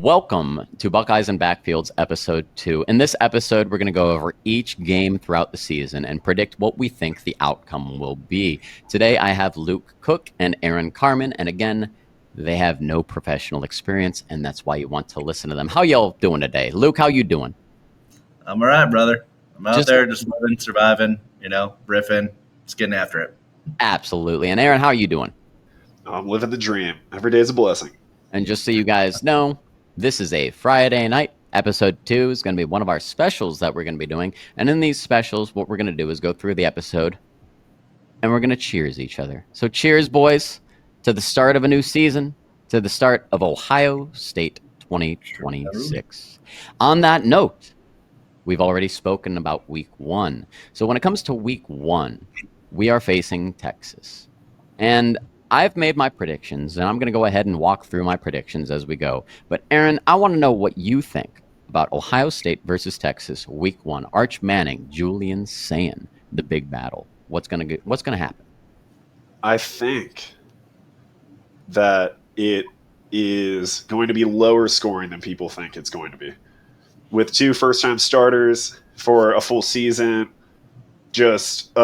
Welcome to Buckeyes and Backfields episode 2. In this episode, we're going to go over each game throughout the season and predict what we think the outcome will be. Today, I have Luke Cook and Aaron Carmen, and again, they have no professional experience, and that's why you want to listen to them. How y'all doing today? Luke, how you doing? I'm all right, brother. I'm out there just living, surviving, riffing, just getting after it. Absolutely. And Aaron, how are you doing? I'm living the dream. Every day is a blessing. And just so you guys know, this is a Friday night. Episode 2 is going to be one of our specials that we're going to be doing. And in these specials, what we're going to do is go through the episode and we're going to cheers each other. So cheers, boys, to the start of a new season, to the start of Ohio State 2026. On that note, we've already spoken about week 1. So when it comes to week 1, we are facing Texas. And I've made my predictions, and I'm going to go ahead and walk through my predictions as we go. But Aaron, I want to know what you think about Ohio State versus Texas week 1. Arch Manning, Julian Sayin, the big battle. What's going to happen? I think that it is going to be lower scoring than people think it's going to be. With 2 first-time starters for a full season, just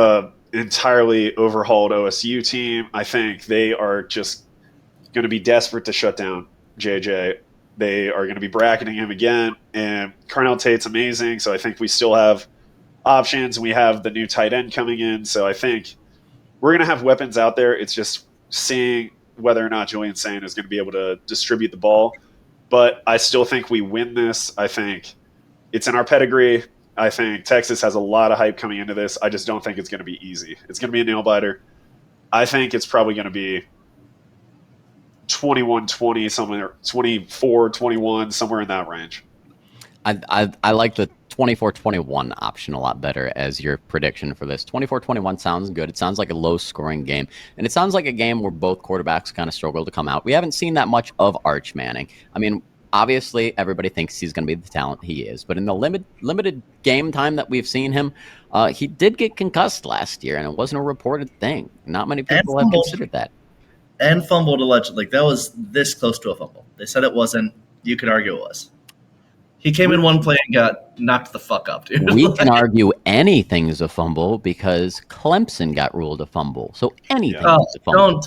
entirely overhauled OSU team. I think they are just going to be desperate to shut down JJ. They are going to be bracketing him again, and Carnell Tate's amazing, so I think we still have options. We have the new tight end coming in, so I think we're going to have weapons out there. It's just seeing whether or not Julian Sayin is going to be able to distribute the ball, but I still think we win this. I think it's in our pedigree. I think Texas has a lot of hype coming into this. I just don't think it's going to be easy. It's going to be a nail-biter. I think it's probably going to be 21-20, somewhere 24-21, somewhere in that range. I like the 24-21 option a lot better as your prediction for this. 24-21 sounds good. It sounds like a low-scoring game, and it sounds like a game where both quarterbacks kind of struggle to come out. We haven't seen that much of Arch Manning. I mean, obviously, everybody thinks he's going to be the talent he is. But in the limited game time that we've seen him, he did get concussed last year, and it wasn't a reported thing. Not many people have considered that. And fumbled allegedly. That was this close to a fumble. They said it wasn't. You could argue it was. He came in one play and got knocked the fuck up, dude. We can argue anything is a fumble because Clemson got ruled a fumble. So anything is a fumble.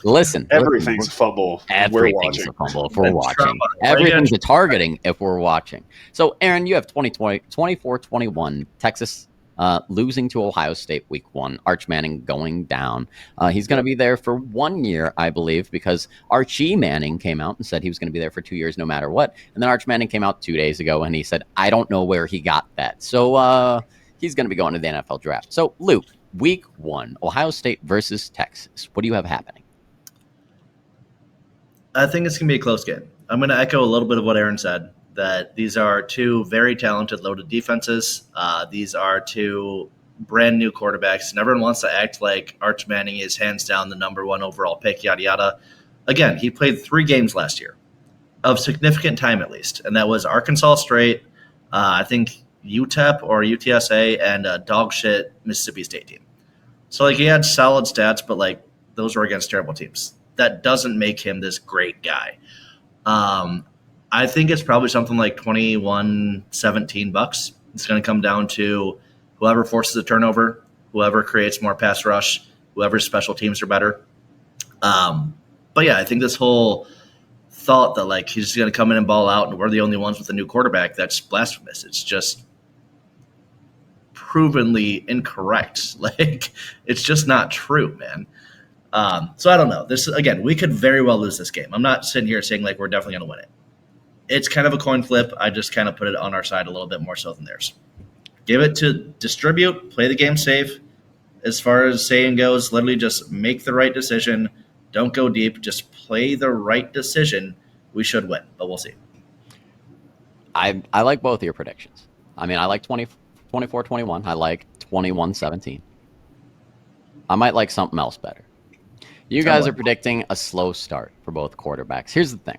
Listen. Everything's a fumble. Everything's a fumble if we're watching. Everything's a targeting if we're watching. So, Aaron, you have 24-21 Texas losing to Ohio State week 1. Arch Manning going down. He's going to be there for 1 year, I believe, because Archie Manning came out and said he was going to be there for 2 years no matter what. And then Arch Manning came out 2 days ago and he said, I don't know where he got that. So he's going to be going to the NFL draft. So, Luke, week 1, Ohio State versus Texas. What do you have happening? I think it's going to be a close game. I'm going to echo a little bit of what Aaron said, that these are 2 very talented, loaded defenses. These are 2 brand new quarterbacks, and everyone wants to act like Arch Manning is hands down the number 1 overall pick, yada, yada. Again, he played 3 games last year of significant time at least, and that was Arkansas State, I think UTEP or UTSA, and a dog shit Mississippi State team. So, he had solid stats, but, those were against terrible teams. That doesn't make him this great guy. I think it's probably something like 21-17 Bucks. It's going to come down to whoever forces a turnover, whoever creates more pass rush, whoever's special teams are better. But yeah, I think this whole thought that he's just going to come in and ball out and we're the only ones with a new quarterback, that's blasphemous. It's just provenly incorrect. It's just not true, man. So I don't know. This again, we could very well lose this game. I'm not sitting here saying we're definitely going to win it. It's kind of a coin flip. I just kind of put it on our side a little bit more so than theirs. Give it to distribute, play the game safe. As far as saying goes, literally just make the right decision. Don't go deep. Just play the right decision. We should win, but we'll see. I like both of your predictions. I mean, I like 24-21. I like 21-17. I might like something else better. You guys are predicting a slow start for both quarterbacks. Here's the thing.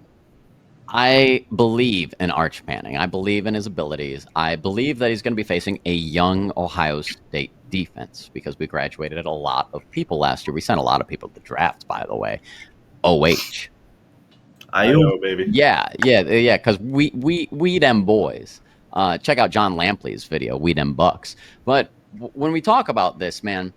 I believe in Arch Manning. I believe in his abilities. I believe that he's going to be facing a young Ohio State defense because we graduated a lot of people last year. We sent a lot of people to the draft, by the way. OH. IO, baby. Yeah, because we them boys. Check out John Lampley's video, We Them Bucks. But when we talk about this, man,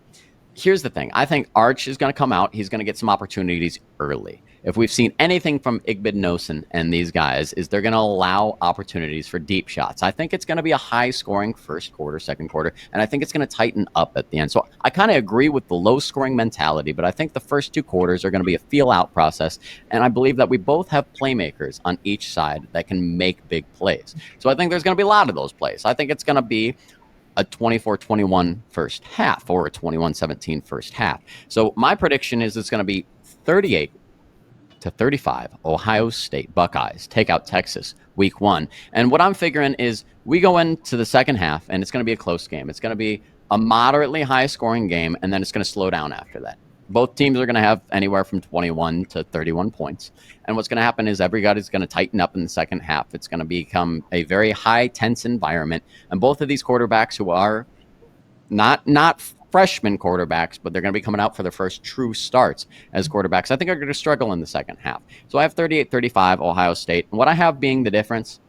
here's the thing. I think Arch is going to come out. He's going to get some opportunities early. If we've seen anything from Igbinosun and these guys, is they're going to allow opportunities for deep shots. I think it's going to be a high-scoring first quarter, second quarter, and I think it's going to tighten up at the end. So I kind of agree with the low-scoring mentality, but I think the first two quarters are going to be a feel-out process, and I believe that we both have playmakers on each side that can make big plays. So I think there's going to be a lot of those plays. I think it's going to be a 24-21 first half or a 21-17 first half. So my prediction is it's going to be 38-35. Ohio State Buckeyes take out Texas week 1. And what I'm figuring is we go into the second half and it's going to be a close game. It's going to be a moderately high scoring game, and then it's going to slow down after that. Both teams are going to have anywhere from 21 to 31 points. And what's going to happen is everybody's going to tighten up in the second half. It's going to become a very high tense environment. And both of these quarterbacks, who are not freshman quarterbacks, but they're going to be coming out for their first true starts as quarterbacks, I think are going to struggle in the second half. So I have 38-35 Ohio State. And what I have being the difference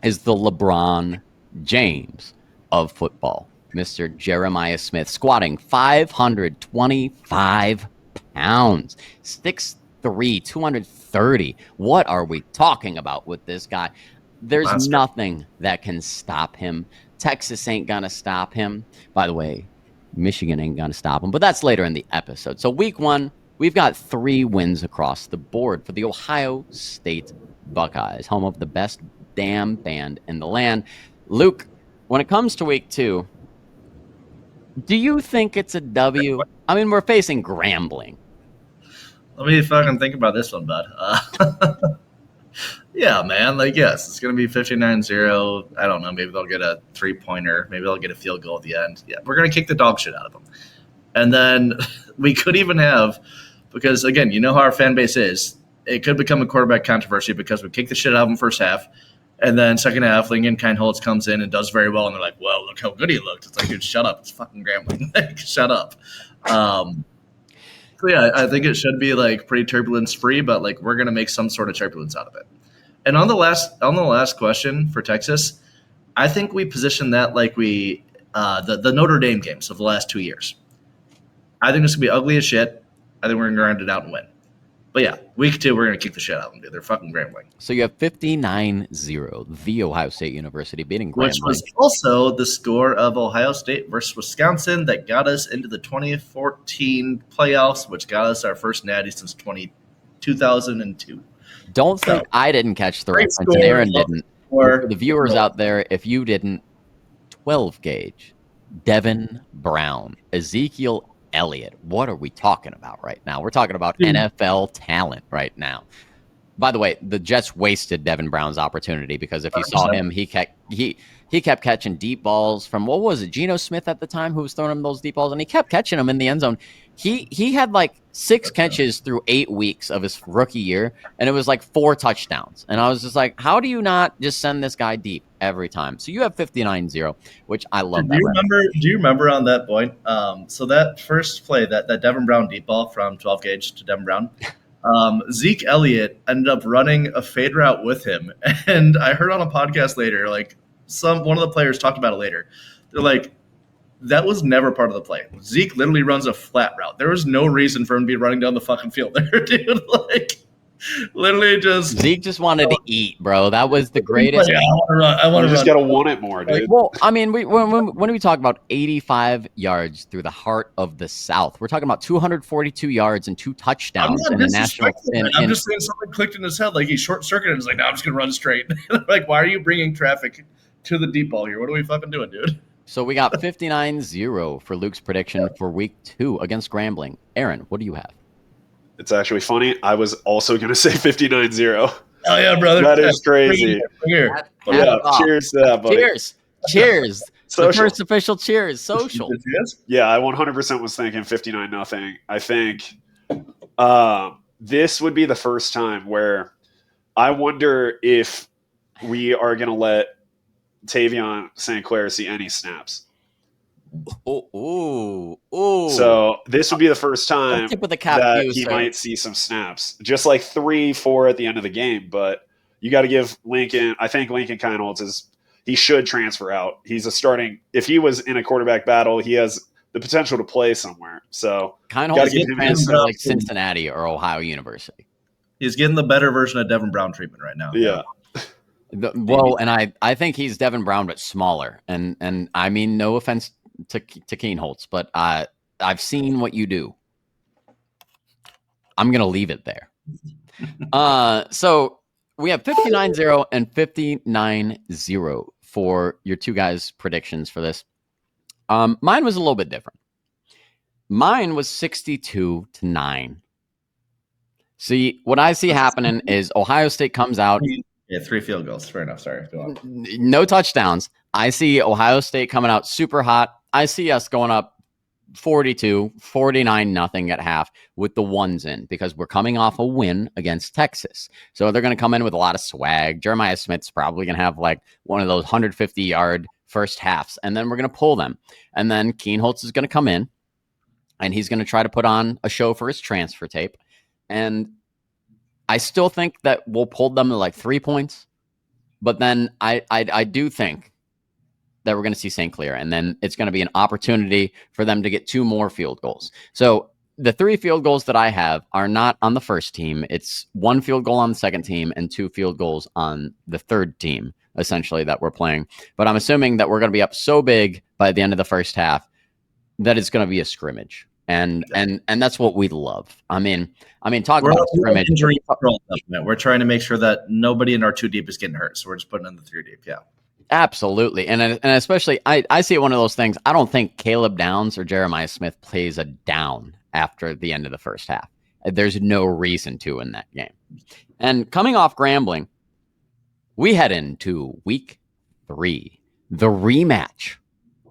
is the LeBron James of football. Mr. Jeremiah Smith, squatting 525 pounds, 6'3", 230. What are we talking about with this guy? There's nothing that can stop him. Texas ain't going to stop him. By the way, Michigan ain't going to stop him, but that's later in the episode. So week 1, we've got 3 wins across the board for the Ohio State Buckeyes, home of the best damn band in the land. Luke, when it comes to week 2, do you think it's a W? I mean, we're facing Grambling. Let me fucking think about this one, bud. Yeah, man. Like, yes, it's going to be 59-0. I don't know. Maybe they'll get a 3-pointer. Maybe they'll get a field goal at the end. Yeah, we're going to kick the dog shit out of them. And then we could even have, because, again, you know how our fan base is. It could become a quarterback controversy because we kick the shit out of them first half. And then second half, Lincoln Kineholtz comes in and does very well. And they're like, well, look how good he looked. It's like, dude, shut up. It's fucking Grambling. Like, shut up. So, yeah, I think it should be, like, pretty turbulence-free, but, like, we're going to make some sort of turbulence out of it. And on the last question for Texas, I think we positioned that like we the Notre Dame games of the last 2 years. I think it's going to be ugly as shit. I think we're going to grind it out and win. But yeah, week 2, we're going to kick the shit out of them, dude. They're fucking Grambling. So you have 59-0, the Ohio State University beating Grambling. Which was also the score of Ohio State versus Wisconsin that got us into the 2014 playoffs, which got us our first natty since 2002. Don't think I didn't catch the reference, and Aaron didn't. For the viewers out there, if you didn't, 12 gauge, Devin Brown, Ezekiel Elliott. What are we talking about right now? We're talking about NFL talent right now. By the way, the Jets wasted Devin Brown's opportunity because if you saw him, he kept catching deep balls from, what was it, Geno Smith at the time, who was throwing him those deep balls, and he kept catching them in the end zone. He had like 6 catches through 8 weeks of his rookie year, and it was like 4 touchdowns. And I was just like, how do you not just send this guy deep every time? So you have 59-0, which I love. Do you remember on that point? So that first play, that Devin Brown deep ball from 12 gauge to Devin Brown, Zeke Elliott ended up running a fade route with him. And I heard on a podcast later, like one of the players talked about it later. They're like, that was never part of the play. Zeke literally runs a flat route. There was no reason for him to be running down the fucking field there, dude. Like, literally just Zeke just wanted to eat, bro. That was the greatest. Like, I want to run. You just gotta want it more, dude. Well, I mean, when we talk about 85 yards through the heart of the South, we're talking about 242 yards and 2 touchdowns in the national. I'm just saying something clicked in his head, like he short circuited and was like, "No, I'm just gonna run straight." Like, why are you bringing traffic to the deep ball here? What are we fucking doing, dude? So we got 59-0 for Luke's prediction for week 2 against Grambling. Aaron, what do you have? It's actually funny. I was also going to say 59-0. Oh, yeah, brother. That is crazy. Here. Yeah, cheers to that, buddy. Cheers. The first official cheers. Social. Yeah, I 100% was thinking 59-0. I think this would be the first time where I wonder if we are going to let Tavion St. Clair see any snaps. Oh. So this would be the first time tip of the cap that to you, he sir. might see some snaps, just like 3-4 at the end of the game. But you got to give Lincoln. I think Lincoln Kienholz he should transfer out. He's a starting. If he was in a quarterback battle, he has the potential to play somewhere. So Kienholz is transfer like Cincinnati or Ohio University. He's getting the better version of Devin Brown treatment right now. Yeah. Well, and I think he's Devin Brown, but smaller. And I mean, no offense to Kienholz, but I've seen what you do. I'm gonna leave it there. So we have 59-0 and 59-0 for your two guys' predictions for this. Mine was a little bit different. Mine was 62-9. See, what I see happening is Ohio State comes out. Yeah, 3 field goals. Fair enough. Sorry. Go on. No touchdowns. I see Ohio State coming out super hot. I see us going up 42, 49-0 at half with the ones in because we're coming off a win against Texas. So they're going to come in with a lot of swag. Jeremiah Smith's probably going to have like one of those 150-yard first halves, and then we're going to pull them. And then Kienholz is going to come in, and he's going to try to put on a show for his transfer tape. And I still think that we'll pull them to like 3 points, but then I do think that we're going to see St. Clair, and then it's going to be an opportunity for them to get 2 more field goals. So the 3 field goals that I have are not on the first team. It's 1 field goal on the second team and 2 field goals on the third team, essentially, that we're playing. But I'm assuming that we're going to be up so big by the end of the first half that it's going to be a scrimmage. And that's what we love. I mean, talk about scrimmage. Injury control. We're trying to make sure that nobody in our 2 deep is getting hurt, so we're just putting in the 3 deep. Yeah, absolutely. And especially, I see it one of those things. I don't think Caleb Downs or Jeremiah Smith plays a down after the end of the first half. There's no reason to in that game. And coming off Grambling, we head into week 3, the rematch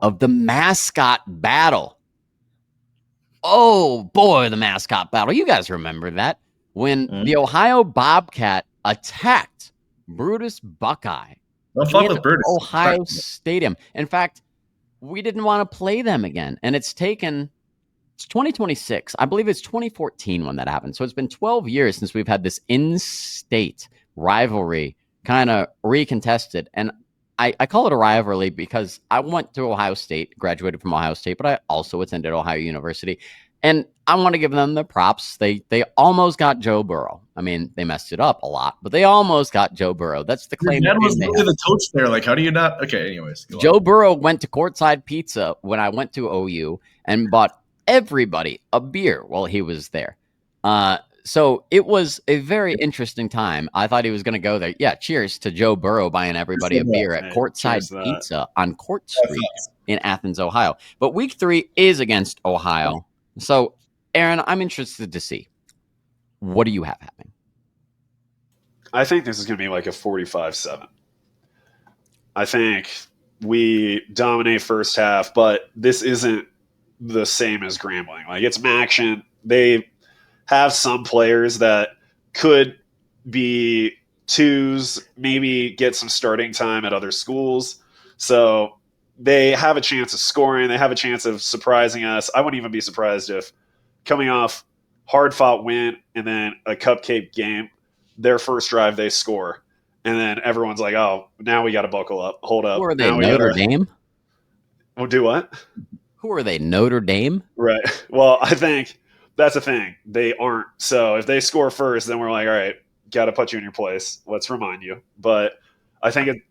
of the mascot battle. Oh, boy, the mascot battle. You guys remember that when the Ohio Bobcat attacked Brutus Buckeye in Ohio Stadium. In fact, we didn't want to play them again. And it's 2026. I believe it's 2014 when that happened. So it's been 12 years since we've had this in-state rivalry kind of recontested. And I call it a rivalry because I went to Ohio State, graduated from Ohio State, but I also attended Ohio University. And I want to give them the props. They almost got Joe Burrow. I mean, they messed it up a lot, but they almost got Joe Burrow. That's the claim. That was really the coach there. Like, how do you not? Okay, anyways. Joe Burrow went to Courtside Pizza when I went to OU and bought everybody a beer while he was there. So it was a very interesting time. I thought he was going to go there. Yeah, cheers to Joe Burrow buying everybody a beer at Courtside Pizza on Court Street in Athens, Ohio. But week 3 is against Ohio. So, Aaron, I'm interested to see. What do you have happening? I think this is going to be like a 45-7. I think we dominate first half, but this isn't the same as Grambling. Like, it's Maction. They have some players that could be 2s, maybe get some starting time at other schools. So they have a chance of scoring. They have a chance of surprising us. I wouldn't even be surprised if coming off hard-fought win and then a cupcake game, their first drive they score. And then everyone's like, oh, now we got to buckle up. Hold up. Who are they, Notre Dame? We'll do what? Who are they, Notre Dame? Right. Well, I think that's the thing. They aren't. So if they score first, then we're like, all right, got to put you in your place. Let's remind you. But I think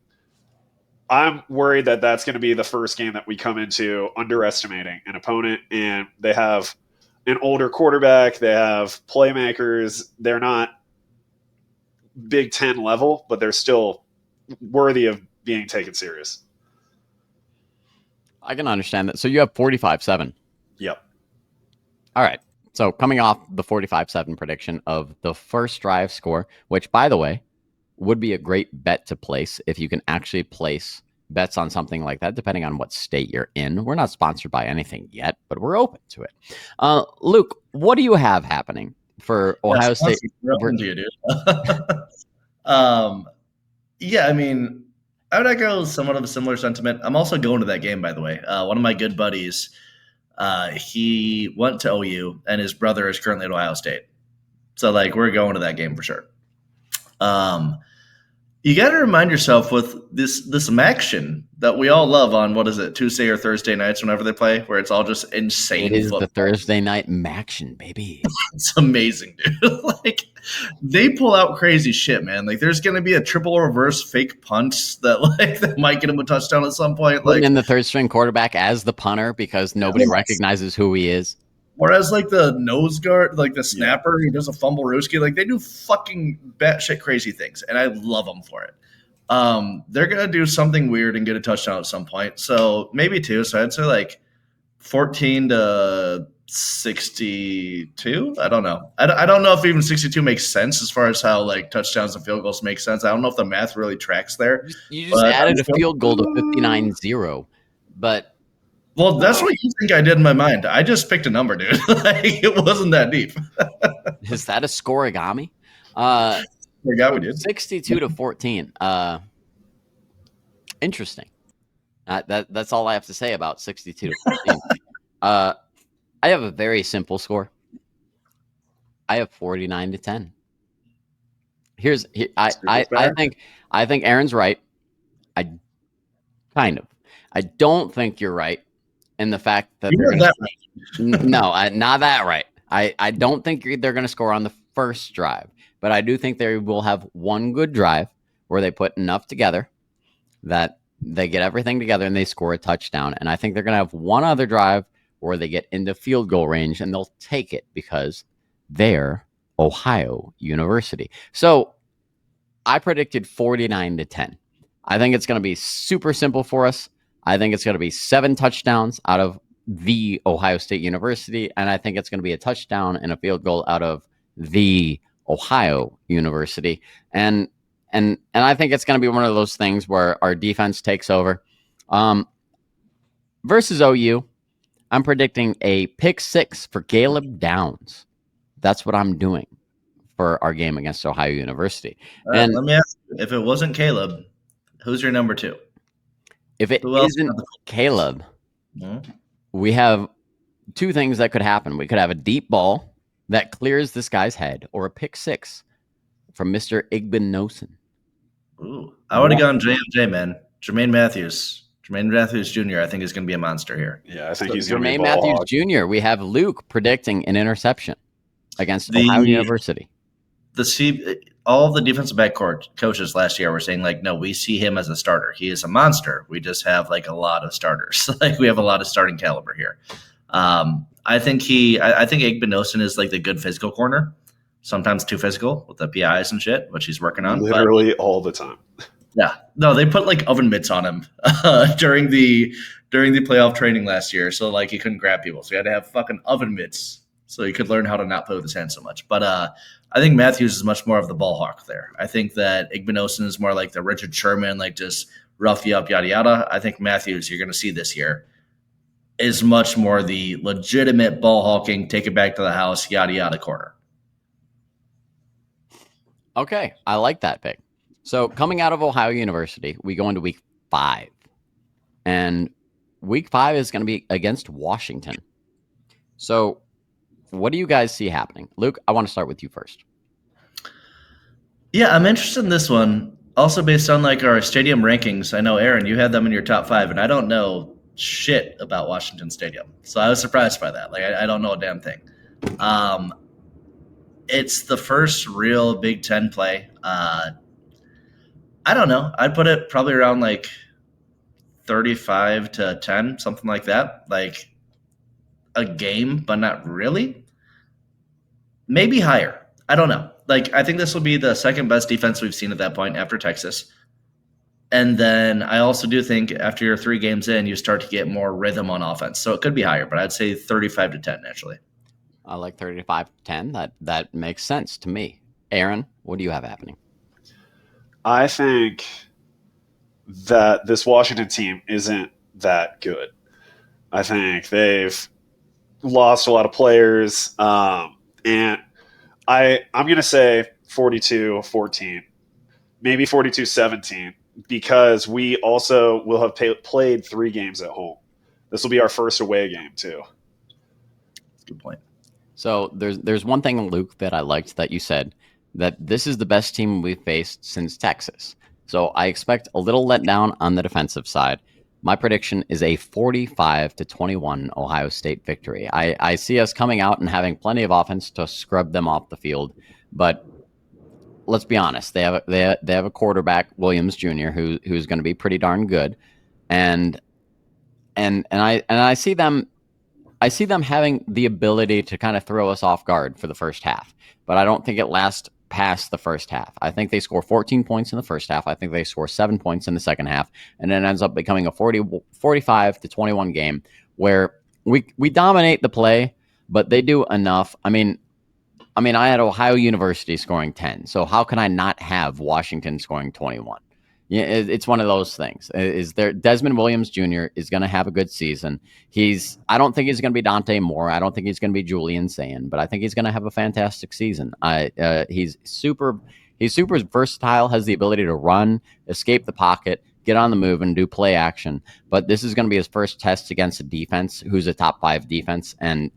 I'm worried that that's going to be the first game that we come into underestimating an opponent, and they have an older quarterback. They have playmakers. They're not Big Ten level, but they're still worthy of being taken serious. I can understand that. So you have 45-7. Yep. All right. So coming off the 45-7 prediction of the first drive score, which, by the way, would be a great bet to place if you can actually place bets on something like that, depending on what state you're in. We're not sponsored by anything yet, but we're open to it. Luke, what do you have happening for Ohio State? Dude. Yeah, I mean, I would echo somewhat of a similar sentiment. I'm also going to that game, by the way. One of my good buddies He went to OU, and his brother is currently at Ohio State. So, like, we're going to that game for sure. You got to remind yourself with this action that we all love on, what is it, Tuesday or Thursday nights whenever they play, where it's all just insane. It is football. the Thursday night action, baby. It's amazing, dude. Like, they pull out crazy shit, man. Like, there's going to be a triple reverse fake punt that might get him a touchdown at some point. Putting Like, in the third string quarterback as the punter because nobody recognizes who he is. Whereas, like, the nose guard, like the snapper, he does a fumble rooski. Like, they do fucking batshit crazy things, and I love them for it. They're going to do something weird and get a touchdown at some point. So maybe two. So I'd say like 14-62. I don't know. I don't know if even 62 makes sense as far as how like touchdowns and field goals make sense. I don't know if the math really tracks there. You just added a field goal to 59-0, but well, that's what you think I did in my mind. I just picked a number, dude. Like, it wasn't that deep. Is that a scoreigami? Forgot we did 62-14. Interesting. That's all I have to say about 62-14. I have a very simple score. I have 49-10. I think Aaron's right. I don't think you're right in the fact that they're gonna, not that right. I don't think they're going to score on the first drive, but I do think they will have one good drive where they put enough together that they get everything together and they score a touchdown. And I think they're going to have one other drive where they get into field goal range and they'll take it because they're Ohio University. So I predicted 49-10. I think it's going to be super simple for us. I think it's going to be 7 touchdowns out of the Ohio State University, and I think it's going to be a touchdown and a field goal out of the Ohio University. And I think it's going to be one of those things where our defense takes over. Versus OU, I'm predicting a pick 6 for Caleb Downs. That's what I'm doing for our game against Ohio University. And let me ask you, if it wasn't Caleb, who's your number 2? If it isn't Caleb, we have 2 things that could happen. We could have a deep ball that clears this guy's head or a pick 6 from Mr. Igbinosun. Ooh, I would have gone JMJ, man. Jermaine Matthews Jr., I think, is going to be a monster here. Yeah, I think he's going to be Jermaine Matthews Jr. We have Luke predicting an interception against Ohio University. All of the defensive back coaches last year were saying, like, no, we see him as a starter. He is a monster. We just have like a lot of starters. Like, we have a lot of starting caliber here. I think Igbinosun is like the good physical corner. Sometimes too physical with the PIs and shit, which he's working on. Literally all the time. Yeah. No, they put like oven mitts on him during the playoff training last year. So like he couldn't grab people. So he had to have fucking oven mitts so he could learn how to not play with his hands so much. But I think Matthews is much more of the ball hawk there. I think that Igbinosun is more like the Richard Sherman, like just rough you up, yada, yada. I think Matthews, you're going to see this year, is much more the legitimate ball hawking, take it back to the house, yada, yada corner. Okay, I like that pick. So coming out of Ohio University, we go into week 5. And week 5 is going to be against Washington. So what do you guys see happening? Luke, I want to start with you first. Yeah, I'm interested in this one. Also based on like our stadium rankings. I know, Aaron, you had them in your top 5, and I don't know shit about Washington Stadium. So I was surprised by that. Like, I don't know a damn thing. It's the first real Big Ten play. I don't know. I'd put it probably around like 35-10, something like that. Like a game, but not really. Maybe higher. I don't know. Like, I think this will be the second best defense we've seen at that point after Texas. And then I also do think after your 3 games in, you start to get more rhythm on offense. So it could be higher, but I'd say 35-10 actually. I like 35-10. That makes sense to me. Aaron, what do you have happening? I think that this Washington team isn't that good. I think they've lost a lot of players. And I'm going to say 42-14, maybe 42-17, because we also will have played 3 games at home. This will be our first away game too. Good point. So there's one thing, Luke, that I liked that you said, that this is the best team we've faced since Texas. So I expect a little letdown on the defensive side. My prediction is a 45-21 Ohio State victory. I see us coming out and having plenty of offense to scrub them off the field, but let's be honest, they have a quarterback, Williams Jr., who's going to be pretty darn good, and I see them. I see them having the ability to kind of throw us off guard for the first half, but I don't think it lasts past the first half. I think they score 14 points in the first half. I think they score 7 points in the second half, and it ends up becoming a 45-21 game where we dominate the play, but they do enough. I mean, I had Ohio University scoring 10, so how can I not have Washington scoring 21? Yeah, it's one of those things. Is there Desmond Williams Jr. is going to have a good season. I don't think he's going to be Dante Moore. I don't think he's going to be Julian Sand, but I think he's going to have a fantastic season. He's super versatile, has the ability to run, escape the pocket, get on the move, and do play action. But this is going to be his first test against a defense who's a top 5 defense, and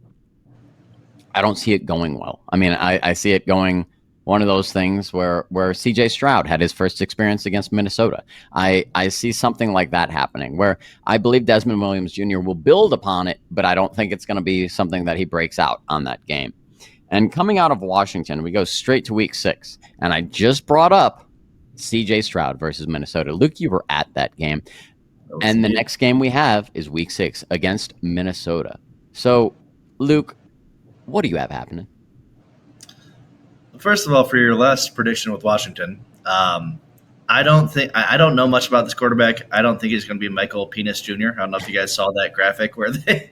I don't see it going well. I mean, I see it going one of those things where CJ Stroud had his first experience against Minnesota. I see something like that happening where I believe Desmond Williams Jr. will build upon it, but I don't think it's going to be something that he breaks out on that game. And coming out of Washington, we go straight to week 6. And I just brought up CJ Stroud versus Minnesota. Luke, you were at that game. And the next game we have is week 6 against Minnesota. So, Luke, what do you have happening? First of all, for your last prediction with Washington, I don't know much about this quarterback. I don't think he's going to be Michael Penis Jr. I don't know if you guys saw that graphic where they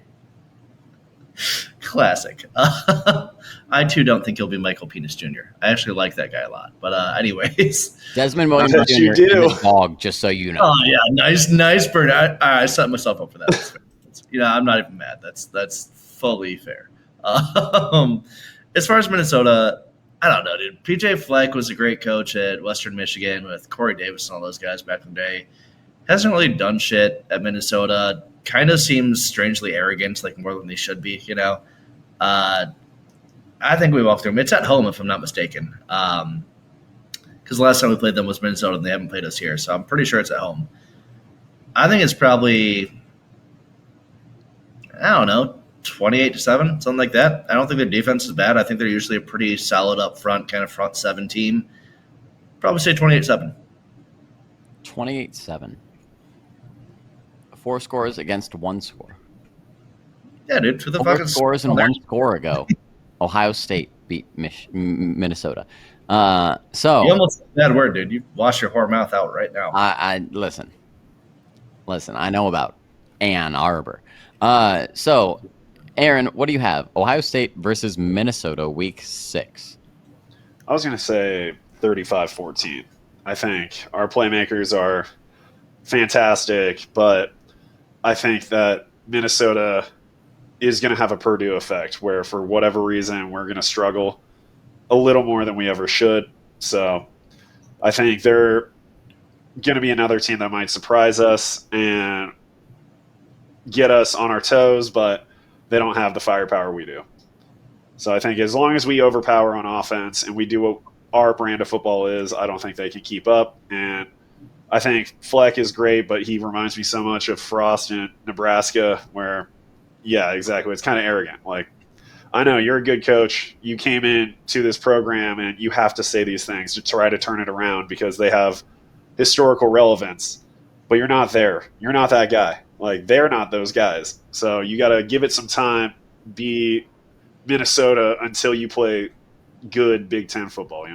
classic. I too don't think he'll be Michael Penis Jr. I actually like that guy a lot. But anyways, Desmond Williams Jr. and his dog, just so you know. Oh yeah, nice burn. I set myself up for that. That's fair. I'm not even mad. That's fully fair. As far as Minnesota, I don't know, dude. PJ Fleck was a great coach at Western Michigan with Corey Davis and all those guys back in the day. Hasn't really done shit at Minnesota. Kind of seems strangely arrogant, like more than they should be, I think we walked through them. It's at home, if I'm not mistaken. Because the last time we played them was Minnesota, and they haven't played us here. So I'm pretty sure it's at home. I think it's probably, I don't know, 28-7, something like that. I don't think their defense is bad. I think they're usually a pretty solid up front, kind of front 7 team. Probably say 28-7. 28-7. 4 scores against 1 score. Yeah, dude. For the 4 fucking scores and 1 score ago, Ohio State beat Minnesota. So you almost said a bad word, dude. You wash your whore mouth out right now. I listen. I know about Ann Arbor. So, Aaron, what do you have? Ohio State versus Minnesota, week 6. I was going to say 35-14. I think our playmakers are fantastic, but I think that Minnesota is going to have a Purdue effect where for whatever reason we're going to struggle a little more than we ever should. So I think they're going to be another team that might surprise us and get us on our toes, but they don't have the firepower we do. So I think as long as we overpower on offense and we do what our brand of football is, I don't think they can keep up. And I think Fleck is great, but he reminds me so much of Frost in Nebraska where, yeah, exactly. It's kind of arrogant. Like, I know you're a good coach. You came in to this program and you have to say these things to try to turn it around because they have historical relevance, but you're not there. You're not that guy. Like, they're not those guys. So you got to give it some time, be Minnesota until you play good Big Ten football,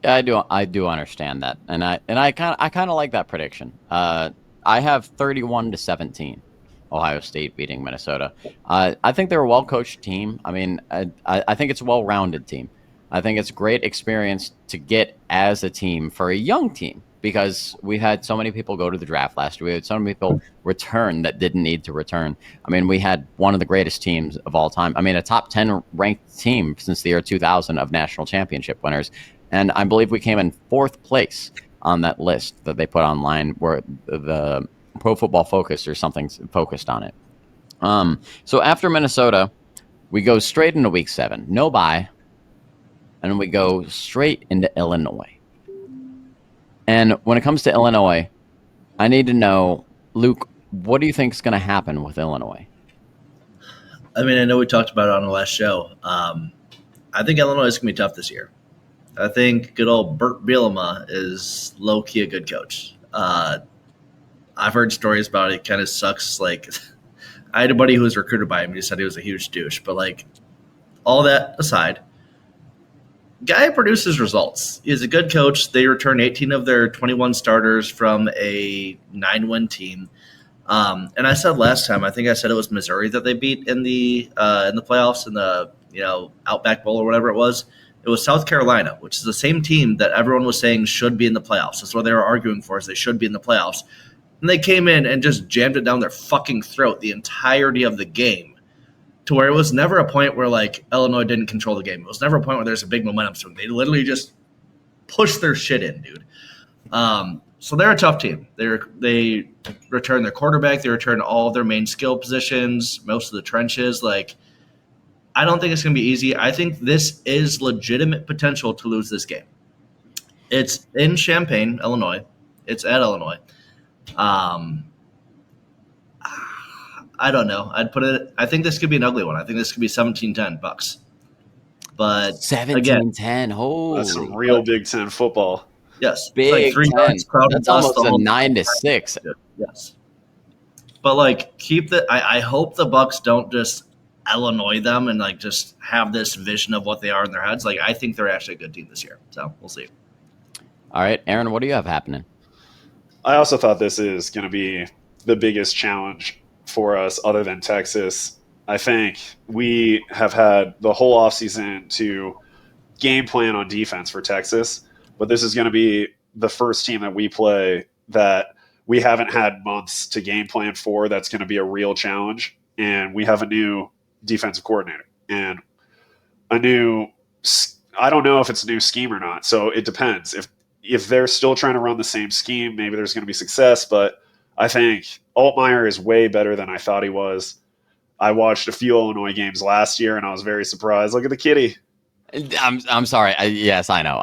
Yeah, I do understand that, and I kind of like that prediction. I have 31-17, Ohio State beating Minnesota. I think they're a well coached team. I mean, I think it's a well rounded team. I think it's a great experience to get as a team for a young team because we had so many people go to the draft last year. We had so many people return that didn't need to return. I mean, we had one of the greatest teams of all time. I mean, a top 10 ranked team since the year 2000 of national championship winners. And I believe we came in 4th place on that list that they put online where the Pro Football Focus or something focused on it. So after Minnesota, we go straight into week 7. No bye. And we go straight into Illinois. And when it comes to Illinois, I need to know, Luke, what do you think is going to happen with Illinois? I mean, I know we talked about it on the last show. I think Illinois is going to be tough this year. I think good old Bert Bielema is low-key a good coach. I've heard stories about it. It kind of sucks. Like, I had a buddy who was recruited by him. He said he was a huge douche. But, like, all that aside, guy produces results. He's a good coach. They returned 18 of their 21 starters from a 9-win team. And I said last time, I think I said it was Missouri that they beat in the playoffs in the Outback Bowl or whatever it was. It was South Carolina, which is the same team that everyone was saying should be in the playoffs. That's what they were arguing for, is they should be in the playoffs. And they came in and just jammed it down their fucking throat the entirety of the game, to where it was never a point where, like, Illinois didn't control the game. It was never a point where there's a big momentum swing. They literally just pushed their shit in, dude. So they're a tough team. They return their quarterback. They return all of their main skill positions, most of the trenches. Like, I don't think it's going to be easy. I think this is legitimate potential to lose this game. It's in Champaign, Illinois. It's at Illinois. I don't know. I think this could be an ugly one. I think this could be 17-10 Bucks. But 17-10. Holy. That's some real Big Ten football. Yes. Big like 10. That's almost a 9-6. Yes. But, like, I hope the Bucks don't just Illinois them and, like, just have this vision of what they are in their heads. Like, I think they're actually a good team this year. So we'll see. All right, Aaron, what do you have happening? I also thought this is going to be the biggest challenge for us other than Texas. I think we have had the whole offseason to game plan on defense for Texas, but this is going to be the first team that we play that we haven't had months to game plan for. That's going to be a real challenge. And we have a new defensive coordinator and I don't know if it's a new scheme or not. So it depends. If they're still trying to run the same scheme, maybe there's going to be success. But I think Altmaier is way better than I thought he was. I watched a few Illinois games last year, and I was very surprised. Look at the kitty. I'm sorry. Yes, I know.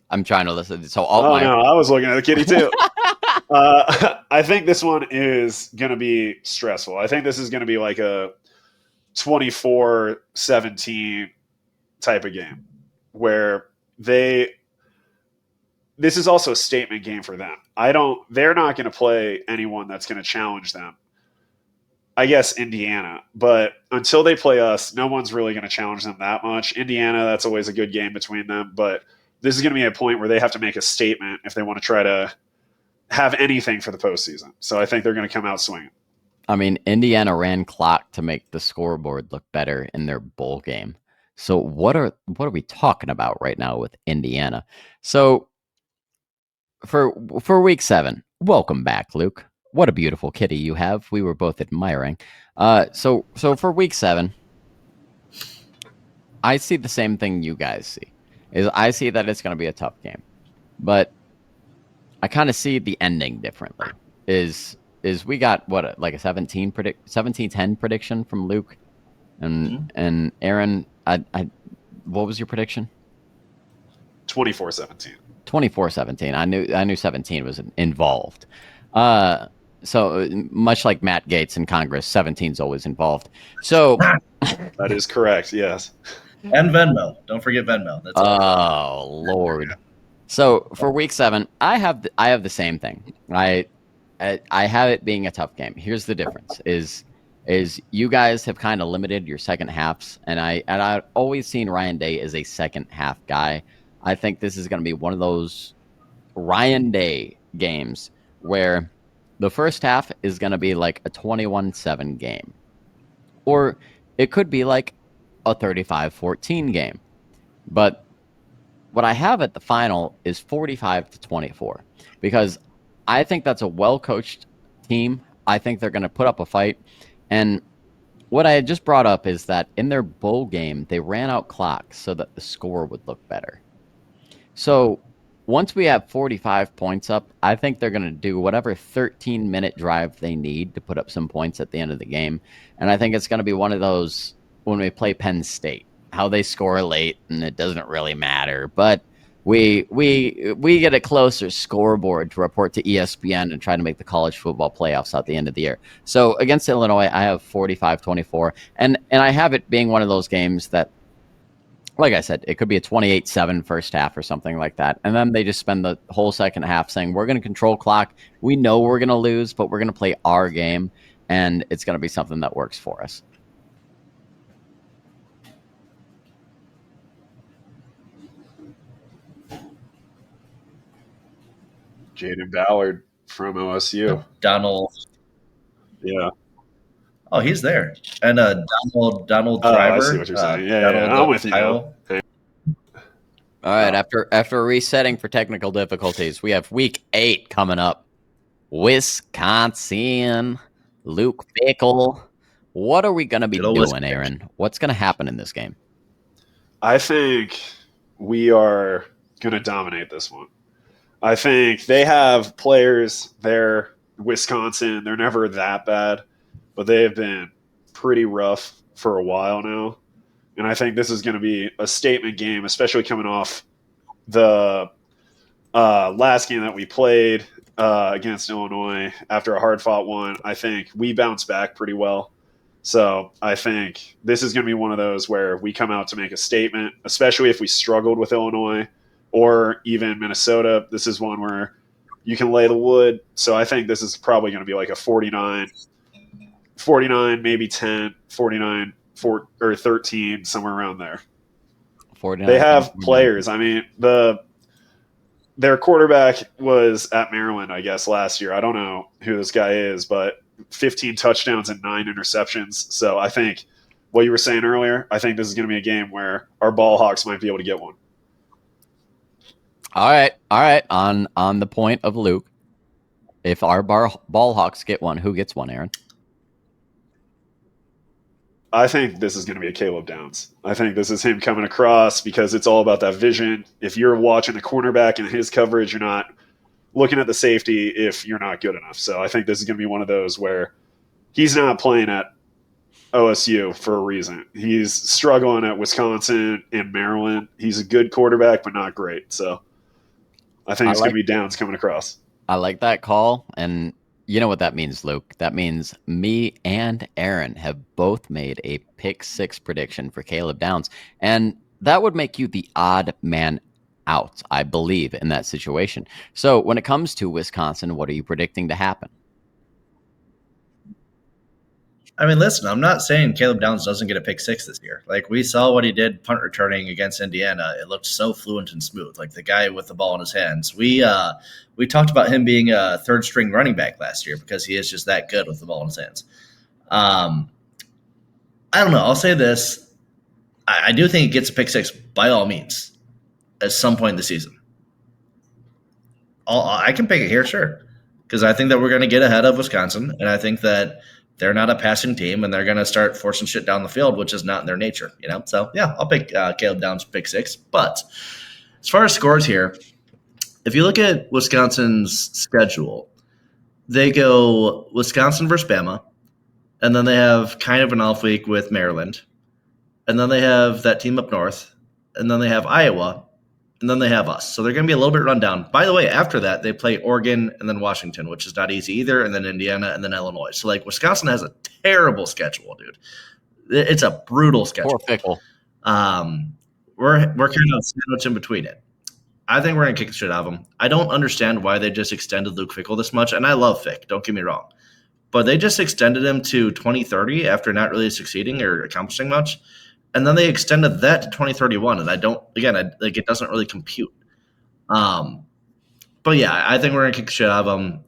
I'm trying to listen. So Altmaier. Oh, no, I was looking at the kitty, too. I think this one is going to be stressful. I think this is going to be like a 24-17 type of game where this is also a statement game for them. They're not going to play anyone that's going to challenge them. I guess Indiana, but until they play us, no one's really going to challenge them that much. Indiana, that's always a good game between them, but this is going to be a point where they have to make a statement if they want to try to have anything for the postseason. So I think they're going to come out swinging. I mean, Indiana ran clock to make the scoreboard look better in their bowl game. So what are we talking about right now with Indiana? So for week 7, welcome back, Luke. What a beautiful kitty you have. We were both admiring. So for week 7, I see the same thing you guys see. I see that it's going to be a tough game, but I kind of see the ending differently. Is we got like a 17-10 prediction from Luke, and Aaron. What was your prediction? 24-17. 24-17. I knew 17 was involved. So much like Matt Gaetz in Congress, 17 is always involved. So that is correct. Yes. And Venmo. Don't forget Venmo. That's Lord. So for week 7, I have the same thing. I have it being a tough game. Here's the difference: is you guys have kind of limited your second halves, and I've always seen Ryan Day as a second half guy. I think this is going to be one of those Ryan Day games where the first half is going to be like a 21-7 game. Or it could be like a 35-14 game. But what I have at the final is 45-24. Because I think that's a well-coached team. I think they're going to put up a fight. And what I had just brought up is that in their bowl game, they ran out clock so that the score would look better. So once we have 45 points up, I think they're going to do whatever 13-minute drive they need to put up some points at the end of the game. And I think it's going to be one of those when we play Penn State, how they score late and it doesn't really matter. But we get a closer scoreboard to report to ESPN and try to make the college football playoffs at the end of the year. So against Illinois, I have 45-24. And I have it being one of those games that, like I said, it could be a 28-7 first half or something like that. And then they just spend the whole second half saying, we're going to control clock. We know we're going to lose, but we're going to play our game. And it's going to be something that works for us. Jaden Ballard from OSU. Donald. Yeah. Oh, he's there. And Donald Driver. I see what you're saying. Yeah, I'm with you. Kyle. All right, after resetting for technical difficulties, we have week 8 coming up. Wisconsin, Luke Fickell. What are we going to be doing, Aaron? What's going to happen in this game? I think we are going to dominate this one. I think they have players there, Wisconsin. They're never that bad, but they have been pretty rough for a while now. And I think this is going to be a statement game, especially coming off the last game that we played against Illinois after a hard-fought one. I think we bounced back pretty well. So I think this is going to be one of those where we come out to make a statement, especially if we struggled with Illinois or even Minnesota. This is one where you can lay the wood. So I think this is probably going to be like a 49, maybe 10, 49, 4 or 13, somewhere around there. 49, they have players. I mean, their quarterback was at Maryland, I guess, last year. I don't know who this guy is, but 15 touchdowns and 9 interceptions. So I think what you were saying earlier, I think this is going to be a game where our ball hawks might be able to get one. All right. On the point of Luke, if our ball hawks get one, who gets one, Aaron? I think this is going to be a Caleb Downs. I think this is him coming across because it's all about that vision. If you're watching the cornerback and his coverage, you're not looking at the safety if you're not good enough. So I think this is going to be one of those where he's not playing at OSU for a reason. He's struggling at Wisconsin and Maryland. He's a good quarterback, but not great. So I think it's going to be Downs coming across. I like that call. And you know what that means, Luke? That means me and Aaron have both made a pick 6 prediction for Caleb Downs. And that would make you the odd man out, I believe, in that situation. So when it comes to Wisconsin, what are you predicting to happen? I mean, listen, I'm not saying Caleb Downs doesn't get a pick 6 this year. Like, we saw what he did punt returning against Indiana. It looked so fluent and smooth, like the guy with the ball in his hands. We talked about him being a third-string running back last year because he is just that good with the ball in his hands. I don't know. I'll say this. I do think he gets a pick 6 by all means at some point in the season. I can pick it here, sure, because I think that we're going to get ahead of Wisconsin, and I think that they're not a passing team, and they're going to start forcing shit down the field, which is not in their nature, you know? So, yeah, I'll pick Caleb Downs pick 6. But as far as scores here, if you look at Wisconsin's schedule, they go Wisconsin versus Bama, and then they have kind of an off week with Maryland, and then they have that team up north, and then they have Iowa, and then they have us. So they're going to be a little bit run down. By the way, after that, they play Oregon and then Washington, which is not ezy either, and then Indiana and then Illinois. So, like, Wisconsin has a terrible schedule, dude. It's a brutal schedule. Poor Fickle. We're kind of sandwiched in between it. I think we're going to kick the shit out of them. I don't understand why they just extended Luke Fickell this much, and I love Fick, don't get me wrong. But they just extended him to 2030 after not really succeeding or accomplishing much. And then they extended that to 2031, and it doesn't really compute. But yeah, I think we're gonna kick the shit out of them.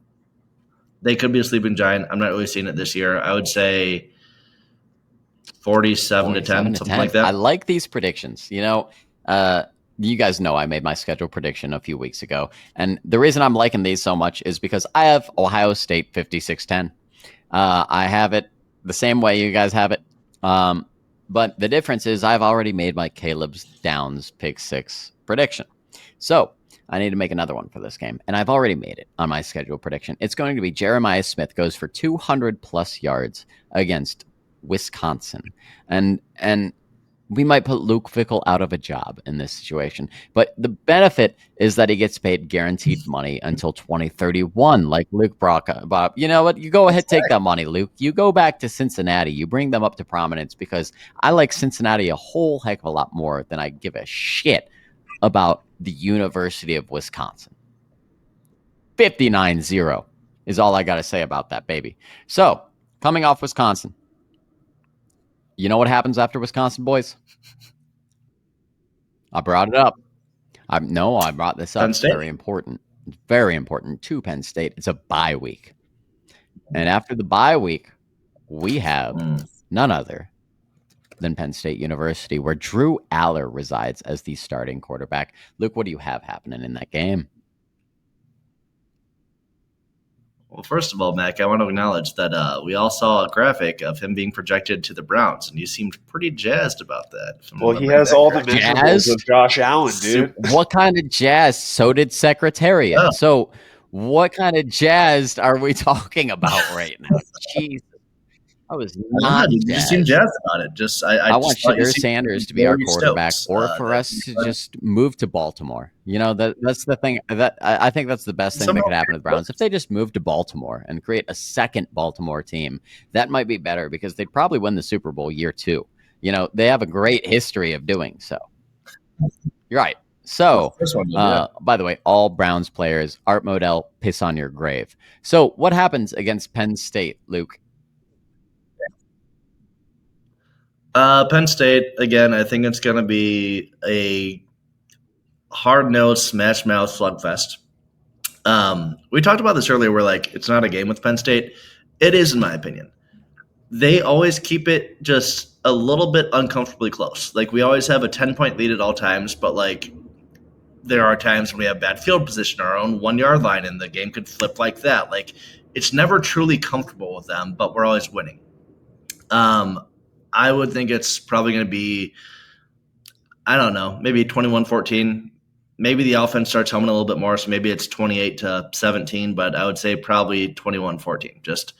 They could be a sleeping giant. I'm not really seeing it this year. I would say 47 to 10, something like that. I like these predictions. You know, you guys know I made my schedule prediction a few weeks ago, and the reason I'm liking these so much is because I have Ohio State 56-10. I have it the same way you guys have it. But the difference is I've already made my Caleb Downs pick 6 prediction. So I need to make another one for this game, and I've already made it on my schedule prediction. It's going to be Jeremiah Smith goes for 200 plus yards against Wisconsin, and we might put Luke Fickell out of a job in this situation. But the benefit is that he gets paid guaranteed money until 2031, like Luke Brock. Bob, you know what? You go ahead, take that money, Luke. You go back to Cincinnati. You bring them up to prominence because I like Cincinnati a whole heck of a lot more than I give a shit about the University of Wisconsin. 59-0 is all I got to say about that, baby. So, coming off Wisconsin, you know what happens after Wisconsin, boys? I brought it up. I brought this up. Penn It's State? very important. It's very important to Penn State. It's a bye week. And after the bye week, we have none other than Penn State University, where Drew Aller resides as the starting quarterback. Luke, what do you have happening in that game? Well, first of all, Mac, I want to acknowledge that we all saw a graphic of him being projected to the Browns, and you seemed pretty jazzed about that. Well, he has all the measurables of Josh Allen, dude. What kind of jazz? So did Secretariat. Oh. So what kind of jazzed are we talking about right now? Jeez. I was not you just seem jazzed about it. I want Shadur Sanders to be our quarterback, or for us to just move to Baltimore. You know, that's the thing. That I think that's the best thing that could happen to the Browns. If they just move to Baltimore and create a second Baltimore team, that might be better because they'd probably win the Super Bowl year 2. You know, they have a great history of doing so. You're right. So, by the way, all Browns players, Art Modell, piss on your grave. So what happens against Penn State, Luke? Penn State, again, I think it's going to be a hard-nosed, smash-mouth slugfest. We talked about this earlier where, like, it's not a game with Penn State. It is, in my opinion. They always keep it just a little bit uncomfortably close. Like, we always have a 10-point lead at all times, but, like, there are times when we have bad field position, our own 1-yard line, and the game could flip like that. Like, it's never truly comfortable with them, but we're always winning. I would think it's probably going to be, I don't know, maybe 21-14. Maybe the offense starts humming a little bit more, so maybe it's 28-17, but I would say probably 21-14. Just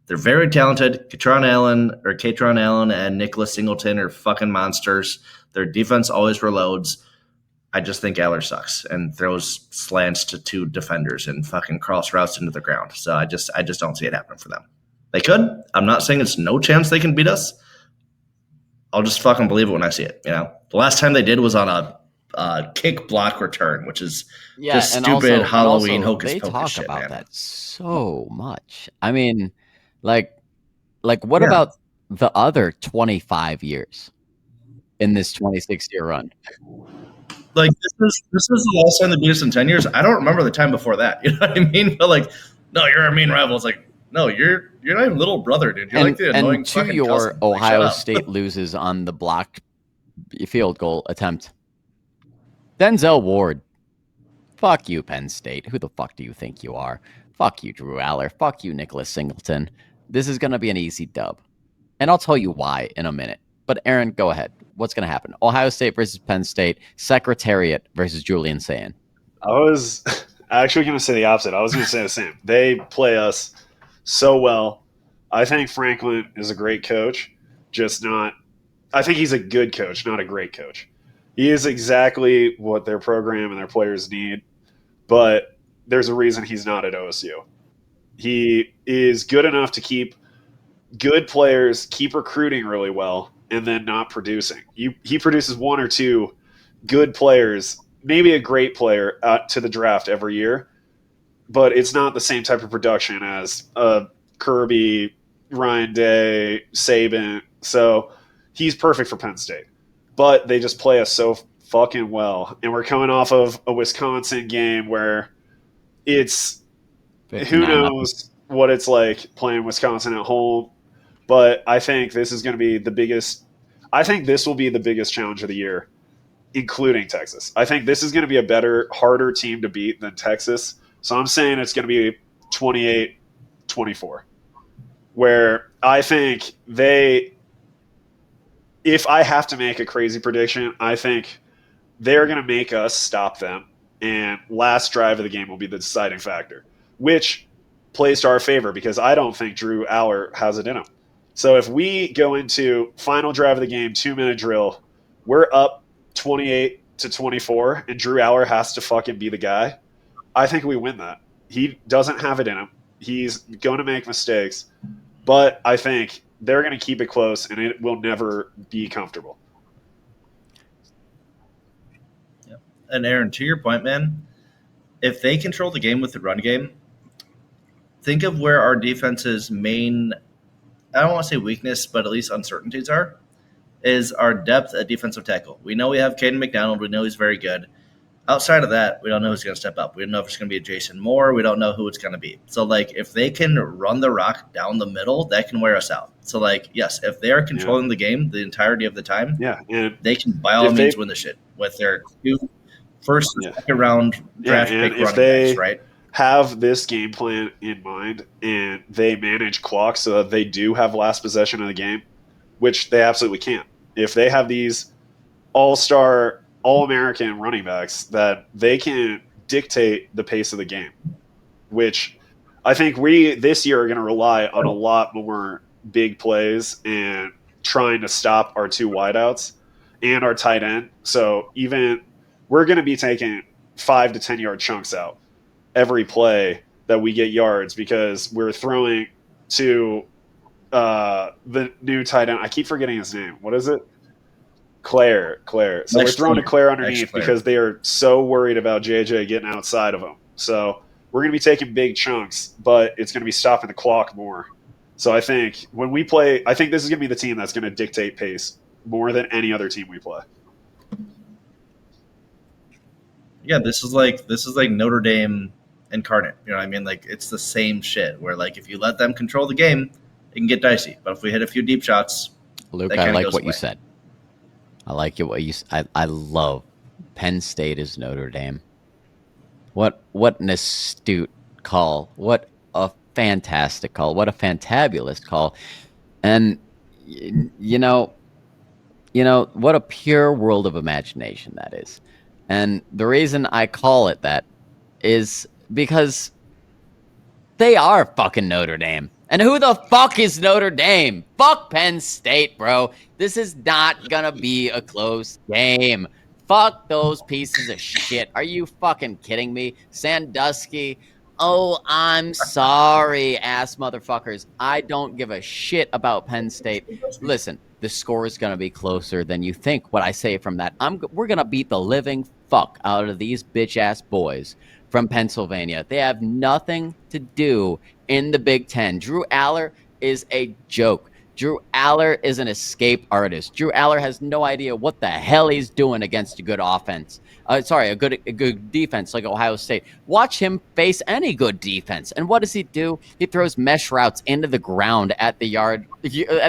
they're very talented. Katron Allen and Nicholas Singleton are fucking monsters. Their defense always reloads. I just think Aller sucks and throws slants to 2 defenders and fucking cross routes into the ground. So I just don't see it happening for them. They could. I'm not saying it's no chance they can beat us. I'll just fucking believe it when I see it. You know, the last time they did was on a kick block return, which is just stupid Halloween hocus pocus. They talk shit, about man. that so much. I mean, like what about the other 25 years in this 26-year run? Like this is the last time they beat us in 10 years. I don't remember the time before that. You know what I mean? But like, no, you're our main rival. It's like, no, you're not even little brother, dude. You're like the annoying fucking your cousin. Like, Ohio State loses on the blocked field goal attempt. Denzel Ward. Fuck you, Penn State. Who the fuck do you think you are? Fuck you, Drew Aller. Fuck you, Nicholas Singleton. This is going to be an easy dub. And I'll tell you why in a minute. But Aaron, go ahead. What's going to happen? Ohio State versus Penn State. Secretariat versus Julian Sayin. I was actually going to say the opposite. I was going to say the same. They play us so well. I think Franklin is a great coach, I think he's a good coach, not a great coach. He is exactly what their program and their players need, but there's a reason he's not at OSU. He is good enough to keep good players, keep recruiting really well, and then not producing. He produces 1 or 2 good players, maybe a great player to the draft every year, but it's not the same type of production as Kirby, Ryan Day, Saban. So he's perfect for Penn State. But they just play us so fucking well. And we're coming off of a Wisconsin game where it's who knows what it's like playing Wisconsin at home. But I think this is going to be the biggest – I think this will be the biggest challenge of the year, including Texas. I think this is going to be a better, harder team to beat than Texas. So I'm saying it's going to be 28-24, where I think if I have to make a crazy prediction, I think they're going to make us stop them and last drive of the game will be the deciding factor, which plays to our favor because I don't think Drew Aller has it in him. So if we go into final drive of the game, 2-minute drill, we're up 28-24, and Drew Aller has to fucking be the guy, I think we win that. He doesn't have it in him. He's going to make mistakes, but I think they're going to keep it close, and it will never be comfortable. Yeah. And Aaron, to your point, man, if they control the game with the run game, think of where our defense's main, I don't want to say weakness, but at least uncertainties are, is our depth at defensive tackle. We know we have Caden McDonald. We know he's very good. Outside of that, we don't know who's going to step up. We don't know if it's going to be a Jason Moore. We don't know who it's going to be. So, like, if they can run the rock down the middle, that can wear us out. So, like, yes, if they are controlling the game the entirety of the time, and they can by all means win the shit with their two first and second round draft pick running backs, right? Have this game plan in mind and they manage clock so that they do have last possession of the game, which they absolutely can't. If they have these all-star, all-American running backs, that they can dictate the pace of the game, which I think we this year are going to rely on a lot more big plays and trying to stop our two wideouts and our tight end. So even we're going to be taking 5 to 10 yard chunks out every play that we get yards because we're throwing to the new tight end. I keep forgetting his name. What is it? Claire. So we're throwing to Claire underneath because they are so worried about JJ getting outside of him. So we're going to be taking big chunks, but it's going to be stopping the clock more. So I think when we play, I think this is going to be the team that's going to dictate pace more than any other team we play. Yeah, this is like Notre Dame incarnate. You know what I mean? Like, it's the same shit where, like, if you let them control the game, it can get dicey. But if we hit a few deep shots, Luke, I like what you said. I like what you said. I love Penn State is Notre Dame. What an astute call. What a fantastic call. What a fantabulous call. And you know what a pure world of imagination that is. And the reason I call it that is because they are fucking Notre Dame. And who the fuck is Notre Dame? Fuck Penn State, bro. This is not gonna be a close game. Fuck those pieces of shit. Are you fucking kidding me? Sandusky. Oh, I'm sorry, ass motherfuckers. I don't give a shit about Penn State. Listen, the score is going to be closer than you think. What I say from that, we're going to beat the living fuck out of these bitch-ass boys from Pennsylvania. They have nothing to do in the Big Ten. Drew Aller is a joke. Drew Aller is an escape artist. Drew Aller has no idea what the hell he's doing against a good offense. A good defense like Ohio State. Watch him face any good defense. And what does he do? He throws mesh routes into the ground at the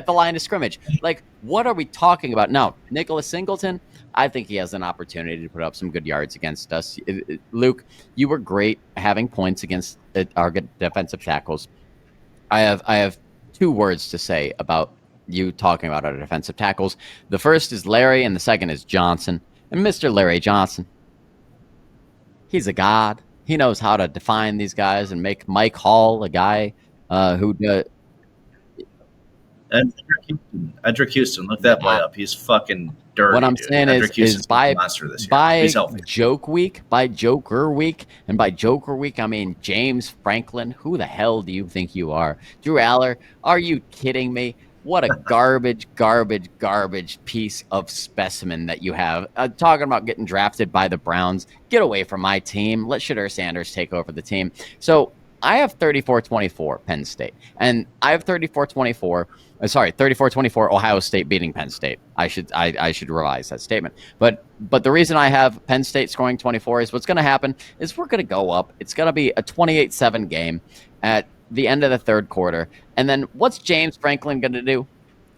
line of scrimmage. Like, what are we talking about? No, Nicholas Singleton, I think he has an opportunity to put up some good yards against us. Luke, you were great having points against our good defensive tackles. I have 2 words to say about you talking about our defensive tackles. The first is Larry, and the second is Johnson. And Mr. Larry Johnson, he's a god. He knows how to define these guys and make Mike Hall a guy who Edric Houston, look that boy up. He's fucking dirty. What I'm saying is by Joker week, and by Joker week, I mean James Franklin. Who the hell do you think you are? Drew Aller, are you kidding me? What a garbage piece of specimen that you have. Talking about getting drafted by the Browns. Get away from my team. Let Shadur Sanders take over the team. So I have 34-24 Penn State. And I have 34-24 Ohio State beating Penn State. I should revise that statement. But the reason I have Penn State scoring 24 is what's going to happen is we're going to go up. It's going to be a 28-7 game at the end of the third quarter. And then what's James Franklin going to do?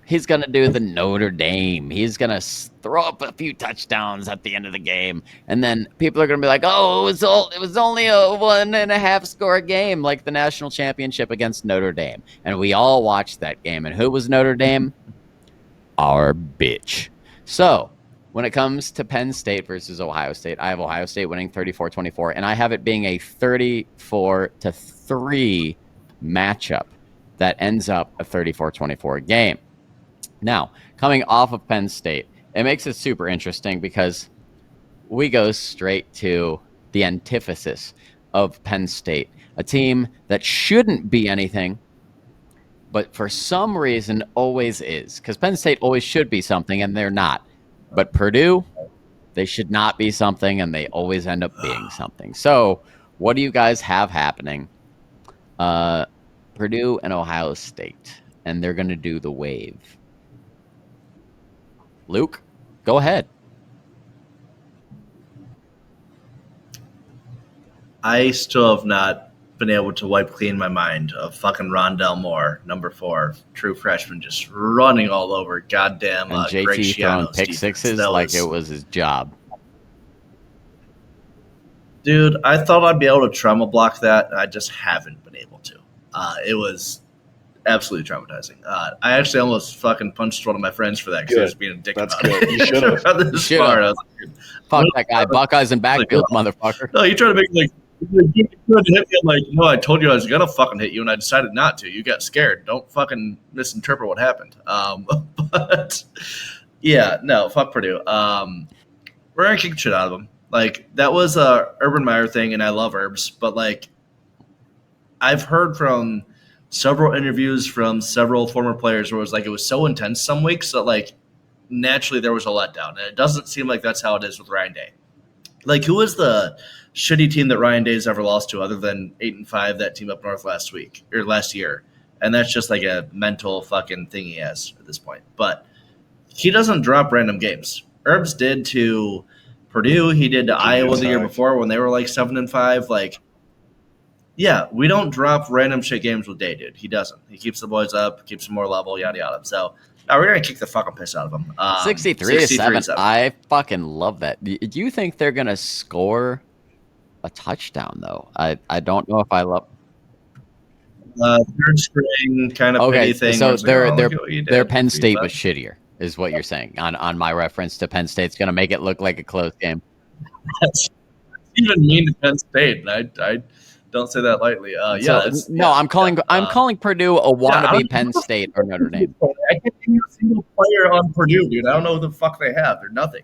He's going to do the Notre Dame. He's going to throw up a few touchdowns at the end of the game. And then people are going to be like, oh, it was only a 1.5 score game like the national championship against Notre Dame. And we all watched that game. And who was Notre Dame? Our bitch. So When it comes to Penn State versus Ohio State, I have Ohio State winning 34-24, and I have it being a 34-3 matchup that ends up a 34-24 game. Now, coming off of Penn State, it makes it super interesting because we go straight to the antithesis of Penn State, a team that shouldn't be anything, but for some reason always is, because Penn State always should be something, and they're not. But Purdue, they should not be something, and they always end up being something. So what do you guys have happening? Purdue and Ohio State, and they're going to do the wave. Luke, go ahead. I still have not been able to wipe clean my mind of fucking Rondell Moore, number 4, true freshman, just running all over goddamn And Greg JT throwing Schiano's pick defense. sixes That like was- it was his job. Dude, I thought I'd be able to trauma block that. I just haven't been able to. It was absolutely traumatizing. I actually almost fucking punched one of my friends for that because he was being a dick That's about good. it. You should have. You should have. Fuck that guy. Buckeyes and backfield, motherfucker. No, you tried to make like you tried to hit me. I'm like, no, I told you I was gonna fucking hit you, and I decided not to. You got scared. Don't fucking misinterpret what happened. But yeah, no, fuck Purdue. We're gonna kick the shit out of them. Like that was a Urban Meyer thing, and I love Herbs, but like I've heard from several interviews from several former players where it was like it was so intense some weeks that like naturally there was a letdown, and it doesn't seem like that's how it is with Ryan Day. Like who was the shitty team that Ryan Day's ever lost to other than 8-5, that team up north last year? And that's just like a mental fucking thing he has at this point. But he doesn't drop random games. Herbs did to Purdue. He did to Iowa the year before when they were like 7-5. Like, yeah, we don't drop random shit games with Day, dude. He doesn't. He keeps the boys up, keeps them more level, yada yada. So we're gonna kick the fucking piss out of them. 63-7. I fucking love that. Do you think they're gonna score a touchdown though? I don't know if I love. Third string kind of Okay, thing. so Like, their Penn State was shittier, is what you're saying. On my reference to Penn State's gonna make it look like a close game. That's even mean to Penn State. I don't say that lightly. I'm calling Purdue a wannabe Penn State or Notre Dame. I can't name a single player on Purdue, dude. I don't know who the fuck they have. They're nothing.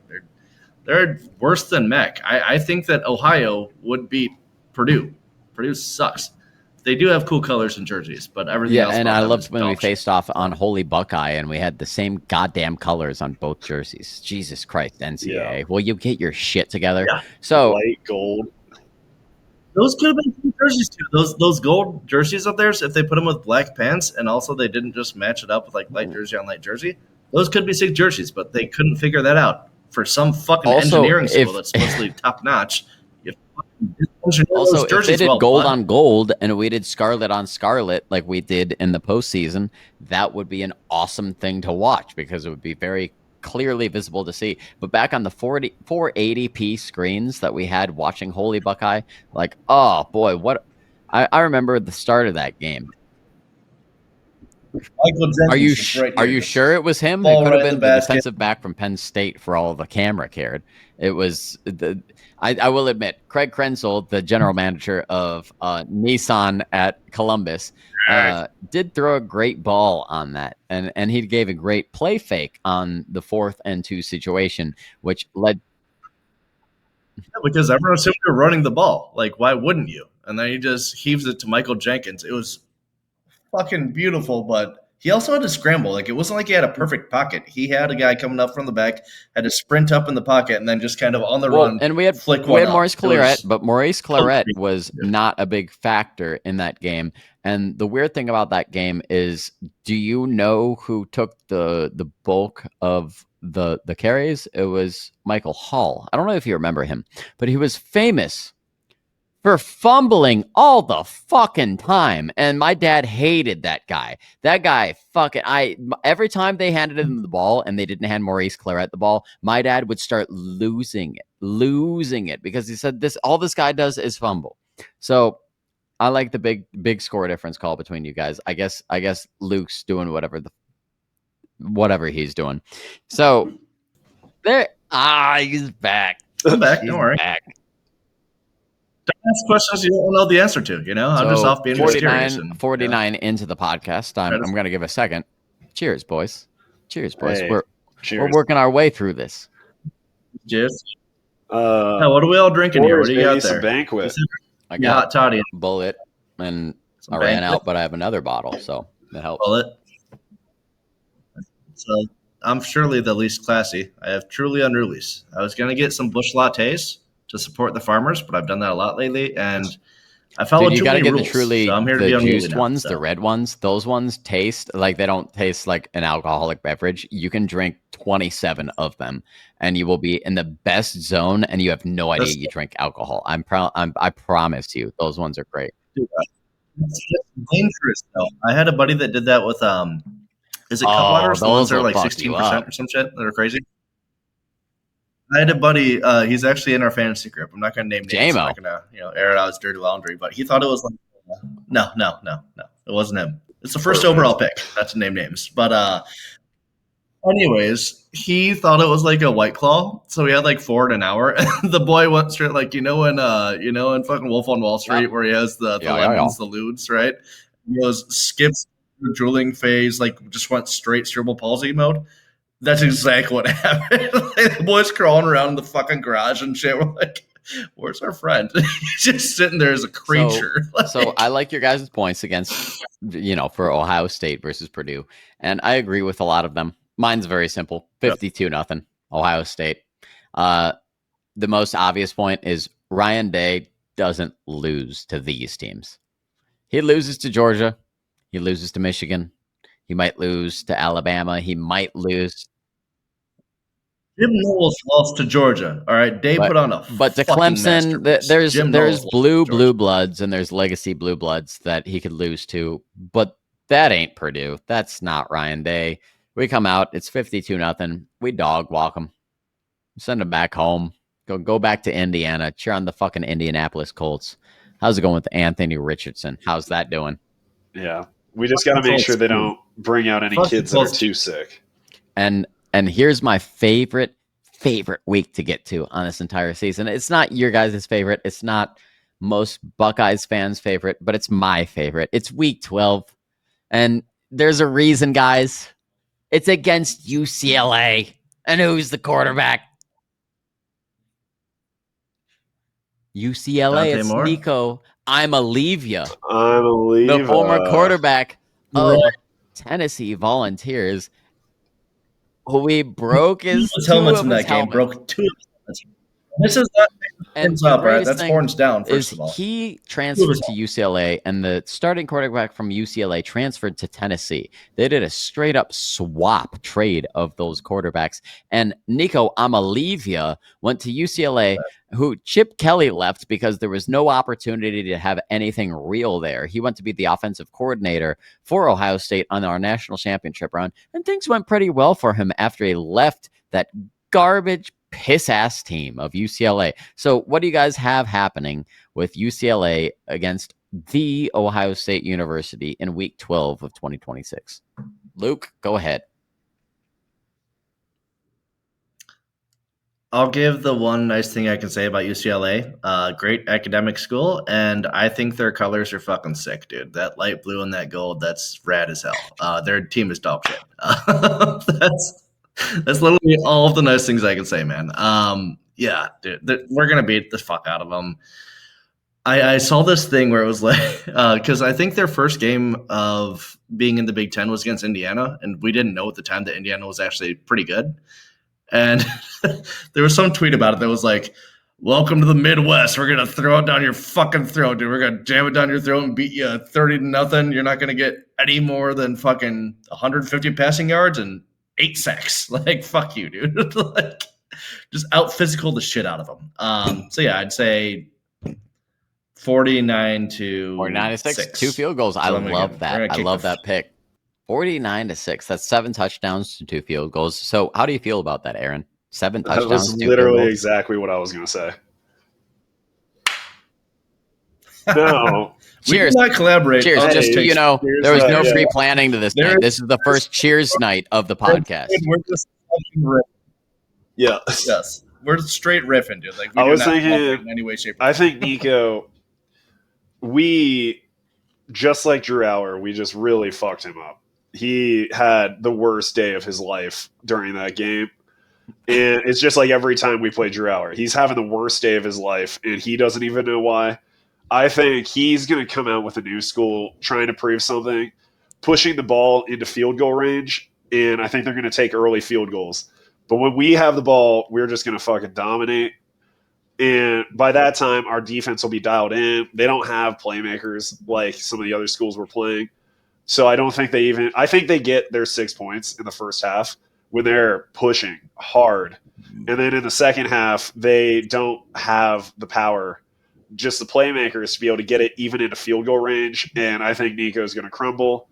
They're worse than Mech. I think that Ohio would beat Purdue. Purdue sucks. They do have cool colors and jerseys, but everything else. Yeah, and I loved when we faced off on Holy Buckeye and we had the same goddamn colors on both jerseys. Jesus Christ, NCAA. Yeah. Will you get your shit together? Yeah. So light gold. Those could have been cool jerseys too. Those gold jerseys of theirs, if they put them with black pants and also they didn't just match it up with like light jersey on light jersey, those could be sick jerseys, but they couldn't figure that out. For some fucking engineering school that's supposedly top notch. Also, if they did gold on gold and we did scarlet on scarlet like we did in the postseason, that would be an awesome thing to watch because it would be very clearly visible to see. But back on the 480p screens that we had watching Holy Buckeye, like, oh boy, what I remember the start of that game. Are you sure it was him? It could have been the defensive back from Penn State for all the camera cared. It was I will admit, Craig Krenzel, the general manager of Nissan at Columbus, did throw a great ball on that, and he gave a great play fake on the 4th and 2 situation, which led. Yeah, because everyone assumed you're running the ball. Like, why wouldn't you? And then he just heaves it to Michael Jenkins. It was fucking beautiful, but he also had to scramble. Like, it wasn't like he had a perfect pocket. He had a guy coming up from the back, had to sprint up in the pocket, and then just kind of on the run. And we had Maurice Claret, but Maurice Claret was not a big factor in that game. And the weird thing about that game is, do you know who took the bulk of the carries? It was Michael Hall. I don't know if you remember him, but he was famous for fumbling all the fucking time. And my dad hated that guy. That guy every time they handed him the ball and they didn't hand Maurice Claret the ball, my dad would start losing it because he said all this guy does is fumble. So I like the big score difference call between you guys. I guess Luke's doing whatever he's doing. So He's back. I'm back. He's Don't worry. back. Don't ask questions you don't know the answer to. You know, I'm just off being mysterious. 49 into the podcast. I'm going to give a second. Cheers, boys. Cheers, boys. Hey, we're working our way through this. Cheers. What are we all drinking here? What do you got there? Banquet. I got hot toddy. Bullet, and I Banquet. ran out, but I have another bottle, so that helps. Bullet. So I'm surely the least classy. I have Truly Unrulies. I was going to get some Busch Lattes to support the farmers, but I've done that a lot lately, and I followed you too got to many get rules. the Truly, so I'm here to the be unruly juiced now, ones, so. the red ones. Those ones taste like they don't taste like an alcoholic beverage. You can drink 27 of them, and you will be in the best zone, and you have no idea you drink alcohol. I promise you, those ones are great. Dude, it's dangerous though. I had a buddy that did that with is it Cutwaters? The ones that are like 16% or some shit that are crazy. I had a buddy. He's actually in our fantasy group. I'm not going to name names. I'm not going to air it out as dirty laundry. But he thought it was like no. It wasn't him. It's the first overall pick. Not to name names. But anyways, he thought it was like a White Claw. So he had like 4 in an hour. And the boy went straight like in fucking Wolf on Wall Street where he has the lemons, the ludes, right? He goes skips the drooling phase, like just went straight cerebral palsy mode. That's exactly what happened. Like, the boys crawling around in the fucking garage and shit. We're like, where's our friend? He's just sitting there as a creature. So I like your guys' points against, for Ohio State versus Purdue. And I agree with a lot of them. Mine's very simple. 52-0, Ohio State. The most obvious point is Ryan Day doesn't lose to these teams. He loses to Georgia. He loses to Michigan. He might lose to Alabama. He might lose. Jim Knowles lost to Georgia. All right, Day put on a but to Clemson, there's blue bloods and there's legacy blue bloods that he could lose to. But that ain't Purdue. That's not Ryan Day. We come out. It's 52-0. We dog walk them. Send them back home. Go back to Indiana. Cheer on the fucking Indianapolis Colts. How's it going with Anthony Richardson? How's that doing? Yeah. We just got to make sure they don't bring out any kids that are too sick. And here's my favorite week to get to on this entire season. It's not your guys' favorite. It's not most Buckeyes fans' favorite, but it's my favorite. It's week 12. And there's a reason, guys. It's against UCLA. And who's the quarterback? UCLA. It's Nico. I'm Olivia. The former quarterback of Tennessee Volunteers, who we broke his helmets in that game. Broke 2 helmets. This is that. And up, right? That's horns down. First of all, he transferred to UCLA, and the starting quarterback from UCLA transferred to Tennessee. They did a straight up swap trade of those quarterbacks. And Nico Amalivia went to UCLA, who Chip Kelly left because there was no opportunity to have anything real there. He went to be the offensive coordinator for Ohio State on our national championship run, and things went pretty well for him after he left that garbage piss-ass team of UCLA. So what do you guys have happening with UCLA against the Ohio State University in week 12 of 2026? Luke, go ahead. I'll give the one nice thing I can say about UCLA. Great academic school, and I think their colors are fucking sick, dude. That light blue and that gold, that's rad as hell. Their team is dog shit. That's literally all of the nice things I can say, man. Yeah, dude, we're going to beat the fuck out of them. I saw this thing where it was like, because I think their first game of being in the Big Ten was against Indiana, and we didn't know at the time that Indiana was actually pretty good. And there was some tweet about it that was like, welcome to the Midwest. We're going to throw it down your fucking throat, dude. We're going to jam it down your throat and beat you 30-0. You're not going to get any more than fucking 150 passing yards and 8 sacks. Like, fuck you, dude. Like, just out physical the shit out of them. So yeah, I'd say 49-6. 2 field goals. I love that. I love that pick. 49-6. That's 7 touchdowns to 2 field goals. So how do you feel about that, Aaron? 7 touchdowns. That was literally exactly what I was going to say. No. Cheers. We cannot collaborate. Cheers. Just so you know, there was no pre-planning to this night. This is the first cheers night of the podcast. We're just Yeah. Yes. We're straight riffing, dude. Like, we I do was not thinking- cooperate in any way, shape, or I think Nico, we, just like Drew Aller, we just really fucked him up. He had the worst day of his life during that game. And it's just like every time we play Drew Aller, he's having the worst day of his life, and he doesn't even know why. I think he's going to come out with a new school, trying to prove something, pushing the ball into field goal range, and I think they're going to take early field goals. But when we have the ball, we're just going to fucking dominate. And by that time, our defense will be dialed in. They don't have playmakers like some of the other schools we're playing. So I don't think I think they get their 6 points in the first half when they're pushing hard. And then in the second half, they don't have the power, just the playmakers, to be able to get it even into field goal range. And I think Nico's going to crumble.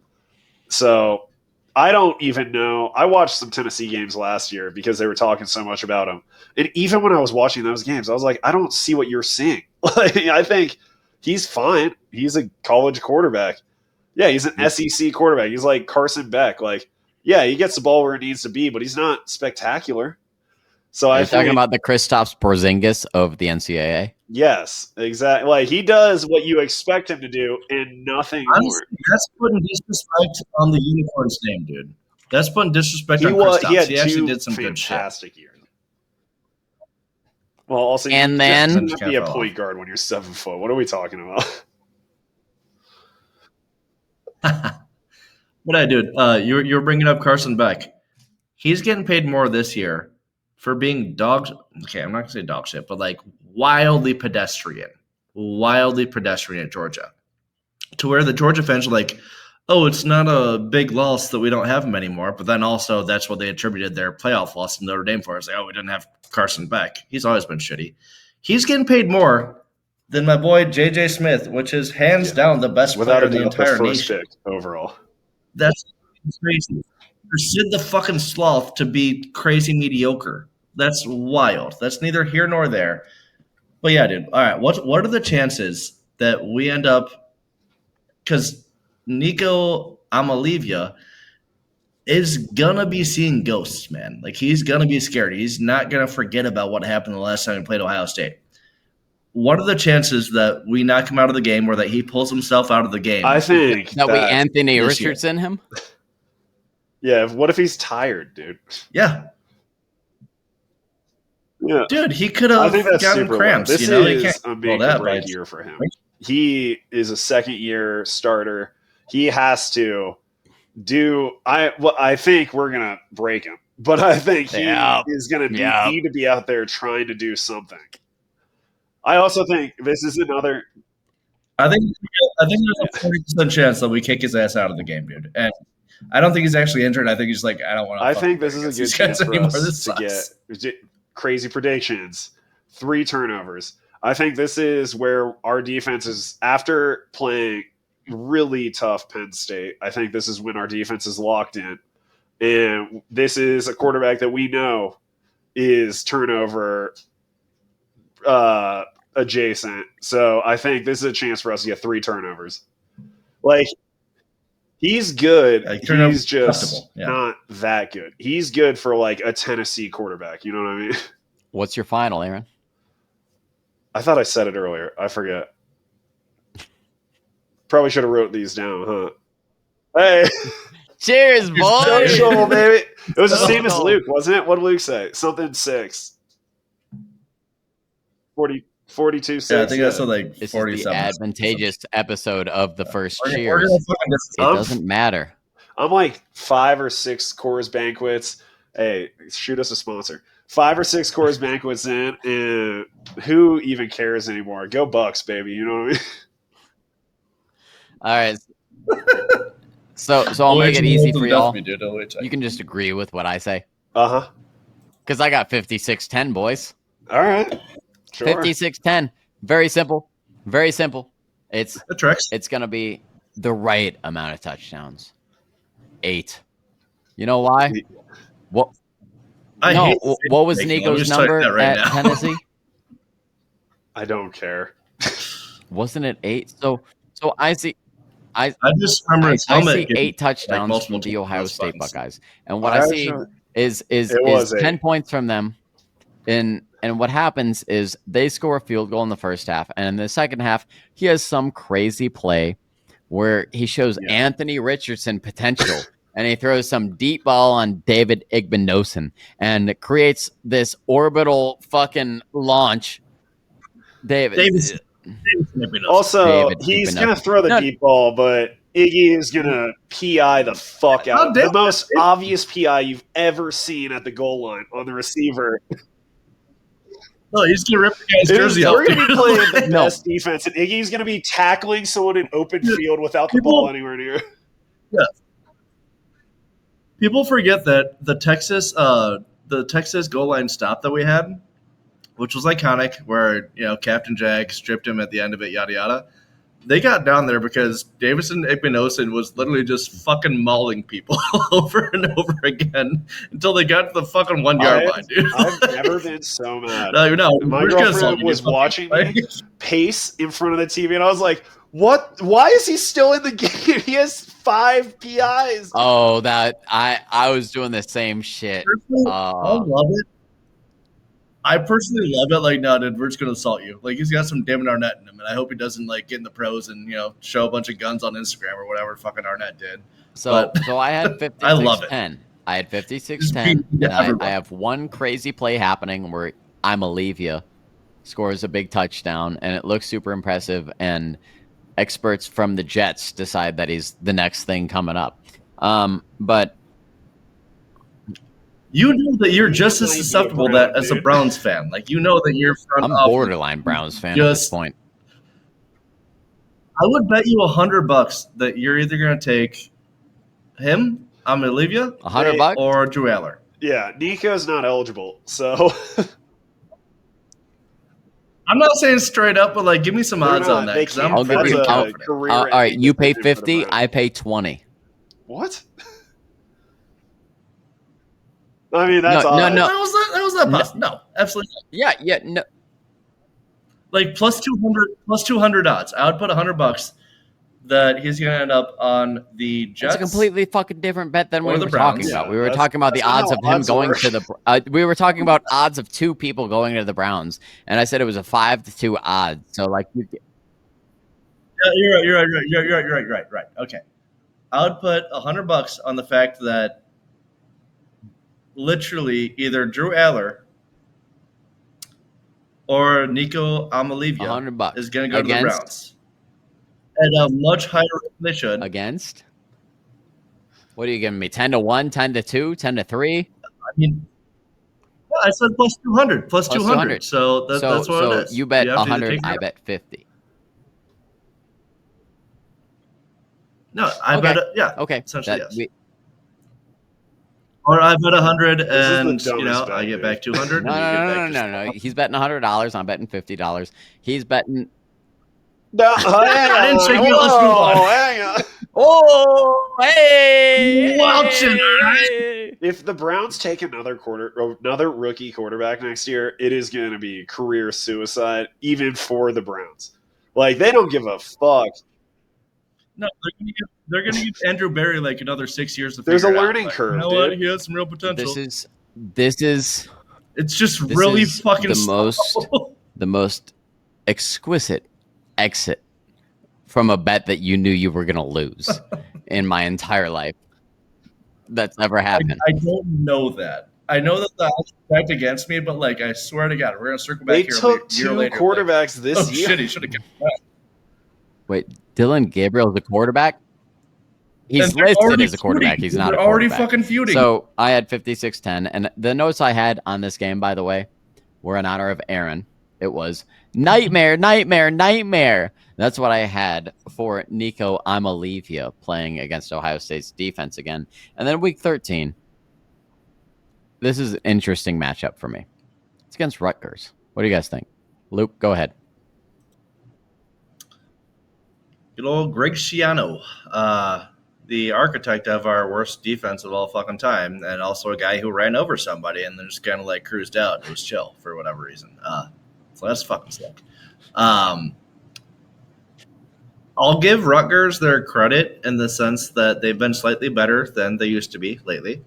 So I don't even know. I watched some Tennessee games last year because they were talking so much about him. And even when I was watching those games, I was like, I don't see what you're seeing. I think he's fine. He's a college quarterback. Yeah, he's an SEC quarterback. He's like Carson Beck. Like, yeah, he gets the ball where it needs to be, but he's not spectacular. So You're talking about the Kristaps Porzingis of the NCAA? Yes, exactly. Like, he does what you expect him to do and nothing Honestly, more. that's putting disrespect on the unicorn's name, dude. That's putting disrespect on Kristaps. He had He actually two did some good shit. fantastic years. Well, also, And you then- can't be a point guard when you're 7 foot. What are we talking about? What I do? You're bringing up Carson Beck. He's getting paid more this year for being dog. Okay, I'm not gonna say dog shit, but like wildly pedestrian at Georgia, to where the Georgia fans are like, "Oh, it's not a big loss that we don't have him anymore." But then also that's what they attributed their playoff loss to Notre Dame for. It's like, "Oh, we didn't have Carson Beck. He's always been shitty." He's getting paid more than my boy JJ Smith, which is hands down the best Without player a in the doubt, the entire first nation. pick overall. That's crazy. For Sid the fucking Sloth to be crazy mediocre. That's wild. That's neither here nor there. But yeah, dude. All right. What are the chances that we end up, because Nico Amalivia is gonna be seeing ghosts, man. Like, he's gonna be scared. He's not gonna forget about what happened the last time he played Ohio State. What are the chances that we knock him out of the game, or that he pulls himself out of the game? I think That we Anthony this year. Richardson him? Yeah, what if he's tired, dude? Yeah. Yeah. Dude, he could I have think that's gotten super cramps. low. This You know, he is can't a control make that, or break but- year for him. He is a second-year starter. He has to do. I think we're gonna break him, but I think he is gonna need to be out there trying to do something. I also think this is another. I think there's a 40% chance that we kick his ass out of the game, dude. And I don't think he's actually injured. I think he's like, I don't want to. I think this is a good chance for anymore. us This to sucks. get crazy predictions. 3 turnovers. I think this is where our defense is, after playing really tough Penn State, I think this is when our defense is locked in. And this is a quarterback that we know is turnover adjacent. So I think this is a chance for us to get 3 turnovers. Like, he's good. He's just not that good. He's good for like a Tennessee quarterback. You know what I mean? What's your final, Aaron? I thought I said it earlier. I forget. Probably should have wrote these down, huh? Hey, cheers, boys! social, baby. It was the same as Luke, wasn't it? What did Luke say? Something 6. 42 6. Yeah, I think that's like this 47. Is the advantageous episode of the first We're cheers. It doesn't matter. I'm like 5 or 6 Coors Banquets. Hey, shoot us a sponsor. 5 or 6 Coors Banquets in, and who even cares anymore? Go Bucks, baby. You know what I mean? All right. So I'll make it easy for y'all. You can just agree with what I say. Uh-huh. Because I got 56-10, boys. All right. Sure. 56-10. Very simple. Very simple. It's going to be the right amount of touchdowns. 8. You know why? What was Nico's number at Tennessee? I don't care. Wasn't it 8? So I see. I just remember his I helmet see 8 touchdowns like from the Ohio State Buckeyes, and what I I see is 10 points from them And what happens is they score a field goal in the first half, and in the second half, he has some crazy play where he shows Anthony Richardson potential, and he throws some deep ball on David Igbinosun, and it creates this orbital fucking launch. Davis. Also, David he's Igbenogany. going to throw the deep ball, but Iggy is going to PI the fuck out. The most obvious PI you've ever seen at the goal line on the receiver. No, he's going to rip the guy's jersey off. We're going to be playing the best defense, and Iggy's going to be tackling someone in open field without the ball anywhere near. Yeah. People forget that the Texas goal line stop that we had, which was iconic, where Captain Jack stripped him at the end of it, yada yada. They got down there because Davison Igbinosun was literally just fucking mauling people over and over again until they got to the fucking 1 yard line, dude. I've never been so mad. No, my girlfriend was watching me pace in front of the TV, and I was like, "What? Why is he still in the game? He has 5 PIs." Oh, that I was doing the same shit. I love it. I personally love it. Like, no, dude, we're just gonna assault you. Like, he's got some Damon Arnett in him, and I hope he doesn't like get in the pros and show a bunch of guns on Instagram or whatever fucking Arnett did. So I had 56-10. I love it. I had 56-10. And I have one crazy play happening where Olivia scores a big touchdown, and it looks super impressive. And experts from the Jets decide that he's the next thing coming up. But you know that you're just as susceptible that as a Browns fan. Like, that you're I'm borderline Browns fan at this point. I would bet you $100 that you're either going to take him, Olivia, $100 or Drew Aller. Yeah, Nico's not eligible, so I'm not saying straight up, but like, give me some odds on that. I'll give you. All right, you pay 50, I pay 20. What? I mean, that's odd. No. That was not possible. No, absolutely not. Yeah, no. Like plus 200 odds. I would put $100 that he's going to end up on the Jets. It's a completely fucking different bet than we were talking about. We were talking about the odds of him going to the. We were talking about odds of 2 people going to the Browns, and I said it was a 5-2 odds. So like, yeah, you're right. Okay, I would put $100 on the fact that literally either Drew Aller or Nico Olivia is going to go to the Browns at a much higher rate than they should. Against? What are you giving me? 10-1, 10-2, 10-3? I mean, I said plus 200. Plus 200. So that's what it is. You bet 100, I bet 50. No, I bet it. Yeah. Okay. Essentially, yes. Or I bet 100 and I get back 200. No. He's betting $100. I'm betting $50. He's betting. No, I didn't say let's move on. Hang on. Oh, hey! If the Browns take another rookie quarterback next year, it is going to be career suicide, even for the Browns. Like, they don't give a fuck. No, they're going to give Andrew Berry like another 6 years. There's a learning curve. You know what? He has some real potential. This is. It's just really fucking the most exquisite exit from a bet that you knew you were going to lose in my entire life. That's never happened. I don't know that. I know that the odds backed against me, but like, I swear to God, we're going to circle back here. They took 2 quarterbacks this year. Shit, he should have got that. Wait, Dylan Gabriel is a quarterback? He's listed as a quarterback. He's not a quarterback. Already fucking feuding. So I had 56-10, and the notes I had on this game, by the way, were in honor of Aaron. It was nightmare. That's what I had for Nico Olivia playing against Ohio State's defense again. And then week 13, this is an interesting matchup for me. It's against Rutgers. What do you guys think? Luke, go ahead. Good old Greg Schiano, the architect of our worst defense of all fucking time, and also a guy who ran over somebody and then just kind of like cruised out. It was chill for whatever reason. So that's fucking sick. I'll give Rutgers their credit in the sense that they've been slightly better than they used to be lately.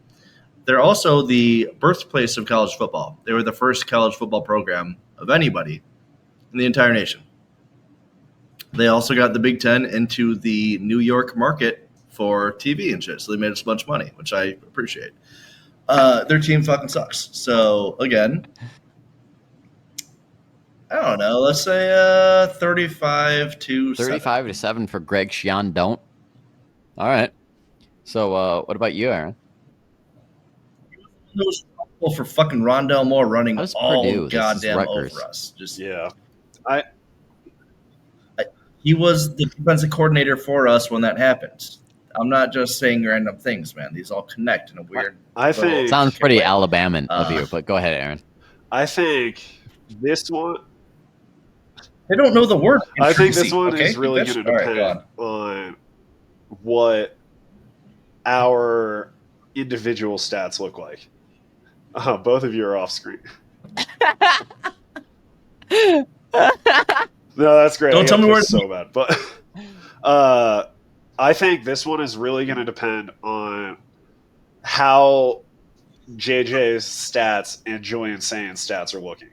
they're also the birthplace of college football. They were the first college football program of anybody in the entire nation. They also got the Big Ten into the New York market for TV and shit, so they made us a bunch of money, which I appreciate. Their team fucking sucks. So, again, I don't know. Let's say 35 to 35 to 7 for Greg Schian. Don't. All right. So, what about you, Aaron? He was responsible for fucking Rondell Moore running How's all Purdue? goddamn Rutgers. over us. Just Yeah. he was the defensive coordinator for us when that happened. I'm not just saying random things, man. These all connect in a weird. I think Sounds pretty way. Alabaman of you, but go ahead, Aaron. I think this one. They don't know the word. I think this one okay? is really going to depend on what our individual stats look like. Both of you are off screen. No, that's great. Don't tell me where so bad, but I think this one is really going to depend on how JJ's stats and Julian Saint's stats are looking.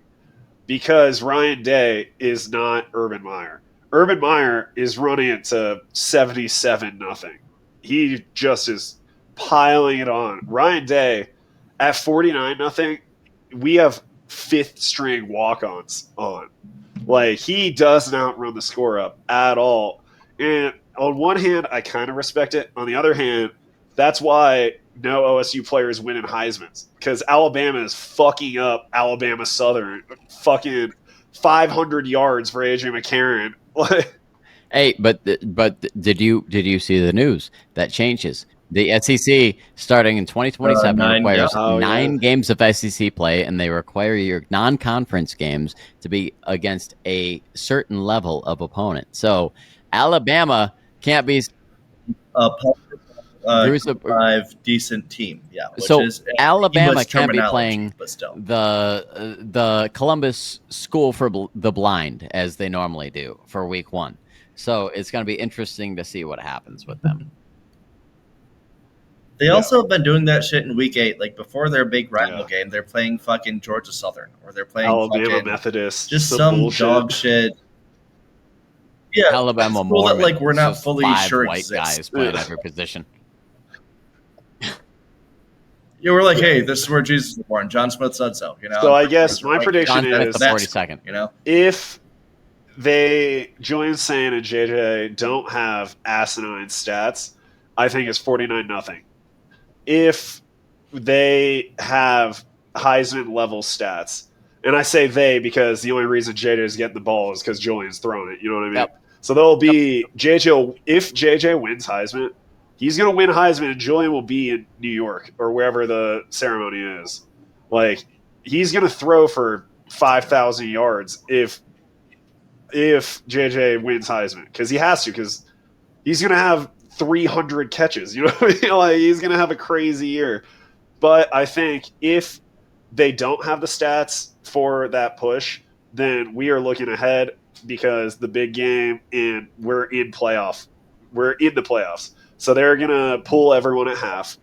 Because Ryan Day is not Urban Meyer. Urban Meyer is running it to 77-0. He just is piling it on. Ryan Day at 49-0, we have fifth string walk-ons on. Like, he does not run the score up at all. And on one hand, I kind of respect it. On the other hand, that's why no OSU players win in Heisman's, because Alabama is fucking up Alabama Southern, fucking 500 yards for AJ McCarron. Hey, but did you see the news that changes? The SEC starting in 2027 requires 9 games of SEC play, and they require your non-conference games to be against a certain level of opponent. So Alabama can't be decent team. Yeah. So Alabama can't be playing but still. the Columbus School for the Blind as they normally do for week 1. So it's going to be interesting to see what happens with them. They also have been doing that shit in week 8. Like, before their big rival game, they're playing fucking Georgia Southern, or they're playing Alabama Methodist. Just some bullshit. dog shit. Yeah, Alabama Mormon. That, like, we're not fully 5 sure white exists. guys playing every position. Yeah, we're like, hey, this is where Jesus was born. John Smith said so. You know. So I guess my prediction is the 42nd. You know, if Julian Saint and JJ don't have asinine stats, I think it's 49-0. If they have Heisman level stats, and I say they because the only reason JJ is getting the ball is because Julian's throwing it. You know what I mean? Yep. So there'll be JJ. If JJ wins Heisman, he's going to win Heisman, and Julian will be in New York or wherever the ceremony is. Like, he's going to throw for 5,000 yards if JJ wins Heisman, because he has to, because he's going to have 300 catches. You know what I mean? Like, he's going to have a crazy year. But I think if they don't have the stats for that push, then we are looking ahead, because the big game, and we're in the playoffs. So they're going to pull everyone at half,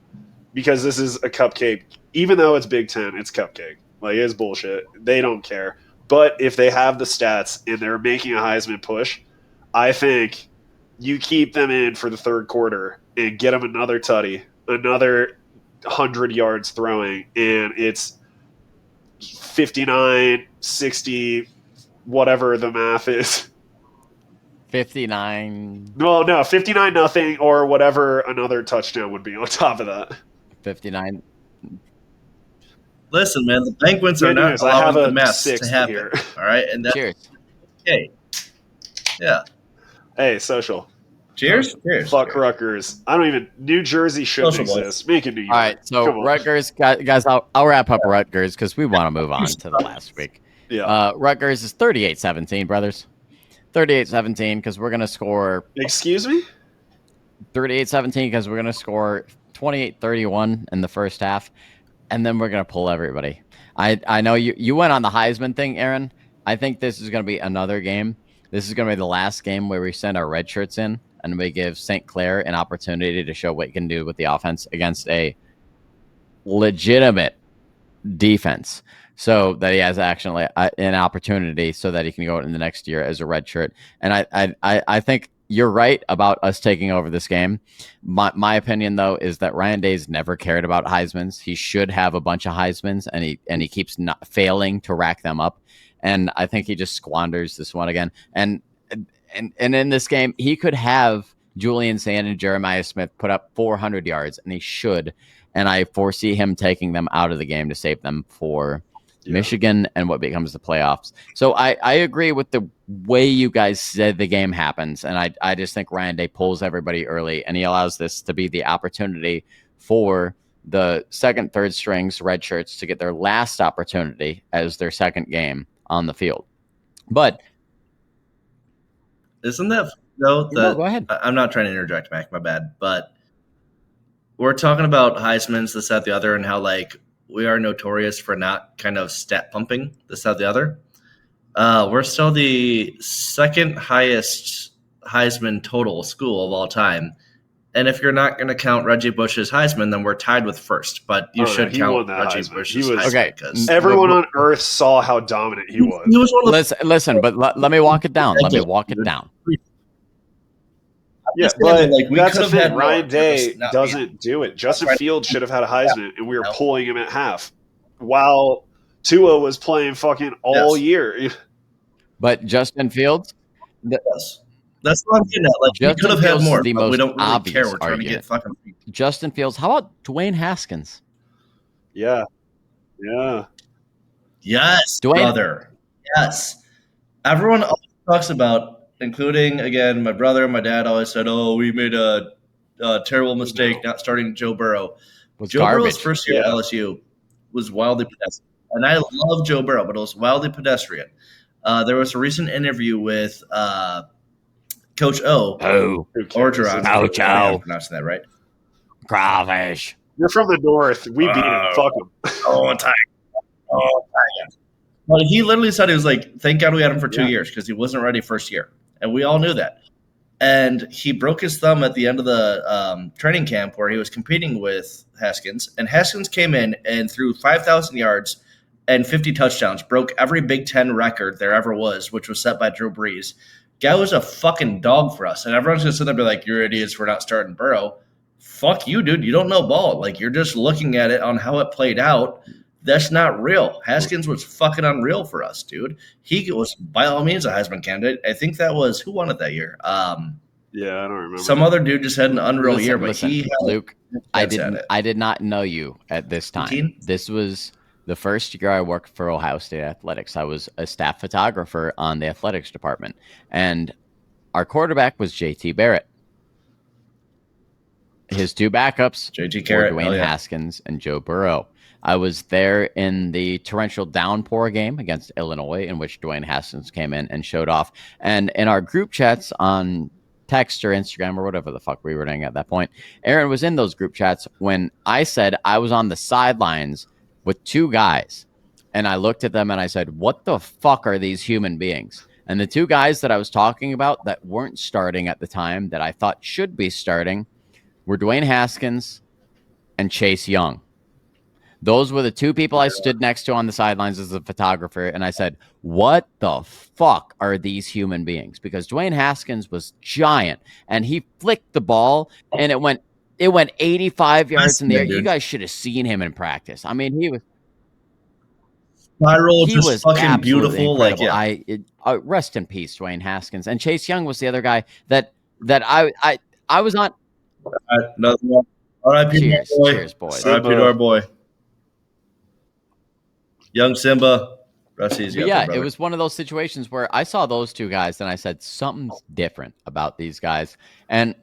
because this is a cupcake. Even though it's Big Ten, it's cupcake. Like, it's bullshit. They don't care. But if they have the stats and they're making a Heisman push, I think you keep them in for the third quarter and get them another tutty, another 100 yards throwing, and it's 59, 60, whatever the math is. 59. Well, no, 59-0 or whatever another touchdown would be on top of that. 59. Listen, man, the Penguins are not allowing the mess to happen. Here. All right, and that's Cheers. okay. Yeah. Hey, social. Cheers. Cheers. Fuck Cheers. Rutgers. New Jersey shouldn't exist. Make it New York. All right, so Rutgers, guys, I'll wrap up Rutgers because we want to move on to the last week. Yeah. Rutgers is 38-17, brothers. 38-17 because we're going to score. Excuse me? 38-17 because we're going to score 28-31 in the first half, and then we're going to pull everybody. I know you went on the Heisman thing, Aaron. I think this is going to be another game. This is going to be the last game where we send our red shirts in, and we give St. Clair an opportunity to show what he can do with the offense against a legitimate defense, so that he has actually an opportunity so that he can go in the next year as a redshirt. And I think you're right about us taking over this game. My opinion, though, is that Ryan Day's never cared about Heismans. He should have a bunch of Heismans, and he keeps not failing to rack them up. And I think he just squanders this one again. And in this game, he could have Julian Sand and Jeremiah Smith put up 400 yards, and he should. And I foresee him taking them out of the game to save them for Michigan and what becomes the playoffs. So I agree with the way you guys said the game happens. And I just think Ryan Day pulls everybody early, and he allows this to be the opportunity for the second, third strings red shirts to get their last opportunity as their second game on the field. But isn't that though? No, go ahead. I'm not trying to interject, Mac. My bad. But we're talking about Heisman's, this, that, the other, and how like we are notorious for not kind of stat pumping this, that, the other. We're still the second highest Heisman total school of all time. And if you're not going to count Reggie Bush's Heisman, then we're tied with first. But you should count Reggie Bush's Heisman. Okay. Because everyone on earth saw how dominant he was. He was one of the, listen, but let me walk it down. Let me walk it down. Yeah, saying, but like, we that's the could have thing. had Ryan more, Day just not doesn't do it. Justin Right. Fields should have had a Heisman, and we were pulling him at half, while Tua was playing fucking all year. But Justin Fields, Yes. That's what I'm getting at. Like, we Justin could have had Fields is more, the but we most don't really obvious care. We're trying to argument. get fucking. Justin Fields. How about Dwayne Haskins? Yeah. Yes, Dwayne- brother. Yes. Everyone always talks about, including, again, my brother and my dad always said, oh, we made a terrible mistake not starting Joe Burrow. Was Joe garbage. Burrow's first year at LSU was wildly pedestrian. And I love Joe Burrow, but it was wildly pedestrian. There was a recent interview with Coach O. Orgeron. Coach O. I'm pronouncing that right. Crawfish. You're from the north. We beat him. Fuck him. Oh, Tiger. But he literally said, he was like, thank God we had him for 2 years because he wasn't ready first year. And we all knew that. And he broke his thumb at the end of the training camp where he was competing with Haskins. And Haskins came in and threw 5,000 yards and 50 touchdowns, broke every Big Ten record there ever was, which was set by Drew Brees. Guy was a fucking dog for us. And everyone's going to sit there and be like, you're idiots for not starting Burrow. Fuck you, dude. You don't know ball. Like, you're just looking at it on how it played out. That's not real. Haskins was fucking unreal for us, dude. He was, by all means, a Heisman candidate. I think that was, who won it that year? Yeah, I don't remember. Some other dude just had an unreal year, but he had, Luke, I did not know you at this time. 18? This was the first year I worked for Ohio State Athletics. I was a staff photographer on the athletics department, and our quarterback was JT Barrett. His two backups were Dwayne Haskins and Joe Burrow. I was there in the torrential downpour game against Illinois, in which Dwayne Haskins came in and showed off. And in our group chats on text or Instagram or whatever the fuck we were doing at that point, Aaron was in those group chats when I said I was on the sidelines with two guys. And I looked at them and I said, what the fuck are these human beings? And the two guys that I was talking about that weren't starting at the time that I thought should be starting were Dwayne Haskins and Chase Young. Those were the two people I stood next to on the sidelines as a photographer, and I said, what the fuck are these human beings? Because Dwayne Haskins was giant, and he flicked the ball, and it went 85 yards in the air. You guys should have seen him in practice. I mean, he was spiral, just fucking beautiful. Incredible. Like, yeah. Rest in peace, Dwayne Haskins. And Chase Young was the other guy that I was on. Another one. R.I.P. Cheers, boys. R.I.P. to our boy. Young Simba. It was one of those situations where I saw those two guys and I said, something's different about these guys. And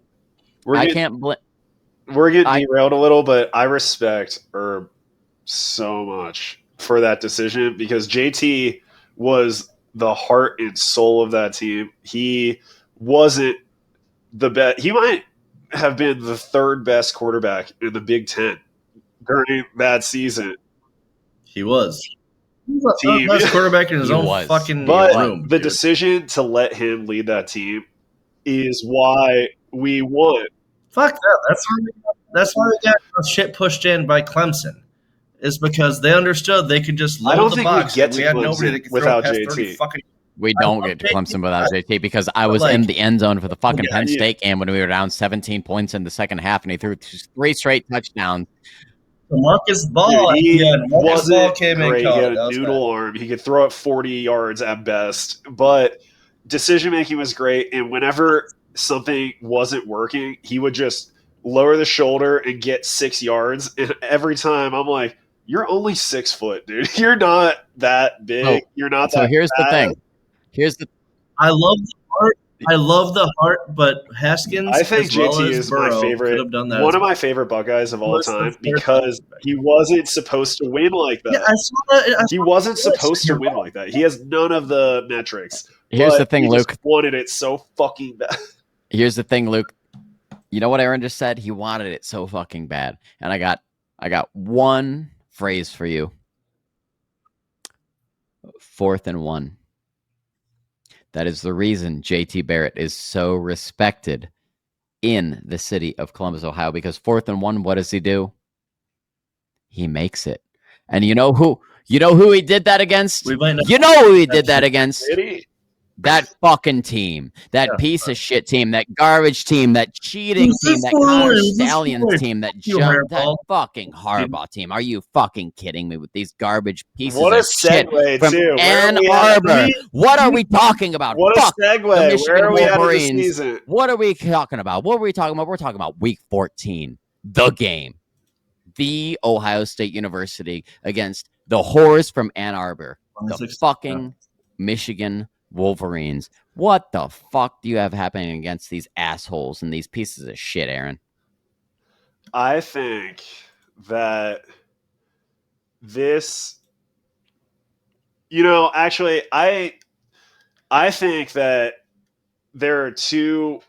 We're getting derailed a little, but I respect Herb so much for that decision because JT was the heart and soul of that team. He wasn't the best. He might have been the third best quarterback in the Big Ten during that season. He was. He was the best quarterback in his own fucking room. The decision to let him lead that team is why we won. Fuck that. That's why we got shit pushed in by Clemson. is because they understood they could just I load don't the think box. we get We to had nobody that Clemson could without throw past 30 JT. fucking. We don't get to Clemson without JT because I was like- in the end zone for the fucking Yeah, Penn State game when we were down 17 points in the second half, and he threw 3 straight touchdowns. Marcus Ball, Dude, he Marcus Ball wasn't came in. great. He had That a was noodle arm. He could throw it 40 yards at best, but decision making was great. And whenever something wasn't working, he would just lower the shoulder and get 6 yards. And every time I'm like, you're only 6 foot, dude. You're not that big. You're not So that here's the fast. thing. Here's the I love the heart. I love the heart, but Haskins, I think as well JT as is Burrow, my favorite, could have done that. one as of well. my favorite Buckeyes of all Listen, time first- because he wasn't supposed to win like that. Yeah, I saw that. He wasn't supposed to win like that. He has none of the metrics. Here's but the thing, he Luke. just wanted it so fucking bad. Here's the thing, Luke. You know what Aaron just said? He wanted it so fucking bad. And I got one phrase for you. 4th and 1. That is the reason JT Barrett is so respected in the city of Columbus, Ohio, because 4th and 1, what does he do? He makes it. And you know who he did that against? We might not- You know who he did that against? Really? That fucking team, that piece of shit team, that garbage team, that cheating team, that Connor Stallions team, that fucking Harbaugh team. Are you fucking kidding me with these garbage pieces What a of shit segue, from too. Ann Arbor? What are we talking about? What a Fuck the segue. Michigan Where are we at in the Wolverines. season? What are we talking about? What are we talking about? We're talking about week 14, the game. The Ohio State University against the whores from Ann Arbor, the fucking Michigan Wolverines. What the fuck do you have happening against these assholes and these pieces of shit, Aaron? I think that this, actually, I think that there are 2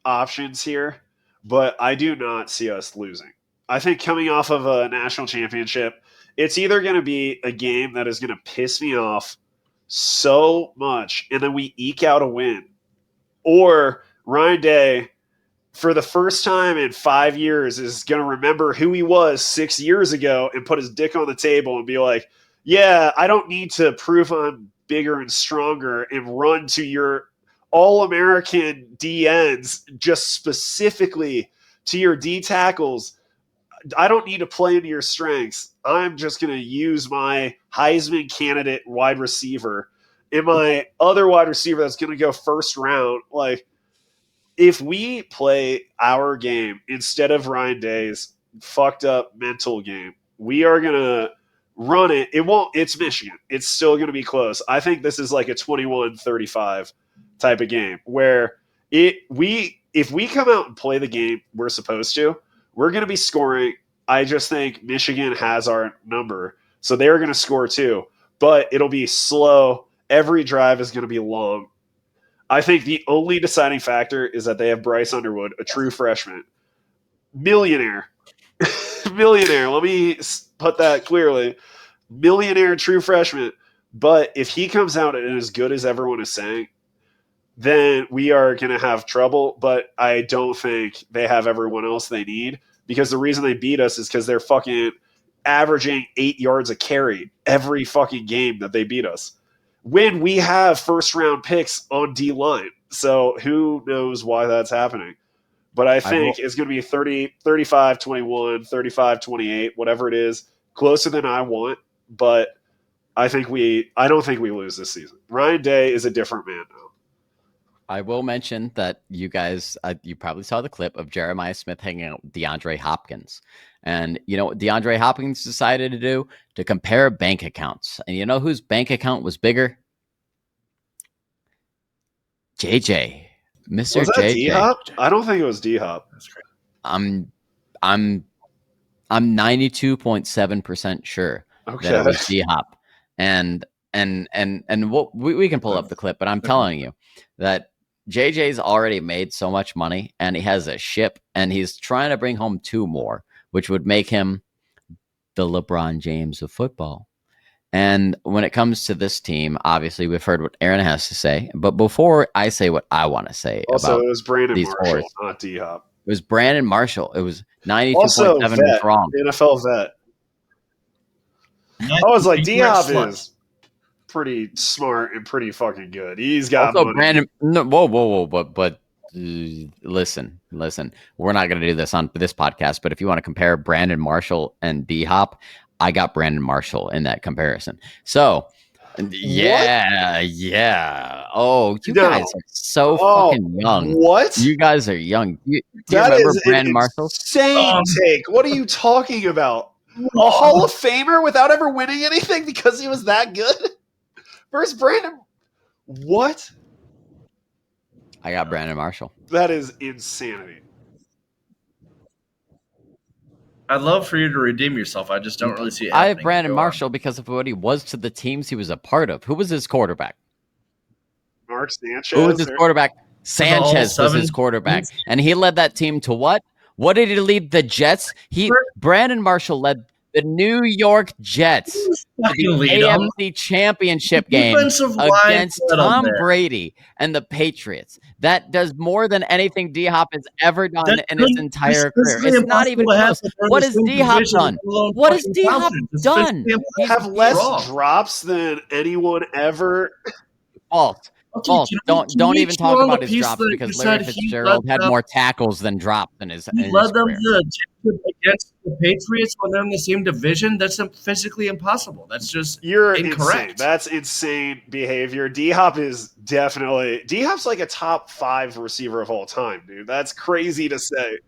options here, but I do not see us losing. I think coming off of a national championship, it's either going to be a game that is going to piss me off so much and then we eke out a win, or Ryan Day, for the first time in 5 years, is going to remember who he was 6 years ago and put his dick on the table and be like, yeah, I don't need to prove I'm bigger and stronger and run to your All-American DNs, just specifically to your D tackles. I don't need to play into your strengths. I'm just going to use my Heisman candidate wide receiver and my other wide receiver that's going to go first round. Like, if we play our game instead of Ryan Day's fucked up mental game, we are going to run it. It's Michigan. It's still going to be close. I think this is like a 21-35 type of game where if we come out and play the game we're supposed to, we're going to be scoring. I just think Michigan has our number, so they're going to score too, but it'll be slow. Every drive is going to be long. I think the only deciding factor is that they have Bryce Underwood, a true freshman. Millionaire. Millionaire. Let me put that clearly. Millionaire true freshman. But if he comes out and is good as everyone is saying, then we are going to have trouble. But I don't think they have everyone else they need, because the reason they beat us is because they're fucking averaging 8 yards a carry every fucking game that they beat us, when we have first round picks on D line. So who knows why that's happening. But I think it's going to be 35-21, 35-28, whatever it is, closer than I want. But I don't think we lose this season. Ryan Day is a different man now. I will mention that you guys, you probably saw the clip of Jeremiah Smith hanging out with DeAndre Hopkins. And you know what DeAndre Hopkins decided to do? To compare bank accounts. And you know whose bank account was bigger? JJ. Mr. Was that JJ. D-Hop? I don't think it was D-Hop. That's great. I'm 92.7% sure that it was D-Hop. And what we can pull up the clip, but I'm telling you that JJ's already made so much money, and he has a ship, and he's trying to bring home 2 more, which would make him the LeBron James of football. And when it comes to this team, obviously we've heard what Aaron has to say, but before I say what I want to say also, about it was Brandon these Marshall, horse, not D-Hop. it was Brandon Marshall. It was 92.7 Also, was wrong. NFL vet. I was like, You weren't D-Hop smart. is pretty smart and pretty fucking good. He's got Also, money. Brandon. No, whoa, but listen. We're not going to do this on this podcast. But if you want to compare Brandon Marshall and D Hop, I got Brandon Marshall in that comparison. So, yeah. Oh, you guys are so fucking young. What? You guys are young. Do you That remember is Brandon an Marshall? insane take. What are you talking about? A Hall of Famer without ever winning anything because he was that good? Versus Brandon. What? I got Brandon Marshall. That is insanity. I'd love for you to redeem yourself. I just don't really see it I happening. have Brandon Go Marshall on. because of what he was to the teams he was a part of. Who was his quarterback? Mark Sanchez. Who was his quarterback? Sanchez was his 7 quarterback. And he led that team to what? What did he lead the Jets? Brandon Marshall led the New York Jets to Fucking the lead 'em. AFC Championship game Defensive line against led 'em Tom there. Brady and the Patriots. That does more than anything D-Hop has ever done That's in his entire career. It's not even close. What has D-Hop done? What has D-Hop done? He's have less wrong. drops than anyone ever. False. Okay, False. can Don't we even chew talk on about the his piece drops that because you Larry said he Fitzgerald led had them- more tackles than drops in his He in led his them career. to the championship against the Patriots when they're in the same division. That's physically impossible. That's just You're incorrect. insane. That's insane behavior. D-Hop is definitely... D-Hop's like a top 5 receiver of all time, dude. That's crazy to say.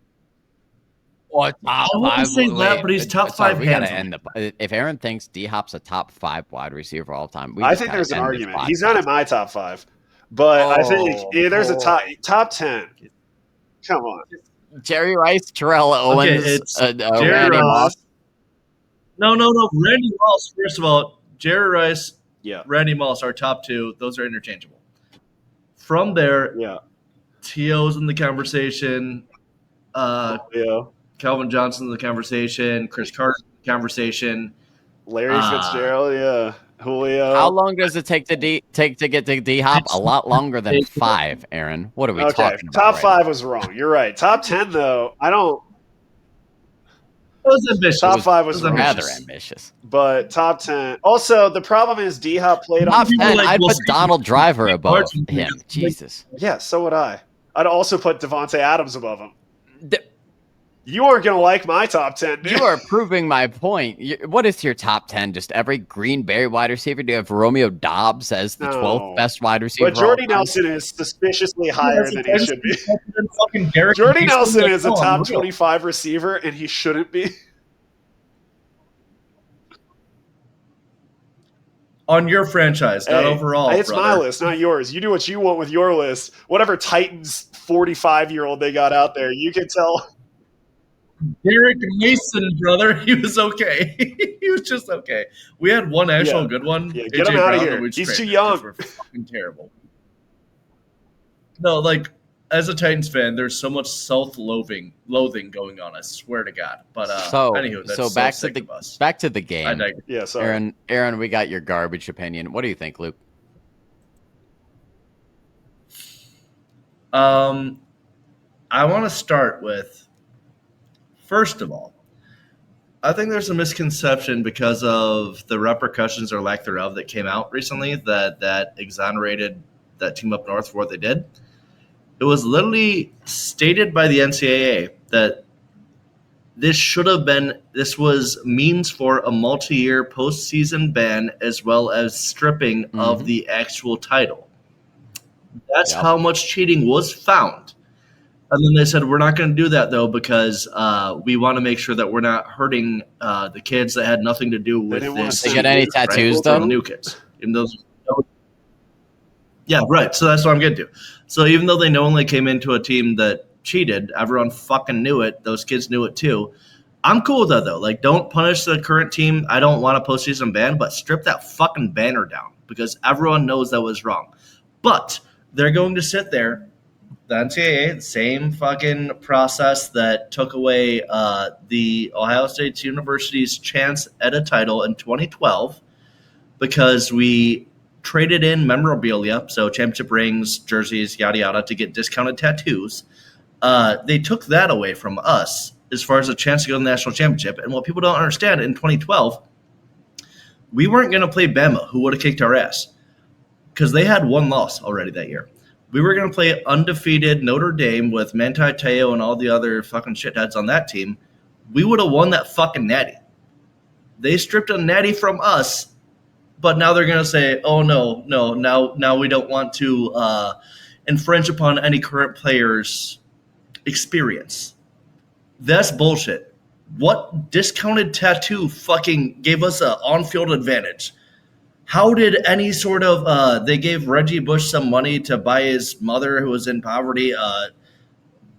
What I wouldn't say that, but he's top 5 We gotta hands. end if Aaron thinks D-Hop's a top 5 wide receiver of all time, I think there's an argument. He's not in my top 5. But I think there's a top 10. Come on. Jerry Rice, Terrell Owens, it's Randy Jerry Moss. No. Randy Moss, first of all, Jerry Rice, Yeah. Randy Moss are top 2. Those are interchangeable. From there, Yeah. T.O.'s in the conversation. Julio. Calvin Johnson in the conversation. Chris Carter in the conversation. Larry Fitzgerald, yeah. Julio. How long does it take to get to D-Hop? A lot longer than 5, Aaron. What are we talking about? Top 5 was wrong. You're right. Top 10, though, I don't... It was ambitious. Top 5 was rather ambitious. But top 10. Also, the problem is D-Hop played top on... 10, like, I'd we'll put see. Donald Driver above him. Jesus. Yeah, so would I. I'd also put Devontae Adams above him. You aren't going to like my top 10, dude. You are proving my point. What is your top 10? Just every Green Bay wide receiver? Do you have Romeo Dobbs as the 12th best wide receiver? But Jordy Nelson is suspiciously higher than he should be. Jordy Nelson Nelson is a top 25 receiver, and he shouldn't be. On your franchise, not overall. It's brother. my list, not yours. You do what you want with your list. Whatever Titans 45-year-old they got out there, you can tell... Derek Mason, brother, he was okay. He was just okay. We had one actual good one. Yeah, get him out of here. He's too young. We're fucking terrible. No, like as a Titans fan, there's so much self-loathing going on. I swear to God. But anywho, that's back to the game. Yeah, sorry. Aaron, we got your garbage opinion. What do you think, Luke? I want to start with. First of all, I think there's a misconception because of the repercussions or lack thereof that came out recently that exonerated that team up north for what they did. It was literally stated by the NCAA that this was means for a multi-year postseason ban as well as stripping of the actual title. That's how much cheating was found. And then they said, we're not going to do that, though, because we want to make sure that we're not hurting the kids that had nothing to do with this. They get any tattoos, though? The new kids. Yeah, right. So that's what I'm getting to. So even though they knowingly came into a team that cheated, everyone fucking knew it. Those kids knew it, too. I'm cool with that, though. Like, don't punish the current team. I don't want a postseason ban, but strip that fucking banner down because everyone knows that was wrong. But they're going to sit there. The NCAA, the same fucking process that took away the Ohio State University's chance at a title in 2012 because we traded in memorabilia, so championship rings, jerseys, yada, yada, to get discounted tattoos. They took that away from us as far as a chance to go to the national championship. And what people don't understand, in 2012, we weren't going to play Bama, who would have kicked our ass, because they had one loss already that year. We were going to play undefeated Notre Dame with Manti Te'o and all the other fucking shitheads on that team. We would have won that fucking natty. They stripped a natty from us, but now they're going to say, oh, no, now we don't want to infringe upon any current player's experience. That's bullshit. What discounted tattoo fucking gave us an on-field advantage? How did any sort of they gave Reggie Bush some money to buy his mother who was in poverty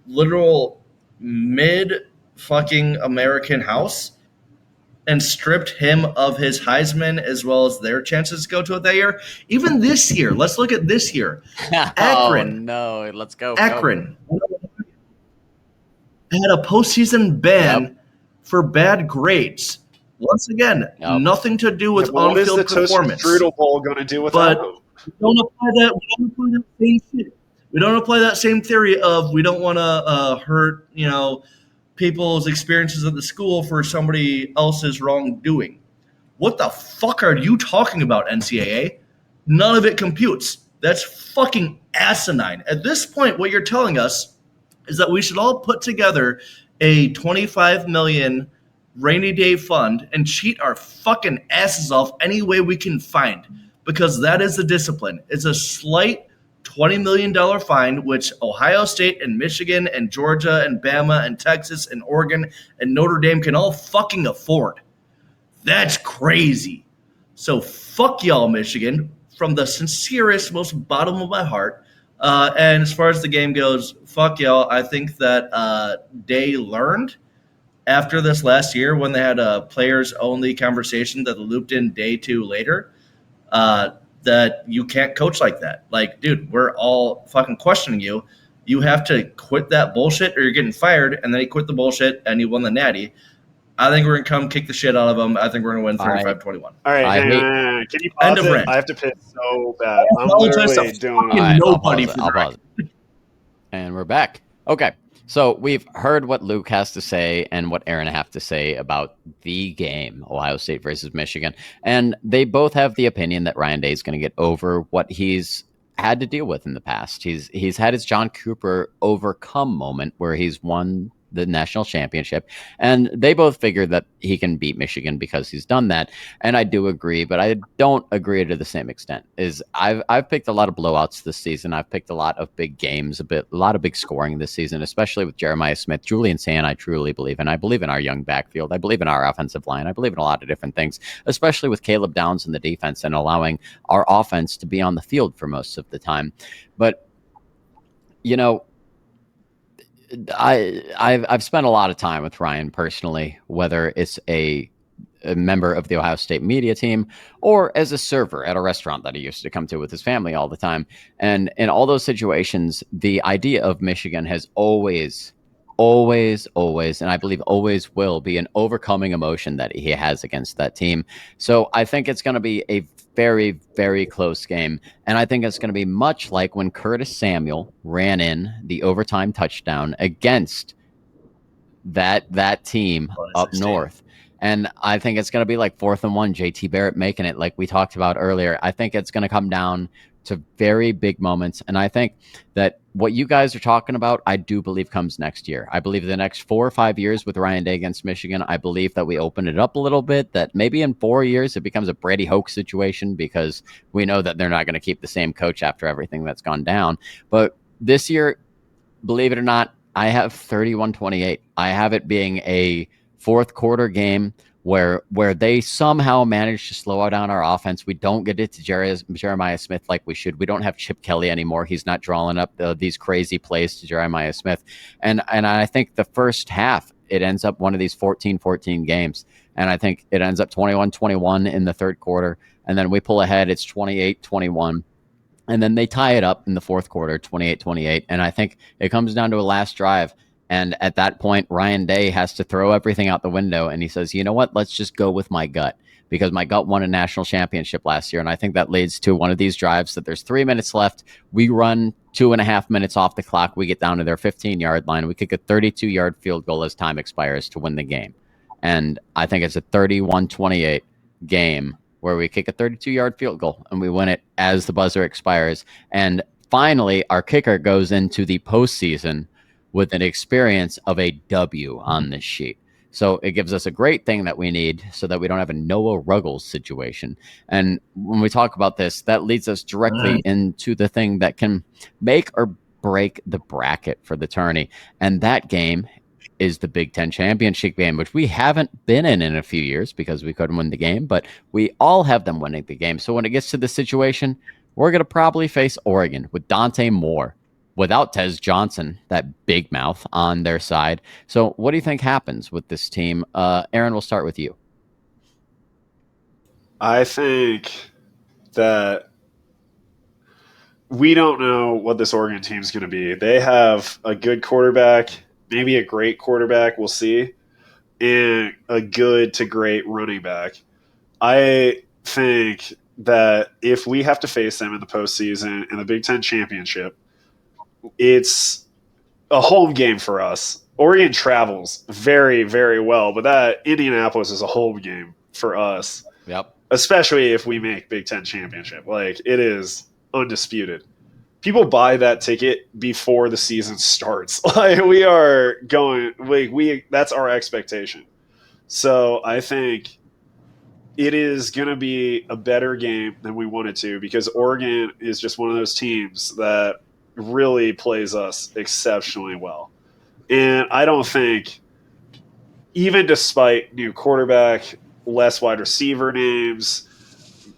literal mid fucking American house and stripped him of his Heisman as well as their chances to go to it that year? Even this year, let's look at this year. Akron. Oh, no, let's go. Akron had a postseason ban for bad grades. Once again, nothing to do with on-field performance. What is the Strudel Bowl going to do with that? We don't apply that same shit. We don't apply that same theory of we don't want to hurt, people's experiences at the school for somebody else's wrongdoing. What the fuck are you talking about, NCAA? None of it computes. That's fucking asinine. At this point, what you're telling us is that we should all put together a $25 million rainy day fund and cheat our fucking asses off any way we can find, because that is the discipline. It's a slight $20 million fine, which Ohio State and Michigan and Georgia and Bama and Texas and Oregon and Notre Dame can all fucking afford. That's crazy. So fuck y'all, Michigan, from the sincerest, most bottom of my heart. And as far as the game goes, fuck y'all. I think that they learned after this last year when they had a players-only conversation that looped in day 2 later, that you can't coach like that. Like, dude, we're all fucking questioning you. You have to quit that bullshit or you're getting fired. And then he quit the bullshit and he won the natty. I think we're going to come kick the shit out of them. I think we're going to win 35-21. All right, can you pause it? I have to piss so bad. I'm literally doing it. I'll pause it. And we're back. Okay. So we've heard what Luke has to say and what Aaron have to say about the game, Ohio State versus Michigan. And they both have the opinion that Ryan Day is going to get over what he's had to deal with in the past. He's had his John Cooper overcome moment where he's won the national championship, and they both figured that he can beat Michigan because he's done that. And I do agree, but I don't agree to the same extent. I've picked a lot of blowouts this season. I've picked a lot of big games, a lot of big scoring this season, especially with Jeremiah Smith, Julian Sand. I truly believe in. I believe in our young backfield. I believe in our offensive line. I believe in a lot of different things, especially with Caleb Downs in the defense and allowing our offense to be on the field for most of the time. But I've spent a lot of time with Ryan personally, whether it's a member of the Ohio State media team or as a server at a restaurant that he used to come to with his family all the time. And in all those situations, the idea of Michigan has always, and I believe always will be an overcoming emotion that he has against that team. So I think it's going to be a very, very close game. And I think it's going to be much like when Curtis Samuel ran in the overtime touchdown against that team up north. And I think it's going to be like 4th and 1, JT Barrett making it like we talked about earlier. I think it's going to come down to very big moments. And I think that what you guys are talking about, I do believe comes next year. I believe the next 4 or 5 years with Ryan Day against Michigan, I believe that we open it up a little bit, that maybe in 4 years it becomes a Brady Hoke situation because we know that they're not going to keep the same coach after everything that's gone down. But this year, believe it or not, I have 31-28. I have it being a fourth quarter game where they somehow manage to slow down our offense. We don't get it to Jeremiah Smith like we should. We don't have Chip Kelly anymore. He's not drawing up these crazy plays to Jeremiah Smith. And I think the first half, it ends up one of these 14-14 games. And I think it ends up 21-21 in the third quarter. And then we pull ahead. It's 28-21. And then they tie it up in the fourth quarter, 28-28. And I think it comes down to a last drive. And at that point, Ryan Day has to throw everything out the window. And he says, you know what? Let's just go with my gut, because my gut won a national championship last year. And I think that leads to one of these drives that there's 3 minutes left. We run 2.5 minutes off the clock. We get down to their 15-yard line. We kick a 32-yard field goal as time expires to win the game. And I think it's a 31-28 game where we kick a 32-yard field goal and we win it as the buzzer expires. And finally, our kicker goes into the postseason with an experience of a W on this sheet. So it gives us a great thing that we need so that we don't have a Noah Ruggles situation. And when we talk about this, that leads us directly into the thing that can make or break the bracket for the tourney. And that game is the Big Ten championship game, which we haven't been in a few years because we couldn't win the game, but we all have them winning the game. So when it gets to this situation, we're going to probably face Oregon with Dante Moore without Tez Johnson, that big mouth on their side. So what do you think happens with this team? Aaron, we'll start with you. I think that we don't know what this Oregon team is going to be. They have a good quarterback, maybe a great quarterback, we'll see, and a good to great running back. I think that if we have to face them in the postseason in the Big Ten championship, it's a home game for us. Oregon travels very, very well, but that Indianapolis is a home game for us. Yep. Especially if we make Big Ten championship. Like, it is undisputed. People buy that ticket before the season starts. Like, we are going, like, that's our expectation. So I think it is going to be a better game than we wanted to, because Oregon is just one of those teams that really plays us exceptionally well. And I don't think, even despite new quarterback, less wide receiver names,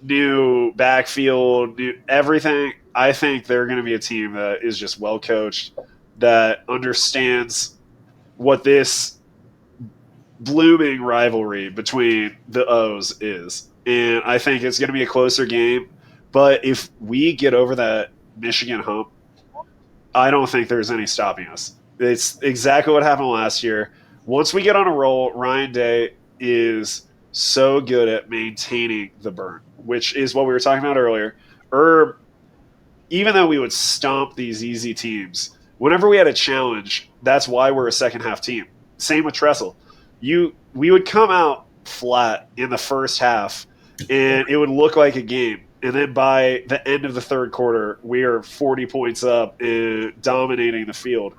new backfield, new everything, I think they're going to be a team that is just well coached, that understands what this blooming rivalry between the O's is. And I think it's going to be a closer game. But if we get over that Michigan hump, I don't think there's any stopping us. It's exactly what happened last year. Once we get on a roll, Ryan Day is so good at maintaining the burn, which is what we were talking about earlier. Herb, even though we would stomp these easy teams, whenever we had a challenge, that's why we're a second half team. Same with Tressel. We would come out flat in the first half, and it would look like a game. And then by the end of the third quarter, we are 40 points up and dominating the field.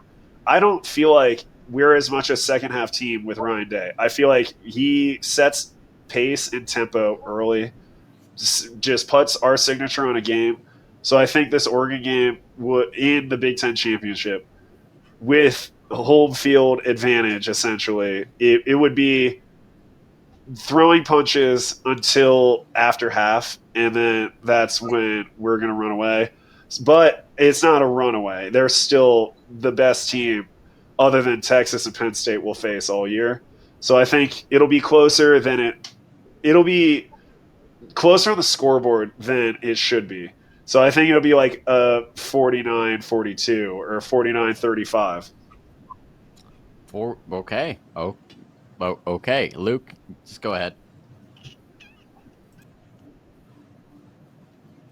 I don't feel like we're as much a second half team with Ryan Day. I feel like he sets pace and tempo early, just puts our signature on a game. So I think this Oregon game would, in the Big Ten championship, with home field advantage, essentially, it would be throwing punches until after half, and then that's when we're going to run away. But it's not a runaway. They're still the best team other than Texas and Penn State will face all year. So I think it'll be closer than it'll be closer on the scoreboard than it should be. So I think it'll be like a 49-42 or 49-35. Okay. Okay. Luke, just go ahead.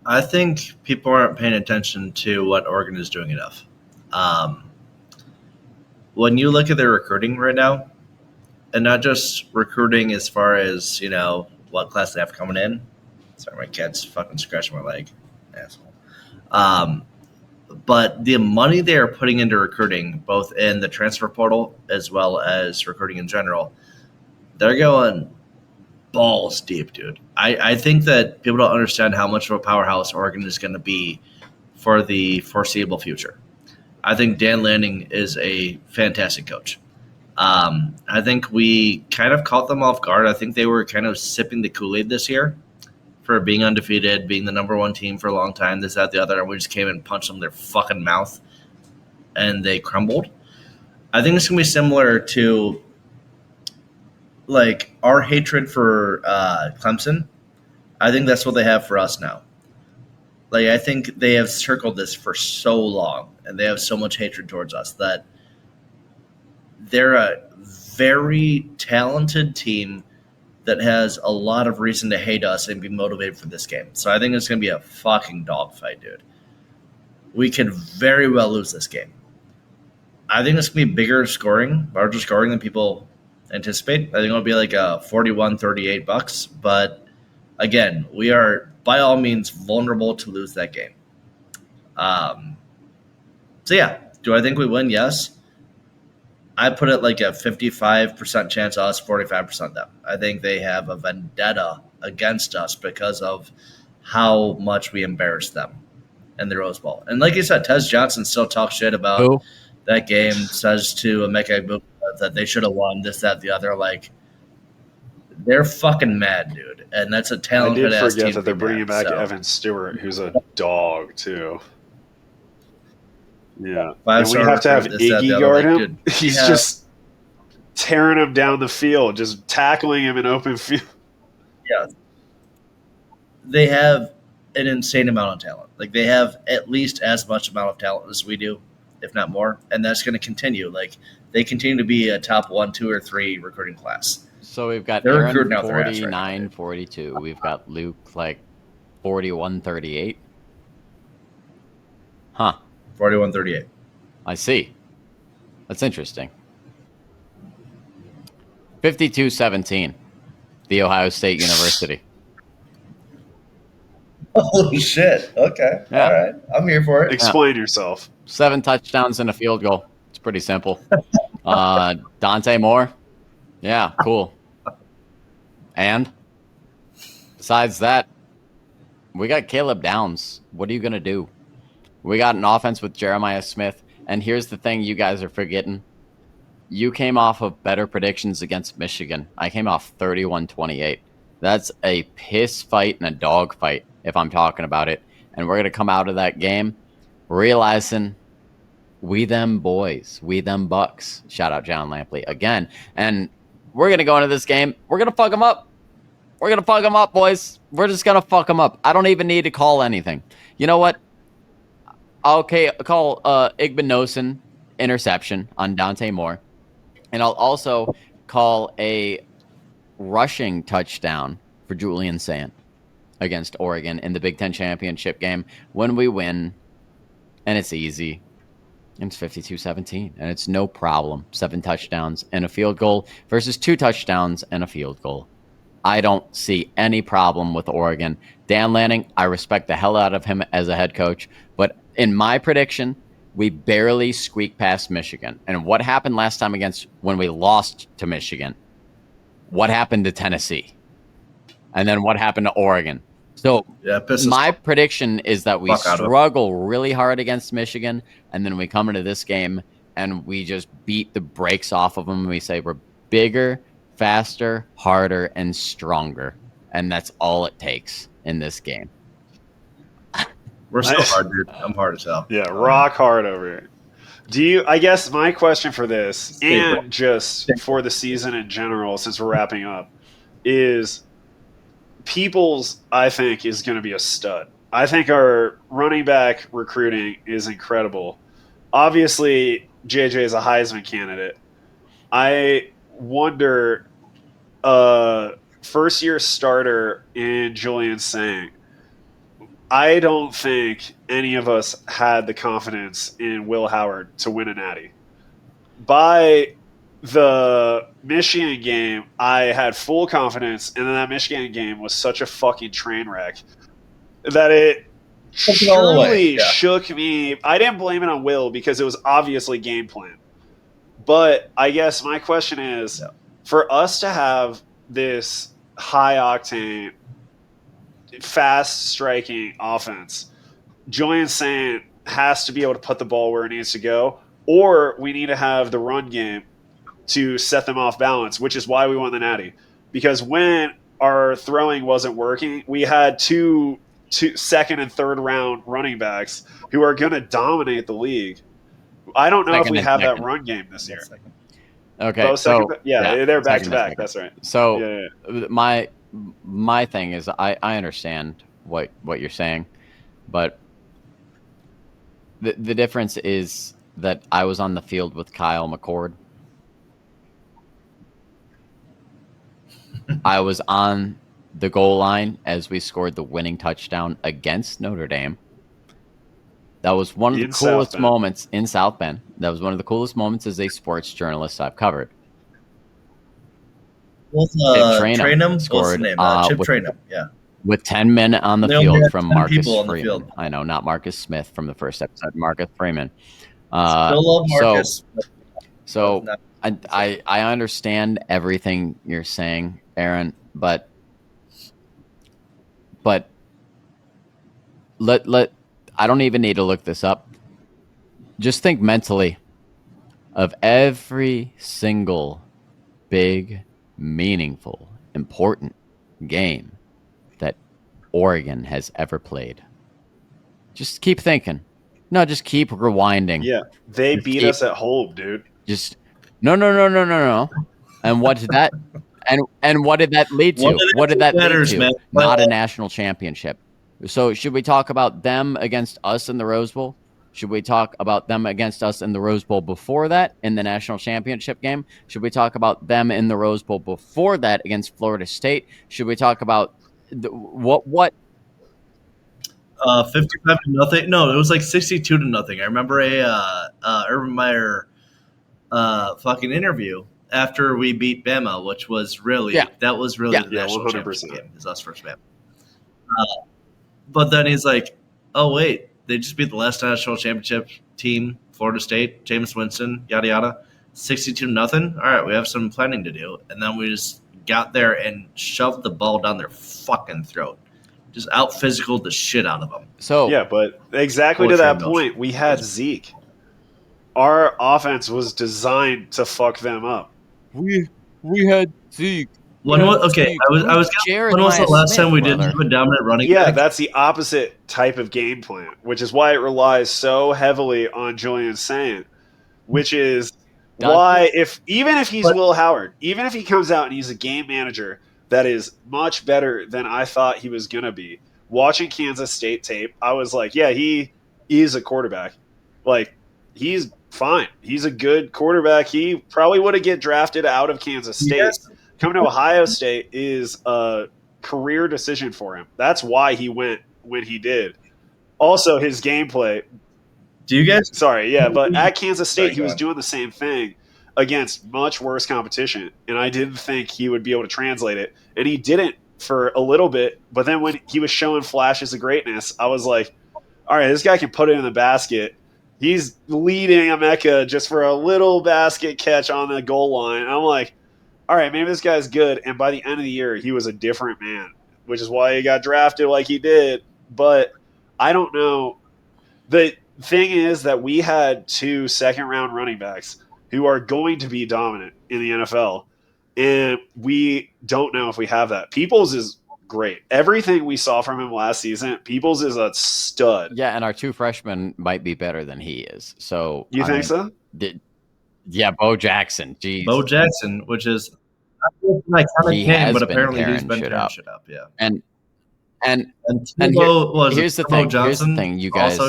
I think people aren't paying attention to what Oregon is doing enough. When you look at their recruiting right now, and not just recruiting as far as, what class they have coming in. Sorry, my cat's fucking scratching my leg. Asshole. But the money they are putting into recruiting, both in the transfer portal as well as recruiting in general, they're going balls deep, dude. I think that people don't understand how much of a powerhouse Oregon is going to be for the foreseeable future. I think Dan Lanning is a fantastic coach. I think we kind of caught them off guard. I think they were kind of sipping the Kool-Aid this year for being undefeated, being the number one team for a long time, this, that, the other, and we just came and punched them in their fucking mouth, and they crumbled. I think it's going to be similar to, like, our hatred for Clemson. I think that's what they have for us now. Like, I think they have circled this for so long, and they have so much hatred towards us that they're a very talented team that has a lot of reason to hate us and be motivated for this game. So I think it's going to be a fucking dogfight, dude. We could very well lose this game. I think it's going to be larger scoring than people anticipate. I think it'll be like a 41-38 Bucks, but again, we are by all means vulnerable to lose that game. So yeah, do I think we win? Yes. I put it like a 55% chance us, 45% them. I think they have a vendetta against us because of how much we embarrassed them in the Rose Bowl. And like you said, Tez Johnson still talks shit about Who? that game, says to Emeka Egbuka that they should have won this, that, the other. Like, they're fucking mad, dude. And that's a I talented did ass forget team. that they're bringing back so. Evan Stewart, who's a dog too. Yeah, and Five-star we have to have recruit, this, that, the Iggy other. guard Like, him. dude, He's yeah. just tearing him down the field, just tackling him in open field. Yeah. They have an insane amount of talent. Like, they have at least as much amount of talent as we do, if not more. And that's going to continue. Like, they continue to be a top 1, 2, or 3 recruiting class. So we've got They're Aaron recruiting out their ass right 49, now, 42. We've got Luke like 41, 38. Huh. 41, 38. I see. That's interesting. 52-17. The Ohio State University. Holy shit. Okay. Yeah. All right. I'm here for it. Explain yourself. 7 touchdowns and a field goal. It's pretty simple. Dante Moore. Yeah, cool. And besides that, we got Caleb Downs. What are you going to do? We got an offense with Jeremiah Smith. And here's the thing you guys are forgetting. You came off of better predictions against Michigan. I came off 31-28. That's a piss fight and a dog fight, if I'm talking about it. And we're going to come out of that game realizing we them boys, we them Bucks. Shout out John Lampley again. And we're going to go into this game. We're going to fuck them up. We're going to fuck them up, boys. We're just going to fuck them up. I don't even need to call anything. You know what? Okay, call Igbinosun interception on Dante Moore. And I'll also call a rushing touchdown for Julian Sand against Oregon in the Big Ten championship game when we win. And it's easy. It's 52-17, and it's no problem. 7 touchdowns and a field goal versus 2 touchdowns and a field goal. I don't see any problem with Oregon. Dan Lanning, I respect the hell out of him as a head coach, but in my prediction, we barely squeaked past Michigan. And what happened last time when we lost to Michigan? What happened to Tennessee? And then what happened to Oregon? So my prediction is that we struggle really hard against Michigan, and then we come into this game and we just beat the brakes off of them. And we say we're bigger, faster, harder, and stronger. And that's all it takes in this game. We're so hard, dude. I'm hard as hell. Yeah, rock hard over here. I guess my question for this, and just for the season in general, since we're wrapping up, is Peoples, I think, is going to be a stud. I think our running back recruiting is incredible. Obviously, JJ is a Heisman candidate. I wonder, first-year starter in Julian Sang. I don't think any of us had the confidence in Will Howard to win a natty. By the Michigan game, I had full confidence, and then that Michigan game was such a fucking train wreck that it truly shook me. I didn't blame it on Will because it was obviously game plan. But I guess my question is, for us to have this high-octane, fast-striking offense, Julian Saint has to be able to put the ball where it needs to go, or we need to have the run game to set them off balance, which is why we won the natty. Because when our throwing wasn't working, we had two second and third round running backs who are going to dominate the league. I don't know if we have that run game this year. Okay, they're back to back. That's right. So my thing is, I understand what you're saying, but the difference is that I was on the field with Kyle McCord. I was on the goal line as we scored the winning touchdown against Notre Dame. That was one of the coolest moments in South Bend. That was one of the coolest moments as a sports journalist I've covered. Chip Trainum scored. Chip Trainum, yeah. with 10 men on the They only field had from 10 Marcus people on the Freeman. field. I know, not Marcus Smith from the first episode, Marcus Freeman. Still love Marcus. So I understand everything you're saying, Aaron, but let I don't even need to look this up. Just think mentally of every single big, meaningful, important game that Oregon has ever played. Just keep thinking. No, just keep rewinding. Yeah, they Just beat keep- us at home, dude. Just no. And what did that? And what did that lead to? What did that lead to? Man. Not a national championship. So should we talk about them against us in the Rose Bowl? Should we talk about them against us in the Rose Bowl before that in the national championship game? Should we talk about them in the Rose Bowl before that against Florida State? Should we talk about what 55-0. No, it was like 62-0. I remember a Urban Meyer fucking interview after we beat Bama, which was really the national 100%. championship game. Is us versus Bama. But then he's like, "Oh wait, they just beat the last national championship team, Florida State, Jameis Winston, yada yada, 62-0. All right, we have some planning to do." And then we just got there and shoved the ball down their fucking throat. Just out physical the shit out of them. So yeah, but exactly to that point, we had Zeke. Our offense was designed to fuck them up. We had Zeke. When was the last time we didn't have a dominant running back? Yeah, that's the opposite type of game plan, which is why it relies so heavily on Julian Saint, which is why even if he's Will Howard, even if he comes out and he's a game manager that is much better than I thought he was going to be, watching Kansas State tape, I was like, yeah, he is a quarterback. Like, he's fine. He's a good quarterback. He probably would have get drafted out of Kansas State. Yes. Coming to Ohio State is a career decision for him. That's why he went when he did. Also, his gameplay. Do you guys? Sorry, yeah, but at Kansas State, he was doing the same thing against much worse competition, and I didn't think he would be able to translate it. And he didn't for a little bit, but then when he was showing flashes of greatness, I was like, all right, this guy can put it in the basket. He's leading Emeka just for a little basket catch on the goal line. And I'm like, all right, maybe this guy's good. And by the end of the year, he was a different man, which is why he got drafted like he did. But I don't know. The thing is that we had 2 second-round running backs who are going to be dominant in the NFL, and we don't know if we have that. Peoples is great. Everything we saw from him last season, Peoples is a stud. Yeah, and our 2 freshmen might be better than he is. So you think so? Yeah, Bo Jackson. Jeez. Bo Jackson, which is like he has but been apparently tearing he's been shit tearing up. shit up. Yeah. And here's the thing, you guys.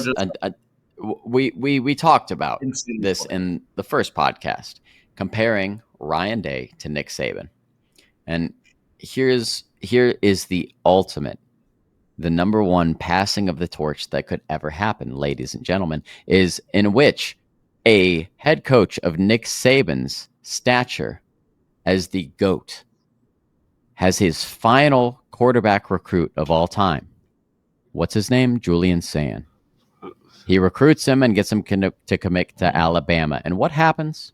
We talked about this in the first podcast, comparing Ryan Day to Nick Saban, and here is the ultimate, the number one passing of the torch that could ever happen, ladies and gentlemen, is in which a head coach of Nick Saban's stature as the GOAT has his final quarterback recruit of all time. What's his name? Julian Sayin. He recruits him and gets him to commit to Alabama. And what happens?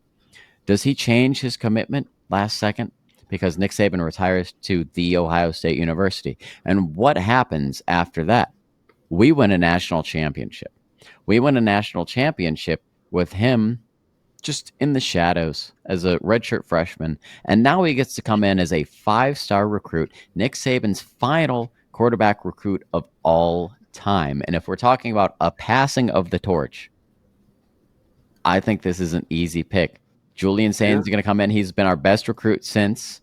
Does he change his commitment last second? Because Nick Saban retires to The Ohio State University. And what happens after that? We win a national championship. We win a national championship with him just in the shadows as a redshirt freshman. And now he gets to come in as a 5-star recruit, Nick Saban's final quarterback recruit of all time. And if we're talking about a passing of the torch, I think this is an easy pick. Julian Sainz is going to come in. He's been our best recruit since,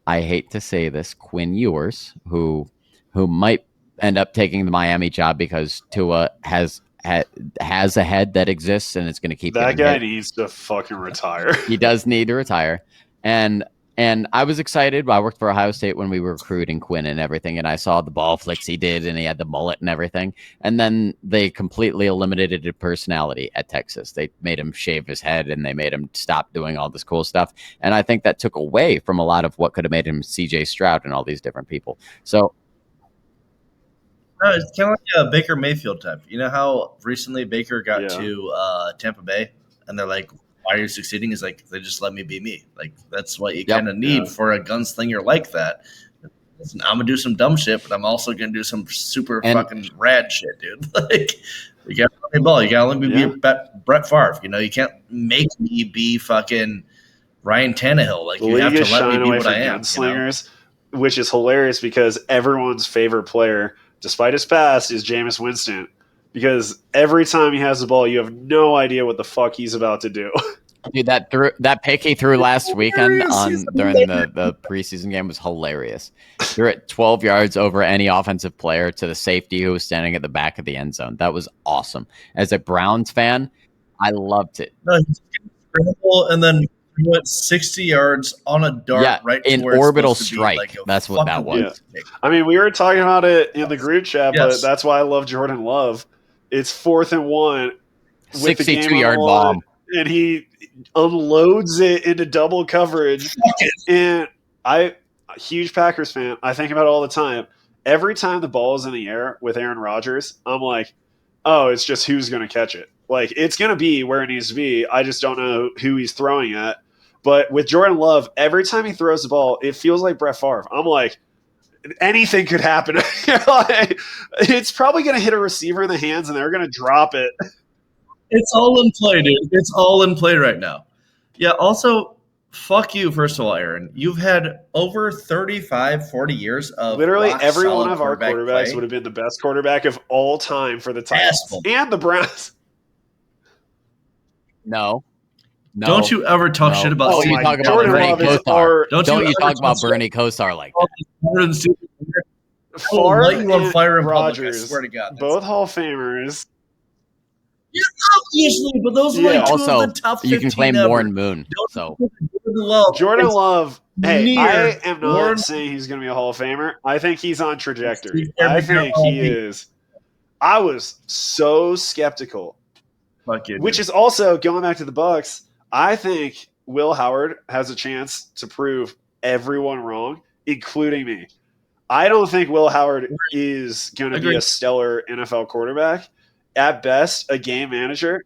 I hate to say this, Quinn Ewers, who might end up taking the Miami job because Tua has a head that exists and it's going to keep that guy hit. Needs to fucking retire. He does need to retire. And I was excited. I worked for Ohio State when we were recruiting Quinn and everything, and I saw the ball flicks he did, and he had the mullet and everything. And then they completely eliminated his personality at Texas. They made him shave his head, and they made him stop doing all this cool stuff. And I think that took away from a lot of what could have made him C.J. Stroud and all these different people. So No, it's kind of like a Baker Mayfield type. You know how recently Baker got to Tampa Bay, and they're like, "Why are you succeeding?" He's like, "They just let me be me." Like that's what you kind of need for a gunslinger like that. Listen, I'm gonna do some dumb shit, but I'm also gonna do some super fucking rad shit, dude. Like you gotta let me ball. You gotta let me be Brett Favre. You know, you can't make me be fucking Ryan Tannehill. Like you have to let me be what I am. Gunslingers, which is hilarious because everyone's favorite player, despite his past, is Jameis Winston. Because every time he has the ball, you have no idea what the fuck he's about to do. Dude, that pick he threw last weekend during the preseason game was hilarious. Threw it 12 yards over any offensive player to the safety who was standing at the back of the end zone. That was awesome. As a Browns fan, I loved it. No, he's incredible, and then he went 60 yards on a dart right to in where orbital it's strike. Like that's what that was. Yeah. I mean, we were talking about it in the group chat, but that's why I love Jordan Love. It's 4th and 1 with 62-yard bomb, and he unloads it into double coverage. And a huge Packers fan, I think about it all the time. Every time the ball is in the air with Aaron Rodgers, I'm like, oh, it's just who's going to catch it. Like, it's going to be where it needs to be. I just don't know who he's throwing at. But with Jordan Love, every time he throws the ball, it feels like Brett Favre. I'm like, anything could happen. It's probably going to hit a receiver in the hands, and they're going to drop it. It's all in play, dude. It's all in play right now. Yeah, also, fuck you, first of all, Aaron. You've had over 35, 40 years of literally every one of our quarterbacks would have been the best quarterback of all time for the Titans and the Browns. No. Don't you ever talk shit about Don't you talk about Bernie Kosar. Don't you talk about Bernie Kosar like that. Favre light you on fire in Rodgers, public, I swear to God. Both Hall of Famers. Yeah, obviously, but those are like two also, of the top 15 you can claim ever. Warren Moon. Jordan Love, hey, I am not saying he's going to be a Hall of Famer. I think he's on trajectory. I think he is. I was so skeptical. Which is also, going back to the Bucs, I think Will Howard has a chance to prove everyone wrong, including me. I don't think Will Howard is going to be a stellar NFL quarterback. At best, a game manager.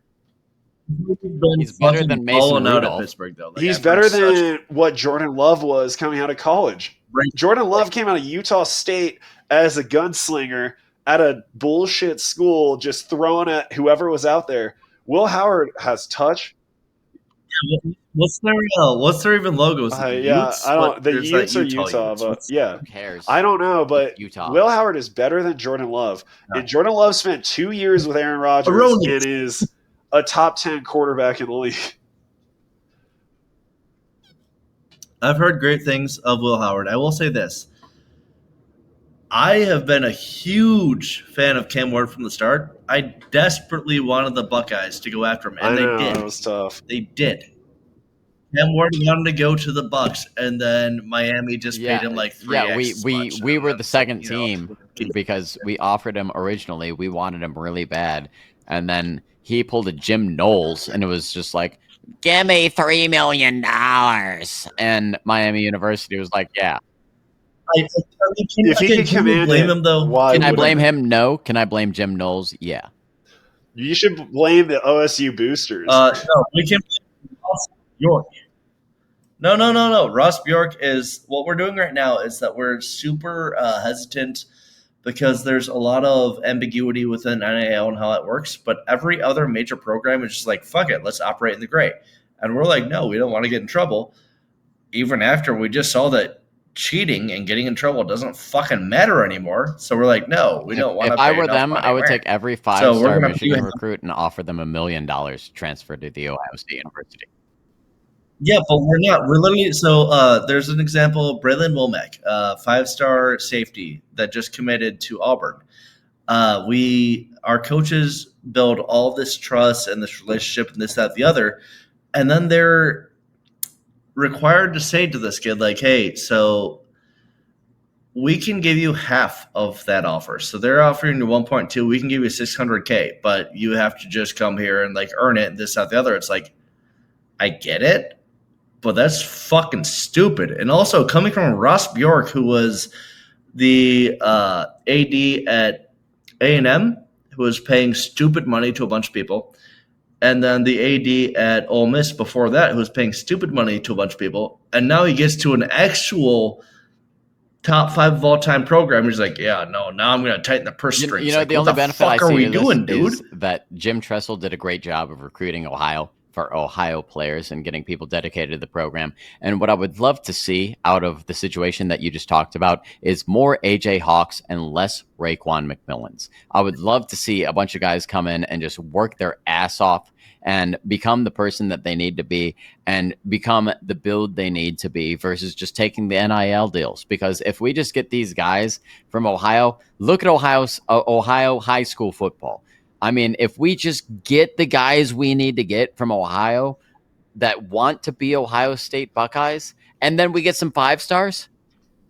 He's better than Mason Rudolph. Pittsburgh, though. He's better than what Jordan Love was coming out of college. Jordan Love came out of Utah State as a gunslinger at a bullshit school, just throwing at whoever was out there. Will Howard has touch. What's their even logos? Utes? I don't. The Utes are Utah, but yeah, who cares? I don't know, but Utah. Will Howard is better than Jordan Love, and Jordan Love spent 2 years with Aaron Rodgers and is a top 10 quarterback in the league. I've heard great things of Will Howard. I will say this. I have been a huge fan of Cam Ward from the start. I desperately wanted the Buckeyes to go after him, and they did. It was tough. They did. Cam Ward wanted to go to the Bucs, and then Miami just paid him like 3x. Yeah, we were the second team because we offered him originally. We wanted him really bad, and then he pulled a Jim Knowles, and it was just like, "Give me $3 million," and Miami University was like, "Yeah." If he can command blame him though, can I blame him? No. Can I blame Jim Knowles? Yeah. You should blame the OSU boosters. No, we can blame Ross Bjork. No. Ross Bjork is what we're doing right now is that we're super hesitant because there's a lot of ambiguity within NIL and how it works. But every other major program is just like, fuck it, let's operate in the gray. And we're like, no, we don't want to get in trouble. Even after we just saw that cheating and getting in trouble doesn't fucking matter anymore. So we're like, no, we don't want to. If I were them, I would take every 5-star Michigan recruit and offer them $1 million to transfer to the Ohio State University. Yeah, but we're not. We're literally there's an example, Braylon Womack, 5-star safety that just committed to Auburn. Our coaches build all this trust and this relationship and this, that, the other, and then they're required to say to this kid, like, hey, so we can give you half of that offer. So they're offering you 1.2. We can give you $600K, but you have to just come here and like earn it and this, that, the other. It's like, I get it, but that's fucking stupid. And also coming from Ross Bjork, who was the AD at A&M, who was paying stupid money to a bunch of people, and then the AD at Ole Miss before that, who was paying stupid money to a bunch of people, and now he gets to an actual top 5 of all time program. He's like, yeah, no, now I'm going to tighten the purse strings. You know, like, the what only the benefit I fuck are see we to this doing, dude? is that Jim Tressel did a great job of recruiting Ohio for Ohio players and getting people dedicated to the program. And what I would love to see out of the situation that you just talked about is more AJ Hawks and less Raekwon McMillans. I would love to see a bunch of guys come in and just work their ass off and become the person that they need to be and become the build they need to be versus just taking the NIL deals. Because if we just get these guys from Ohio, look at Ohio high school football. I mean, if we just get the guys we need to get from Ohio that want to be Ohio State Buckeyes, and then we get some 5 stars,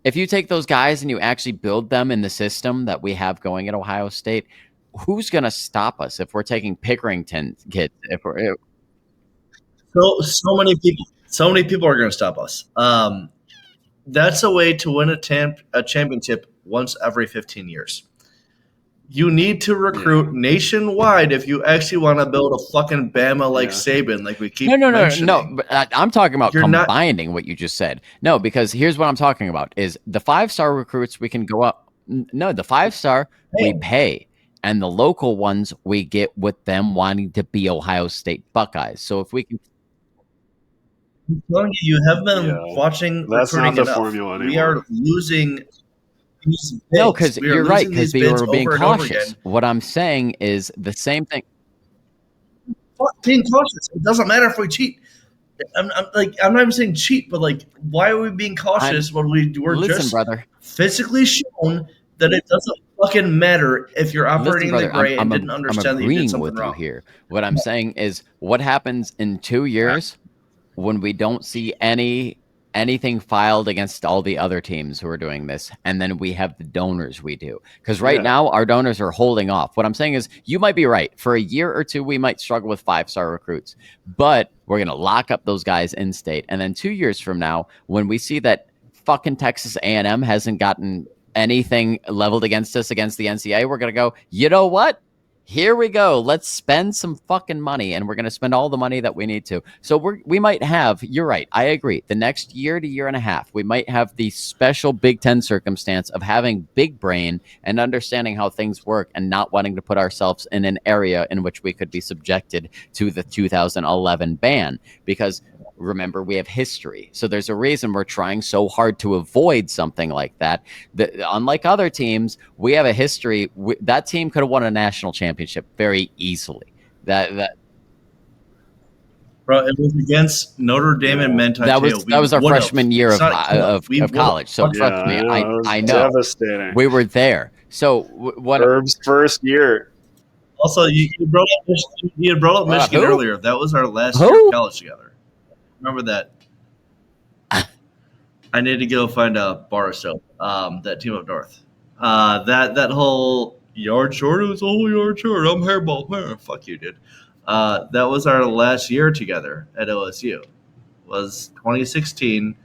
if you take those guys and you actually build them in the system that we have going at Ohio State, who's going to stop us if we're taking Pickerington kids? So many people are going to stop us. That's a way to win a championship once every 15 years. You need to recruit nationwide if you actually want to build a fucking Bama like Saban, like we keep mentioning. No. But I'm talking about combining what you just said. No, because here's what I'm talking about: is the 5-star recruits we can go up. No, the 5-star we pay, and the local ones we get with them wanting to be Ohio State Buckeyes. So if we can. I'm telling you, you have been watching. That's not the enough. formula anymore. We are losing. No, because you're right. Because we were being cautious. What I'm saying is the same thing. Fuck being cautious. It doesn't matter if we cheat. I'm not even saying cheat, but like, why are we being cautious when we're just brother. physically shown that it doesn't fucking matter if you're operating in the gray and didn't understand that you did something wrong. Here. What I'm saying is, what happens in 2 years when we don't see anything filed against all the other teams who are doing this, and then we have the donors we do? Because right now our donors are holding off. What I'm saying is, you might be right. For a year or two, we might struggle with 5-star recruits, but we're going to lock up those guys in state. And then 2 years from now, when we see that fucking Texas A&M hasn't gotten anything leveled against us against the NCAA, we're going to go, you know what? Here we go. Let's spend some fucking money, and we're going to spend all the money that we need to. So we might have, you're right, I agree, the next year to year and a half, we might have the special Big Ten circumstance of having big brain and understanding how things work and not wanting to put ourselves in an area in which we could be subjected to the 2011 ban. Because remember, we have history. So there's a reason we're trying so hard to avoid something like that. Unlike other teams, we have a history. That team could have won a national championship very easily. Bro, it was against Notre Dame and Mentai. That was our freshman year of college. So trust me, I know. Devastating. We were there. So what? Herb's first year. Also, you brought up Michigan earlier. That was our last year of college together. Remember that? I need to go find a bar soap. That team up north. That whole yard short. It was a whole yard short. I'm hairball. Fuck you, dude. That was our last year together at OSU. Was 2016,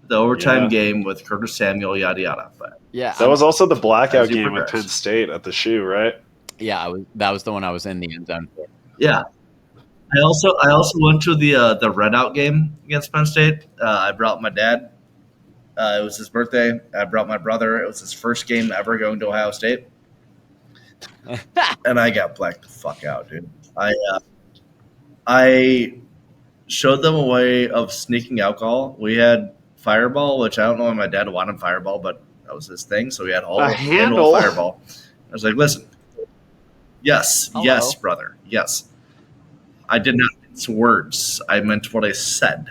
the overtime game with Curtis Samuel, yada yada. But that was also the blackout game with Penn State at the shoe, right? Yeah, that was the one I was in the end zone for. Yeah. I also went to the Redout game against Penn State. I brought my dad. It was his birthday. I brought my brother. It was his first game ever going to Ohio State, and I got blacked the fuck out, dude. I showed them a way of sneaking alcohol. We had Fireball, which I don't know why my dad wanted Fireball, but that was his thing. So we had a handle Fireball. I was like, listen, yes, brother, yes. I did not mince words. I meant what I said.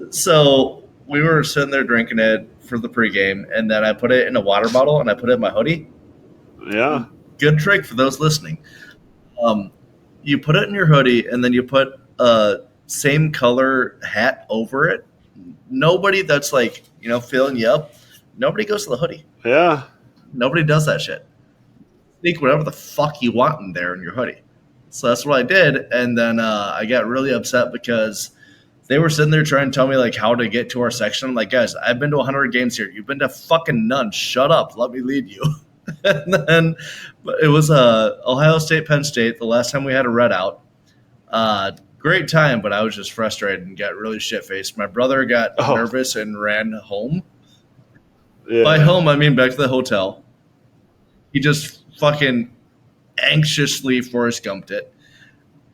So we were sitting there drinking it for the pregame, and then I put it in a water bottle, and I put it in my hoodie. Yeah. Good trick for those listening. You put it in your hoodie, and then you put a same color hat over it. Nobody that's like, filling you up, nobody goes to the hoodie. Yeah. Nobody does that shit. Sneak whatever the fuck you want in there in your hoodie. So that's what I did, and then I got really upset because they were sitting there trying to tell me like how to get to our section. I'm like, guys, I've been to 100 games here. You've been to fucking none. Shut up. Let me lead you. And then it was Ohio State, Penn State. The last time we had a readout. Great time, but I was just frustrated and got really shit-faced. My brother got nervous and ran home. Yeah. By home, I mean back to the hotel. He just fucking anxiously Forrest Gumped it.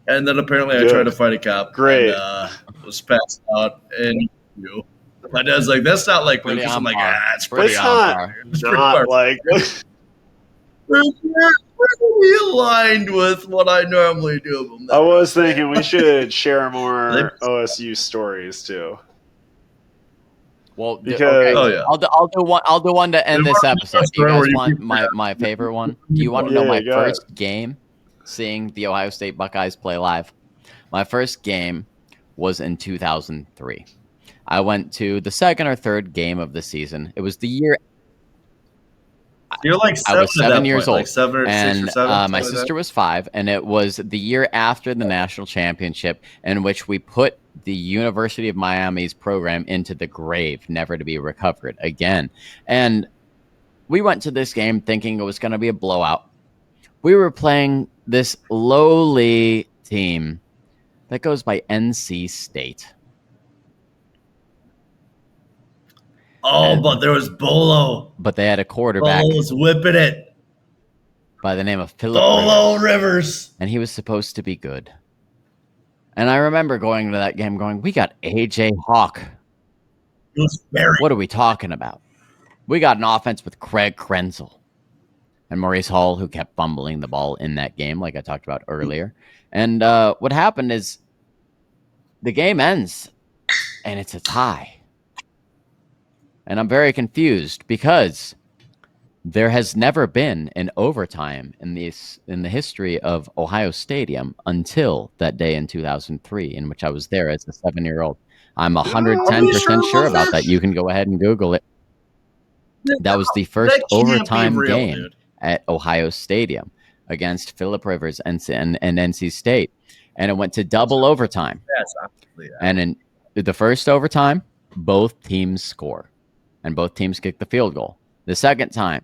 And then apparently I tried to fight a cop. Great. And was passed out. And my dad's like, that's not like Lucas. I'm like, it's pretty on par. It's not like... We're aligned with what I normally do. I was thinking we should share more OSU stories too. Well, okay. I'll do one to end this episode. Do you guys want my favorite one? Do you want to know my first game seeing the Ohio State Buckeyes play live? My first game was in 2003. I went to the second or third game of the season. It was the year. You're like I was 7 years old, like 7 or 6 or 7. My sister was 5, and it was the year after the national championship in which we put the University of Miami's program into the grave, never to be recovered again. And we went to this game thinking it was going to be a blowout. We were playing this lowly team that goes by NC State. But there was Bolo. But they had a quarterback. Bolo was whipping it. By the name of Philip Bolo Rivers. And he was supposed to be good. And I remember going to that game going, we got A.J. Hawk. What are we talking about? We got an offense with Craig Krenzel and Maurice Hall, who kept fumbling the ball in that game, like I talked about earlier. And what happened is the game ends, and it's a tie. And I'm very confused because there has never been an overtime in the history of Ohio Stadium until that day in 2003, in which I was there as a 7-year-old. I'm 110% sure about that. You can go ahead and Google it. That was the first overtime game at Ohio Stadium against Philip Rivers and NC State. And it went to double overtime. And in the first overtime, both teams score. And both teams kick the field goal. The second time,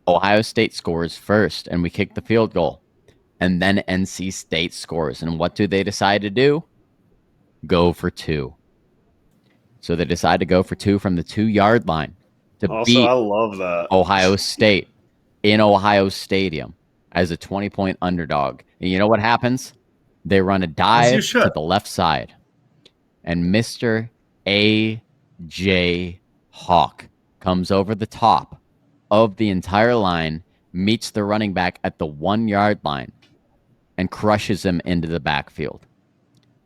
Ohio State scores first, and we kick the field goal. And then NC State scores. And what do they decide to do? Go for 2. So they decide to go for 2 from the 2-yard line to beat I love that. Ohio State in Ohio Stadium as a 20-point underdog. And you know what happens? They run a dive to the left side. And Mr. A.J. Hawk comes over the top of the entire line, meets the running back at the 1-yard line, and crushes him into the backfield.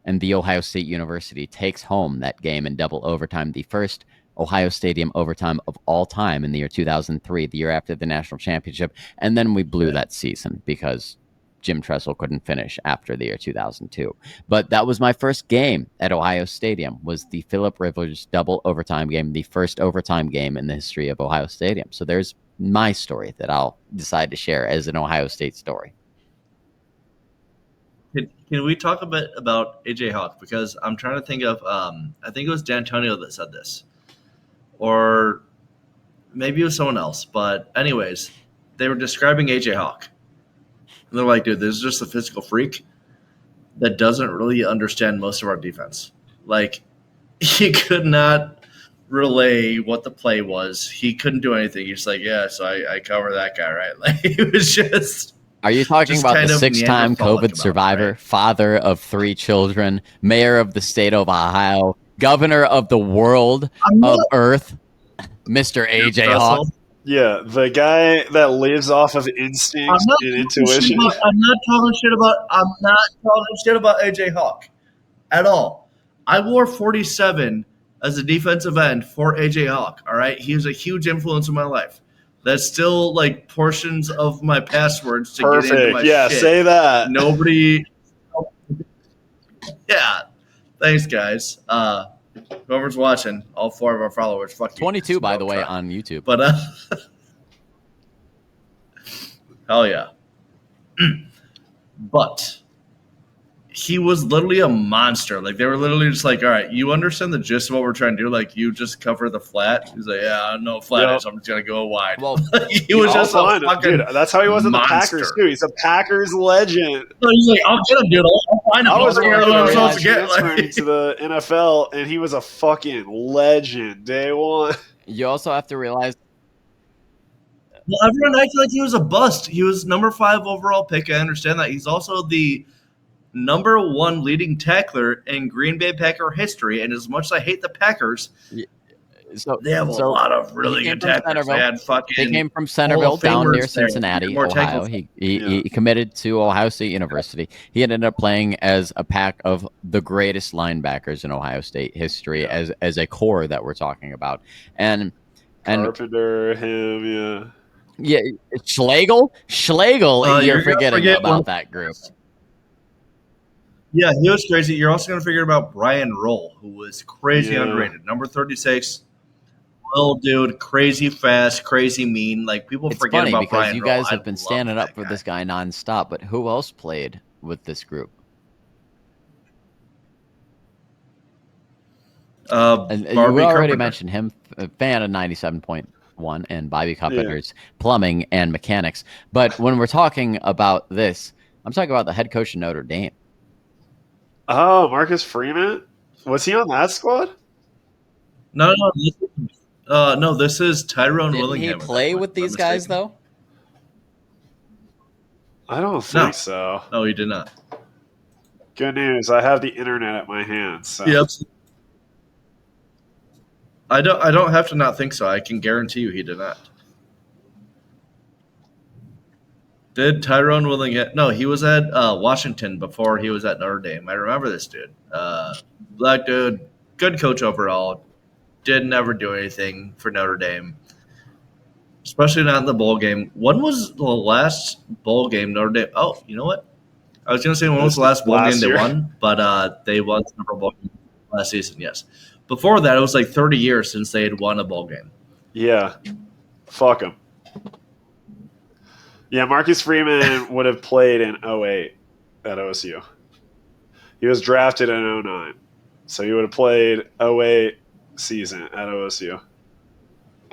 And the Ohio State University takes home that game in double overtime, the first Ohio Stadium overtime of all time in the year 2003, the year after the national championship. And then we blew that season because Jim Tressel couldn't finish after the year 2002. But that was my first game at Ohio Stadium, was the Philip Rivers double overtime game, the first overtime game in the history of Ohio Stadium. So there's my story that I'll decide to share as an Ohio State story. Can we talk a bit about A.J. Hawk? Because I'm trying to think of, I think it was D'Antonio that said this. Or maybe it was someone else. But anyways, they were describing A.J. Hawk. And they're like, dude, this is just a physical freak that doesn't really understand most of our defense. Like, he could not relay what the play was. He couldn't do anything. He's like, yeah, so I cover that guy, right? Like, it was just... Are you talking about the 6-time COVID survivor, right? Father of 3 children, mayor of the state of Ohio, governor of the world of Earth, Mr. A.J. Hawk? Yeah, the guy that lives off of instinct and intuition. I'm not talking shit about A.J. Hawk at all. I wore 47 as a defensive end for A.J. Hawk, all right? He was a huge influence in my life. That's still like portions of my passwords to get into my shit. Say that. Nobody. Yeah. Thanks, guys. Whoever's watching, all 4 of our followers, fuck you. 22, by the way, on YouTube. But hell yeah. But he was literally a monster. Like, they were literally just like, all right, you understand the gist of what we're trying to do? Like, you just cover the flat. He's like, yeah, I know flat is. I'm just going to go wide. Well, he was just a fucking dude. That's how he was in the monster. Packers, too. He's a Packers legend. So he's like, I'll get him, dude. I'll find him. I was transferring to the NFL, and he was a fucking legend day one. You also have to realize. Well, everyone acted like he was a bust. He was number 5 overall pick. I understand that. He's also the number 1 leading tackler in Green Bay Packer history. And as much as I hate the Packers, they have a lot of really good tacklers. They came from Centerville down near Cincinnati, Ohio. He committed to Ohio State University. He ended up playing as a pack of the greatest linebackers in Ohio State history as a core that we're talking about. And Carpenter, him, yeah, Schlegel, you're forgetting about that group. Yeah, he was crazy. You're also going to forget about Brian Roll, who was crazy underrated. Number 36, little dude, crazy fast, crazy mean. Like, people forget about Brian Roll. Because you guys have been standing up for this guy nonstop, but who else played with this group? And you already mentioned him, a fan of 97.1 and Bobby Carpenter's plumbing and mechanics. But when we're talking about this, I'm talking about the head coach of Notre Dame. Oh, Marcus Freeman? Was he on that squad? No. This is Tyrone Willingham. Did he play with these guys, though? I don't think so. No, he did not. Good news. I have the internet at my hands. So. Yep. I don't have to not think so. I can guarantee you he did not. Did Tyrone Willingham? No, he was at Washington before he was at Notre Dame. I remember this dude. Black dude, good coach overall. Did never do anything for Notre Dame, especially not in the bowl game. When was the last bowl game Notre Dame? Oh, you know what? I was going to say when was the last bowl game they won, but they won several bowl games last season, yes. Before that, it was like 30 years since they had won a bowl game. Yeah. Fuck them. Yeah, Marcus Freeman would have played in 08 at OSU. He was drafted in 09. So he would have played 08 season at OSU.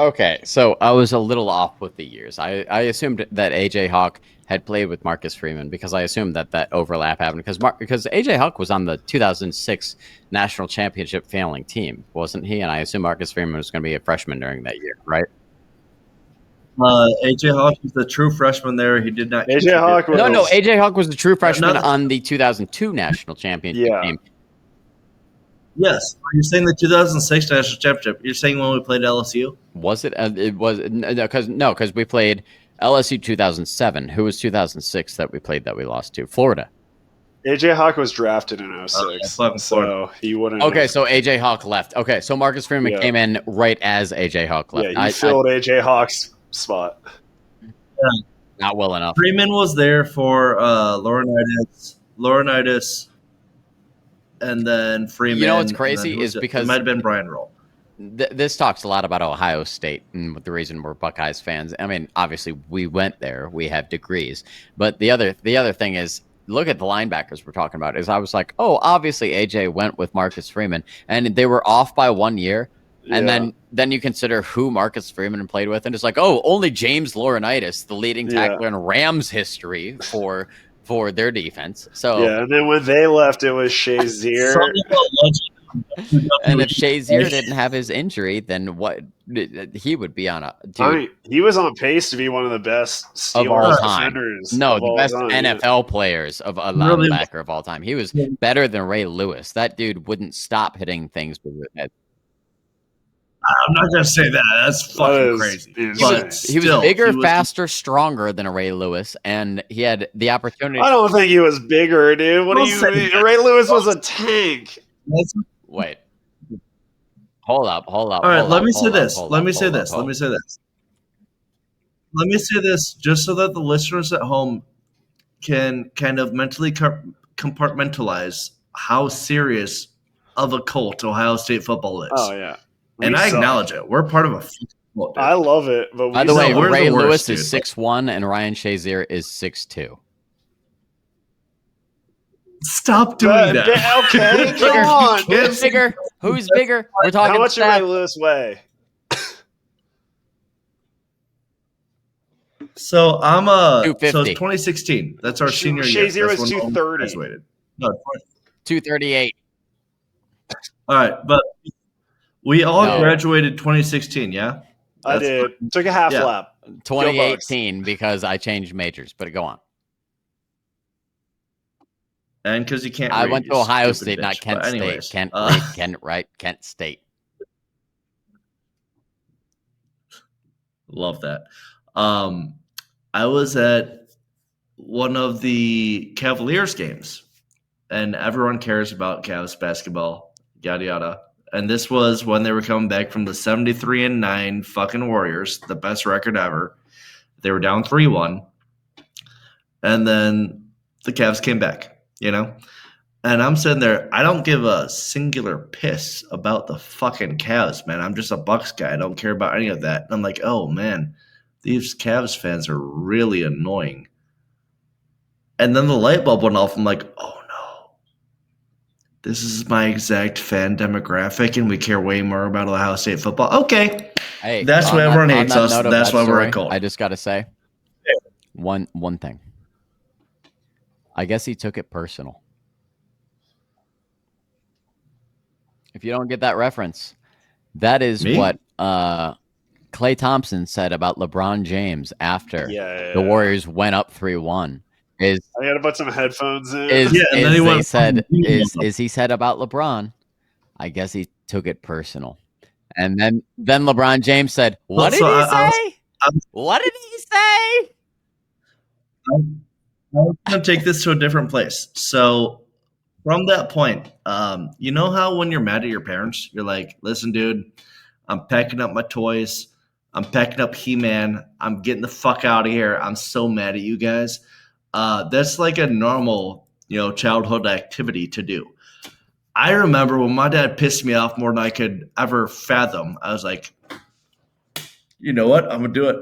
Okay, so I was a little off with the years. I assumed that A.J. Hawk had played with Marcus Freeman because I assumed that overlap happened because A.J. Hawk was on the 2006 National Championship failing team, wasn't he? And I assume Marcus Freeman was going to be a freshman during that year, right? A.J. Hawk was the true freshman there. He did not. A.J. Hawk was A.J. Hawk was the true freshman on the 2002 National Championship team. Yes. You're saying the 2006 National Championship. You're saying when we played LSU? Was it? It was because we played LSU 2007. Who was 2006 that we played that we lost to? Florida. A.J. Hawk was drafted in 06, so he wouldn't. Okay, so A.J. Hawk left. Okay, so Marcus Freeman came in right as A.J. Hawk left. Yeah, you filled A.J. Hawk's spot. Yeah. Not well enough. Freeman was there for Laurinaitis, and then Freeman. You know what's crazy is because it might have been Brian Roll. This talks a lot about Ohio State and the reason we're Buckeyes fans. I mean, obviously we went there, we have degrees, but the other thing is, look at the linebackers we're talking about. Is I was like, oh, obviously AJ went with Marcus Freeman, and they were off by 1 year. And then you consider who Marcus Freeman played with, and it's like, oh, only James Laurinaitis, the leading tackler in Rams history for their defense. So and then when they left, it was Shazier. And if Shazier didn't have his injury, then what he would be on a. Dude, I mean, he was on pace to be one of the best of all time. defenders. No, the best NFL players of a linebacker of all time. He was better than Ray Lewis. That dude wouldn't stop hitting things with his head. I'm not gonna say that. That's fucking crazy. He was bigger, faster, stronger than a Ray Lewis, and he had the opportunity. I don't think he was bigger, dude. What do you mean? Ray Lewis was a tank. Wait. Hold up. All right, let me say this. Let me say this just so that the listeners at home can kind of mentally compartmentalize how serious of a cult Ohio State football is. Oh, yeah. And I acknowledge it. We're part of a cult. I love it. But by the way, Ray Lewis is 6'1", and Ryan Shazier is 6'2". Stop doing that. Okay, Who's bigger? come on. Who's bigger? Who's bigger? We're talking How much did Ray stats. Lewis weigh? So I'm so 250. it's 2016. That's our senior year. Shazier That's was when all 230. graduated. No, 238. all right, but we all No. graduated 2016. Yeah, I did. Took a half Yeah. lap. 2018 because I changed majors, but go on. and because you can't. I read, went you to Ohio stupid State, bitch. not Kent But State. anyways, Kent read, Kent write, Kent State. love that. I was at one of the Cavaliers games, and everyone cares about Cavs basketball, yada yada. And this was when they were coming back from the 73-9 fucking Warriors, the best record ever. They were down 3-1, and then the Cavs came back, And I'm sitting there, I don't give a singular piss about the fucking Cavs, man. I'm just a Bucks guy. I don't care about any of that. And I'm like, oh man, these Cavs fans are really annoying. And then the light bulb went off. I'm like, oh no, this is my exact fan demographic, and we care way more about Ohio State football. Okay, Hey, that's why everyone hates us. That's why we're a cult. I just got to say one thing. I guess he took it personal. If you don't get that reference, that is Me? what Klay Thompson said about LeBron James after Yeah. the Warriors went up 3-1. I got to put some headphones in. He said about LeBron, I guess he took it personal. And then LeBron James said, what did he say? What did he say? I'm going to take this to a different place. So from that point, you know how when you're mad at your parents, you're like, listen, dude, I'm packing up my toys. I'm packing up He-Man. I'm getting the fuck out of here. I'm so mad at you guys. That's like a normal, childhood activity to do. I remember when my dad pissed me off more than I could ever fathom. I was like, you know what? I'm going to do it.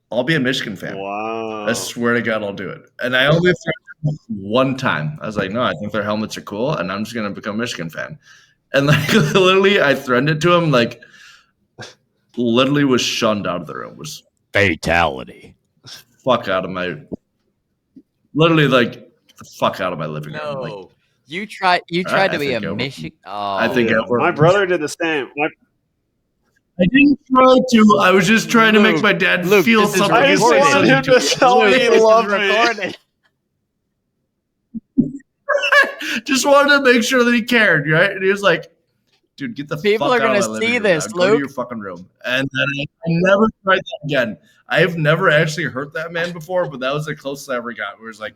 I'll be a Michigan fan. Wow. I swear to God, I'll do it. And I only threatened one time. I was like, no, I think their helmets are cool, and I'm just going to become a Michigan fan. And literally, I threatened it to him, literally was shunned out of the room. Was fatality. Fuck out of my – literally, the fuck out of my living room. No. You tried to be a Michigan – I think my brother did the same. I didn't try to. I was just trying to make my dad feel something. I just wanted him to tell me he loved me. Just wanted to make sure that he cared, right? And he was like, dude, get the people fuck are out going of my to see living this, room. Luke. Go to your fucking room. And then I never tried that again. I've never actually hurt that man before, but that was the closest I ever got. Where it was like,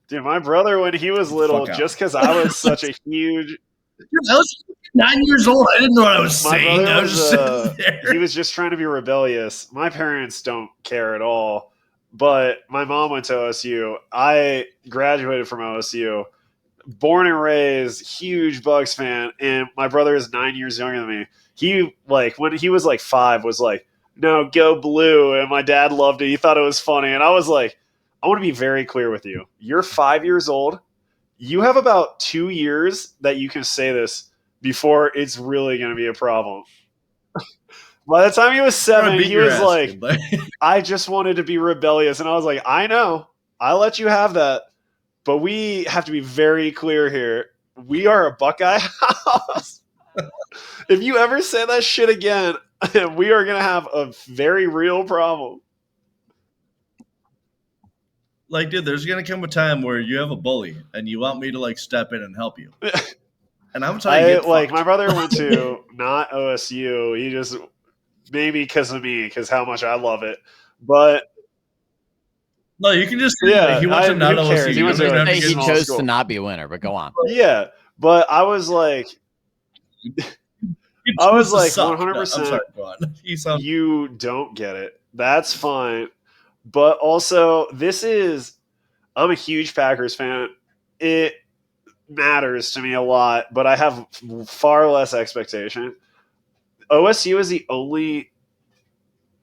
dude, my brother, when he was little, just because I was such a huge... Dude, I was 9 years old. I didn't know what I was saying. I was just sitting there. He was just trying to be rebellious. My parents don't care at all, but my mom went to OSU. I graduated from OSU, born and raised, huge Bucks fan, and my brother is 9 years younger than me. He, when he was 5, was like, no, go blue, and my dad loved it. He thought it was funny, and I was like, I want to be very clear with you. You're 5 years old. You have about 2 years that you can say this before it's really going to be a problem. By the time he was 7, he was like, I just wanted to be rebellious. And I was like, I know. I'll let you have that. But we have to be very clear here. We are a Buckeye house. If you ever say that shit again, we are going to have a very real problem. Dude, there's going to come a time where you have a bully and you want me to step in and help you. And I'm telling you, my brother went to not OSU. He just maybe because of me, because how much I love it. But no, you can just say he went to not OSU. He chose to not be a winner. But go on. Yeah, but I was like, 100%. You don't get it. That's fine. But also, I'm a huge Packers fan. It matters to me a lot, but I have far less expectation. OSU is the only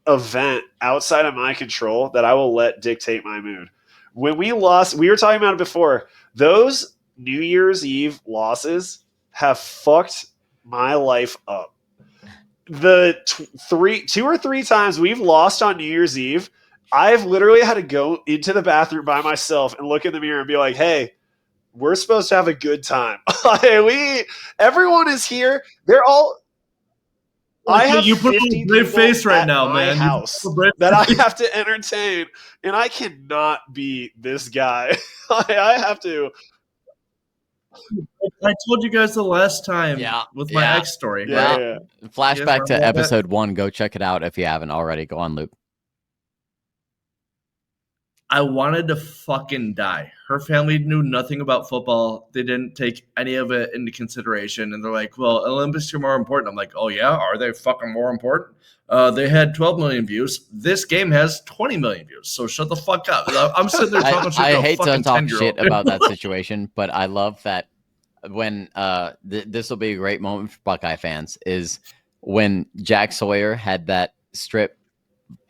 event outside of my control that I will let dictate my mood. When we lost, we were talking about it before, those New Year's Eve losses have fucked my life up. The 2 or 3 times we've lost on New Year's Eve, I've literally had to go into the bathroom by myself and look in the mirror and be like, hey, we're supposed to have a good time. Everyone is here. They're all. I have you put 50 on a brave people face right at now, my man. house that I have to entertain, and I cannot be this guy. I have to. I told you guys the last time Yeah, with my ex story. Yeah, right? yeah. Flashback to remember that? episode 1. Go check it out if you haven't already. Go on, Luke. I wanted to fucking die. Her family knew nothing about football. They didn't take any of it into consideration. And they're like, well, Olympics are more important. I'm like, oh, yeah? Are they fucking more important? They had 12 million views. This game has 20 million views. So shut the fuck up. I'm sitting there talking shit I to a hate to fucking talk 10-year-old. shit about that situation, but I love that when this will be a great moment for Buckeye fans is when Jack Sawyer had that strip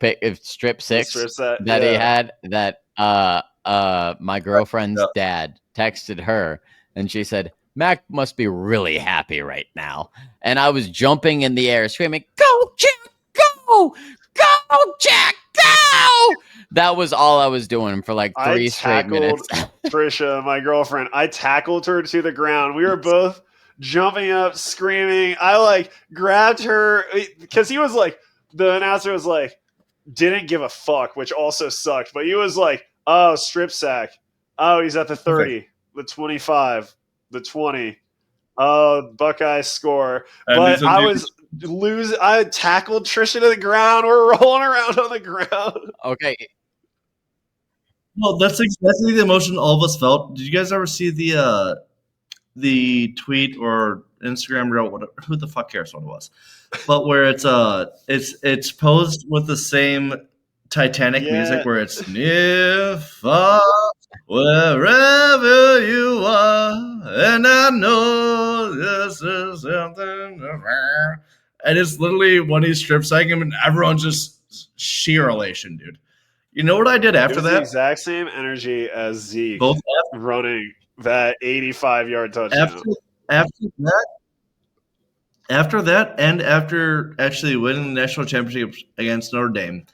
6 that he had that my girlfriend's dad texted her and she said, Mac must be really happy right now. And I was jumping in the air screaming, go Jack, go, go Jack, go. That was all I was doing for like 3 straight minutes. Trisha, my girlfriend, I tackled her to the ground. We were both jumping up, screaming. I like grabbed her because he was like, the announcer was like, didn't give a fuck, which also sucked. But he was like, oh, strip sack. Oh, he's at the 30, okay. The 25, the 20. Oh, Buckeyes score. But I was I tackled Trisha to the ground. We're rolling around on the ground. Okay. Well, that's exactly the emotion all of us felt. Did you guys ever see the tweet or Instagram reel? Whatever, who the fuck cares what it was? But where it's posed with the same Titanic music, where it's near, far, wherever you are, and I know this is something. And it's literally when he strip sack him, and everyone's just sheer elation, dude. You know what I did after that? The exact same energy as Zeke both running that 85-yard touchdown. After that, and after actually winning the national championship against Notre Dame,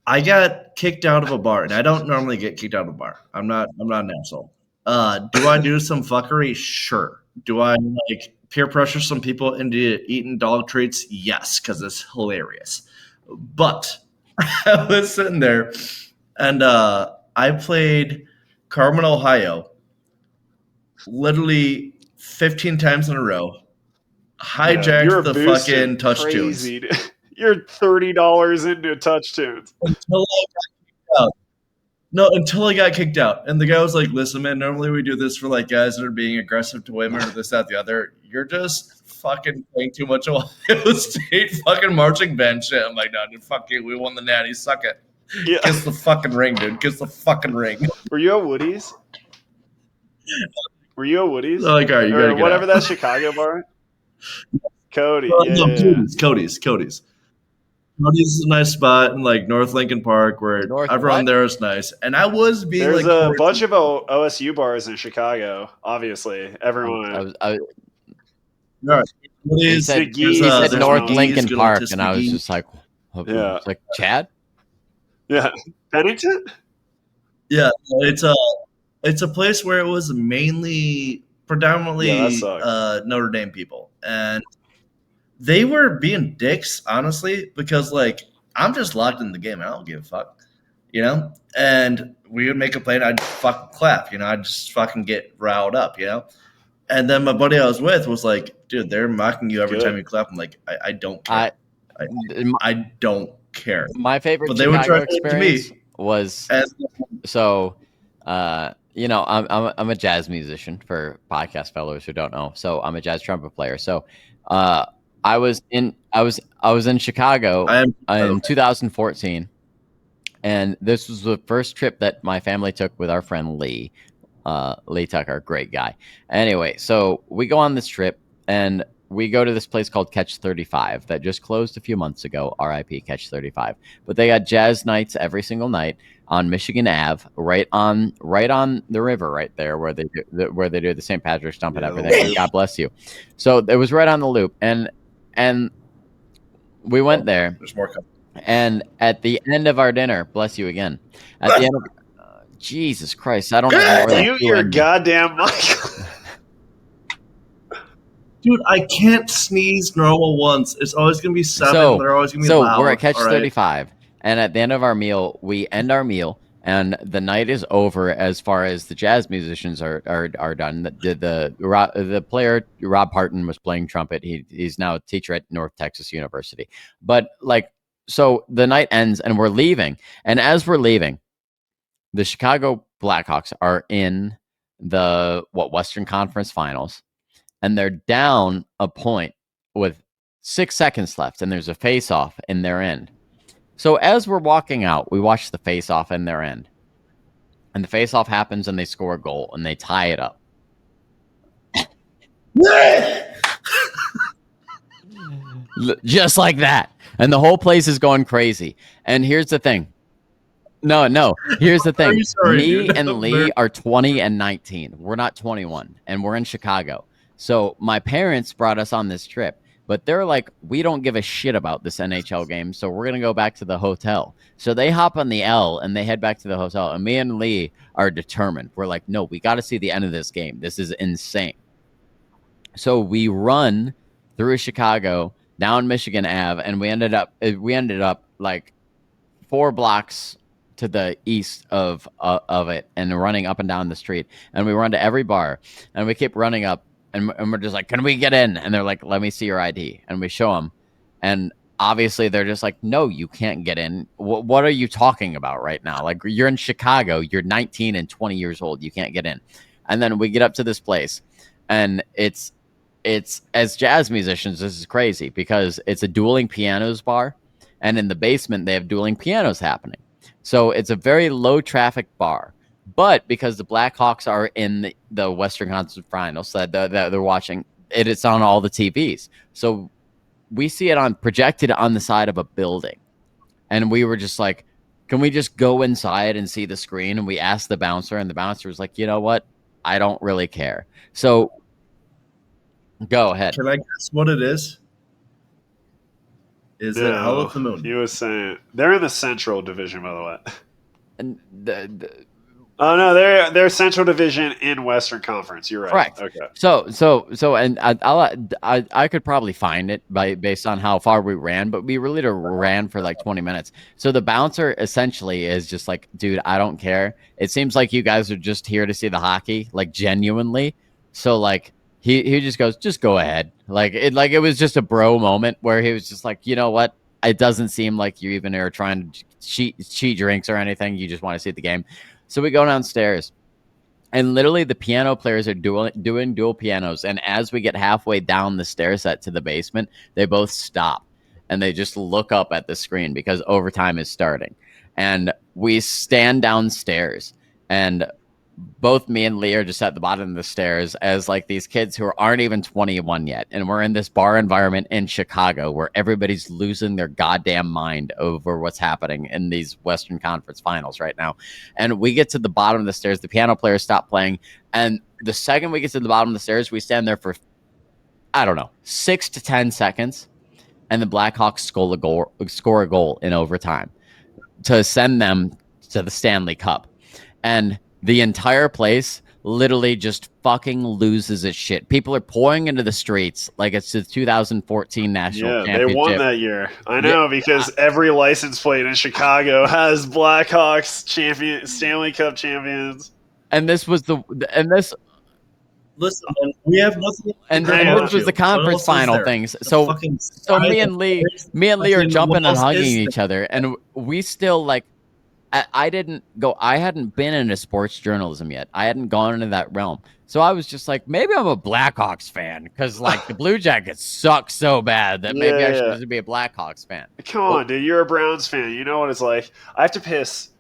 I got kicked out of a bar, and I don't normally get kicked out of a bar. I'm not an asshole. Do I do some fuckery? Sure. Do I like peer pressure some people into eating dog treats? Yes, because it's hilarious. But I was sitting there, and I played Carmen, Ohio, literally 15 times in a row. Hijacked the fucking touch tunes. You're $30 into touch tunes. Until I got kicked out. No, until I got kicked out. And the guy was like, listen, man, normally we do this for like guys that are being aggressive to women or this, that, the other. You're just fucking playing too much Ohio State fucking marching band shit. I'm like, no, dude, fuck you. We won the natty. Suck it. Yeah. Kiss the fucking ring, dude. Kiss the fucking ring. Were you at Woody's? Like, all right, you gotta get whatever out. that Chicago bar? Cody. Cody's. Cody's is a nice spot in like North Lincoln Park where everyone there is nice. And I was being There's a bunch of OSU bars in Chicago, obviously. Everyone. He said North Lincoln Park, and I was just like, yeah. It's like Chad? Yeah. Pennington? Yeah, it's a place where it was predominantly Notre Dame people. And they were being dicks, honestly, because like I'm just locked in the game. I don't give a fuck, you know. And we would make a play, and I'd fucking clap, you know. I'd just fucking get riled up, you know. And then my buddy I was with was like, "Dude, they're mocking you every time you clap." I'm like, "I don't care. I don't care." My favorite Chicago experience was so. You know, I'm a jazz musician for podcast fellows who don't know. So I'm a jazz trumpet player. So I was in Chicago in 2014, and this was the first trip that my family took with our friend Lee Tucker, great guy. Anyway, so we go on this trip, and we go to this place called Catch 35 that just closed a few months ago. RIP Catch 35. But they got jazz nights every single night on Michigan Ave, right on the river, right there where they do the St. Patrick's Dump and everything. God bless you. So it was right on the loop, and we went there. There's more coming. And at the end of our dinner, bless you again. At the end of Jesus Christ, I don't know where you your goddamn mic. Dude, I can't sneeze normal once. It's always gonna be 7. They're always gonna be loud. So we're at Catch 35, and at the end of our meal, we end our meal, and the night is over as far as the jazz musicians are done. The player Rob Parton was playing trumpet. He's now a teacher at North Texas University. But so the night ends, and we're leaving, and as we're leaving, the Chicago Blackhawks are in the Western Conference Finals. And they're down a point with 6 seconds left, and there's a face-off in their end. So as we're walking out, we watch the face-off in their end. And the face-off happens, and they score a goal, and they tie it up. Just like that. And the whole place is going crazy. And here's the thing. No. Here's the thing. Me and Lee are 20 and 19. We're not 21, and we're in Chicago. So my parents brought us on this trip, but they're like, we don't give a shit about this NHL game, so we're going to go back to the hotel. So they hop on the L, and they head back to the hotel, and me and Lee are determined. We're like, no, we got to see the end of this game. This is insane. So we run through Chicago, down Michigan Ave, and we ended up like 4 blocks to the east of it and running up and down the street. And we run to every bar, and we keep running up. And we're just like, can we get in? And they're like, let me see your ID. And we show them. And obviously they're just like, no, you can't get in. What are you talking about right now? Like, you're in Chicago. You're 19 and 20 years old. You can't get in. And then we get up to this place. And it's as jazz musicians, this is crazy because it's a dueling pianos bar. And in the basement, they have dueling pianos happening. So it's a very low traffic bar. But because the Blackhawks are in the Western Conference Finals that they're watching, it's on all the TVs. So we see it projected on the side of a building. And we were just like, can we just go inside and see the screen? And we asked the bouncer, and the bouncer was like, you know what? I don't really care. So go ahead. Can I guess what it is? Is it Hell of the Moon? He was saying they're in the Central Division, by the way. And oh no, they're Central Division in Western Conference. You're right. Correct. Okay. So, and I could probably find it based on how far we ran, but we really ran for like 20 minutes. So the bouncer essentially is just like, dude, I don't care. It seems like you guys are just here to see the hockey, like genuinely. So like he just goes, just go ahead. It was just a bro moment where he was just like, you know what? It doesn't seem like you even are trying to cheat drinks or anything. You just want to see the game. So we go downstairs, and literally the piano players are doing dual pianos. And as we get halfway down the stair set to the basement, they both stop, and they just look up at the screen because overtime is starting. And we stand downstairs, and both me and Lee are just at the bottom of the stairs as like these kids who aren't even 21 yet. And we're in this bar environment in Chicago where everybody's losing their goddamn mind over what's happening in these Western Conference Finals right now. And we get to the bottom of the stairs. The piano players stop playing. And the second we get to the bottom of the stairs, we stand there for, I don't know, 6 to 10 seconds. And the Blackhawks score a goal in overtime to send them to the Stanley Cup. And the entire place literally just fucking loses its shit. People are pouring into the streets like it's the 2014 National Championship. They won that year. I know, because every license plate in Chicago has Blackhawks Stanley Cup champions. And this was Listen, we have nothing. And this was the conference final things. So me and Lee are jumping and hugging each other, and we still like. I hadn't been into sports journalism yet. I hadn't gone into that realm. So I was just like, maybe I'm a Blackhawks fan because like the Blue Jackets suck so bad that maybe I should just be a Blackhawks fan. Come on, dude. You're a Browns fan. You know what it's like. I have to piss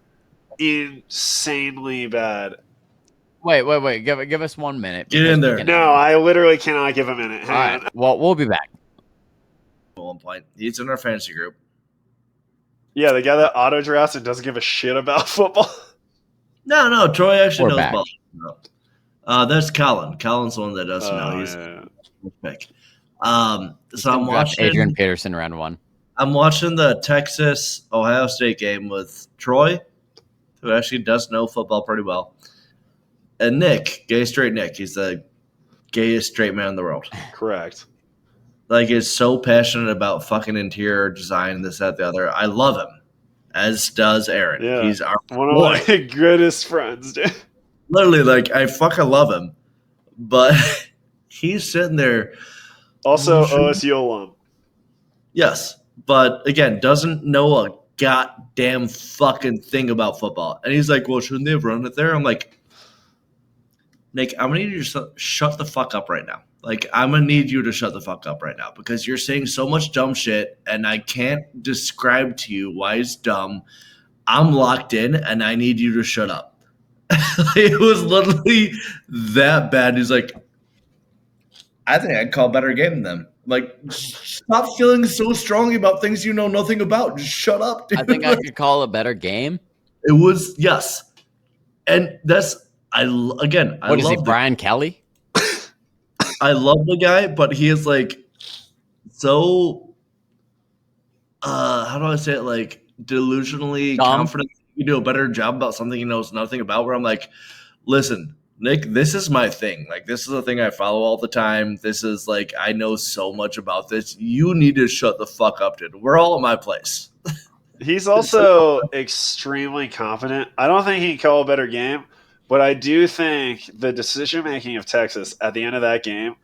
insanely bad Wait. Give us 1 minute. Get in there. No, I literally cannot give a minute. All Hang on. right. Well, we'll be back. At one point, he's in our fantasy group. Yeah, the guy that auto drafts and doesn't give a shit about football. No, Troy actually We're knows back. ball. That's Colin. Colin's the one that doesn't know. He's pick. So I'm watching Adrian Peterson round 1. I'm watching the Texas Ohio State game with Troy, who actually does know football pretty well, and Nick, gay straight Nick. He's the gayest straight man in the world. Correct. Like, is so passionate about fucking interior design, this, that, the other. I love him, as does Aaron. Yeah. He's our One of boy. my goodest friends, dude. Literally, like, I fucking love him, but he's sitting there. Also, Sure. OSU alum. Yes, but again, doesn't know a goddamn fucking thing about football. And he's like, well, shouldn't they have run it there? I'm like, Nick, I'm going to need you to shut the fuck up right now. Like, I'm going to need you to shut the fuck up right now because you're saying so much dumb shit and I can't describe to you why it's dumb. I'm locked in and I need you to shut up. It was literally that bad. He's like, I think I'd call a better game than them. Like, stop feeling so strongly about things you know nothing about. Just shut up, dude. I think I could call a better game. It was, yes. And that's, I love What is he, Brian Kelly? I love the guy, but he is like so, how do I say it? Like, delusionally Dumb. confident you do a better job about something he knows nothing about, where I'm like, listen, Nick, this is my thing. Like, this is a thing I follow all the time. This is like, I know so much about this. You need to shut the fuck up, dude. We're all at my place. He's also extremely confident. I don't think he can call a better game, but I do think the decision-making of Texas at the end of that game,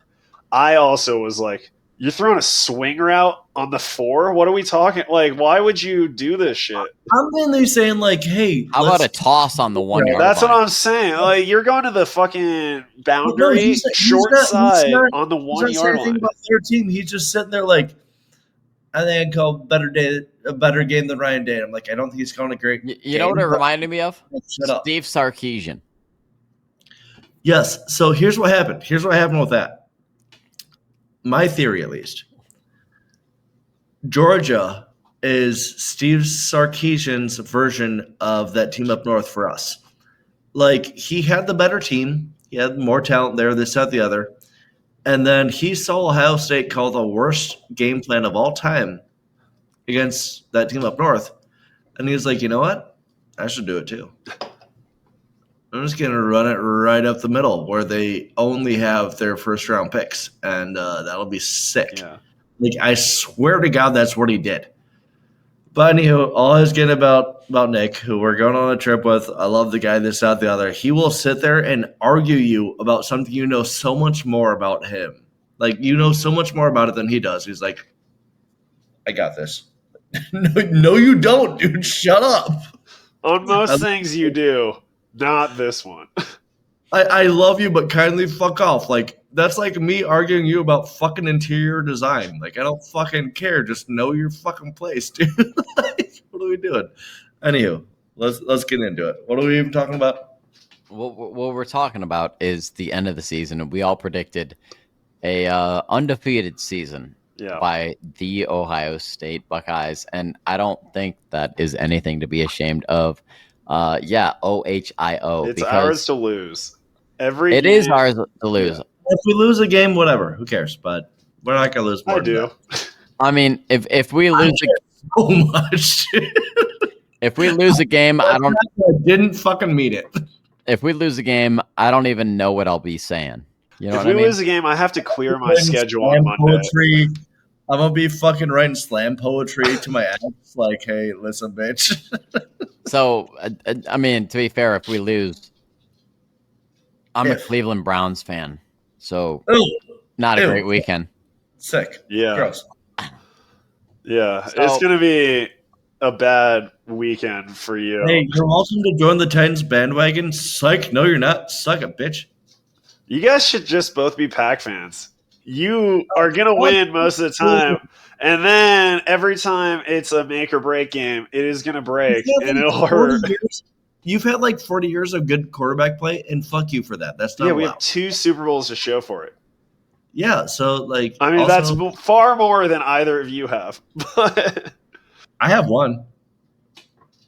I also was like, you're throwing a swing route on the 4? What are we talking? Like, why would you do this shit? I'm mainly saying, like, hey, How about a toss on the 1 yard That's line? what I'm saying. Like, you're going to the fucking boundary, he's short not- side not- on the he's 1 not saying yard anything line. about their team. He's just sitting there like, I think I'd call a better game than Ryan Day. I'm like, I don't think he's calling a great You know what it game, but- reminded me of? Shut up. Steve Sarkisian. Yes. So here's what happened. Here's what happened with that. My theory, at least. Georgia is Steve Sarkisian's version of that team up north for us. Like, he had the better team. He had more talent there, this, that, the other. And then he saw Ohio State call the worst game plan of all time against that team up north. And he was like, you know what? I should do it too. I'm just going to run it right up the middle where they only have their first round picks. And that'll be sick. Yeah. Like, I swear to God, that's what he did. But anywho, all I was getting about Nick, who we're going on a trip with, I love the guy, this, that, the other. He will sit there and argue you about something you know so much more about him. Like, you know so much more about it than he does. He's like, I got this. No, you don't, dude. Shut up. On most things you do, not this one. I love you, but kindly fuck off. Like, that's like me arguing you about fucking interior design. Like, I don't fucking care. Just know your fucking place, dude. Like, what are we doing? Anywho, let's get into it. What are we even talking about? What we're talking about is the end of the season, and we all predicted a undefeated season Yeah. by the Ohio State Buckeyes, and I don't think that is anything to be ashamed of. OHIO. It's because ours to lose. Every it game, is ours to lose. Yeah. If we lose a game, whatever. Who cares? But we're not gonna lose more. I do. I mean, if we lose So much. if we lose a game, I didn't fucking mean it. if we lose a game, I don't even know what I'll be saying. You know If what we I mean? lose a game, I have to clear my Writing schedule slam on Monday. poetry. I'm gonna be fucking writing slam poetry to my ex. Like, hey, listen, bitch. So, I mean, to be fair, if we lose, I'm a If. Cleveland Browns fan, so Ooh, not a Ew. great weekend. sick. Yeah. Gross. Yeah. So- It's going to be a bad weekend for you. Hey, you're welcome to join the Titans bandwagon. Psych. No, you're not. Suck it, bitch. You guys should just both be Pack fans. You are going to win most of the time. And then every time it's a make or break game, it is going to break and it'll hurt. You've had like 40 years of good quarterback play, and fuck you for that. That's not Yeah, allowed. we have 2 Super Bowls to show for it. Yeah, so like, I mean, also, that's far more than either of you have. But I have one.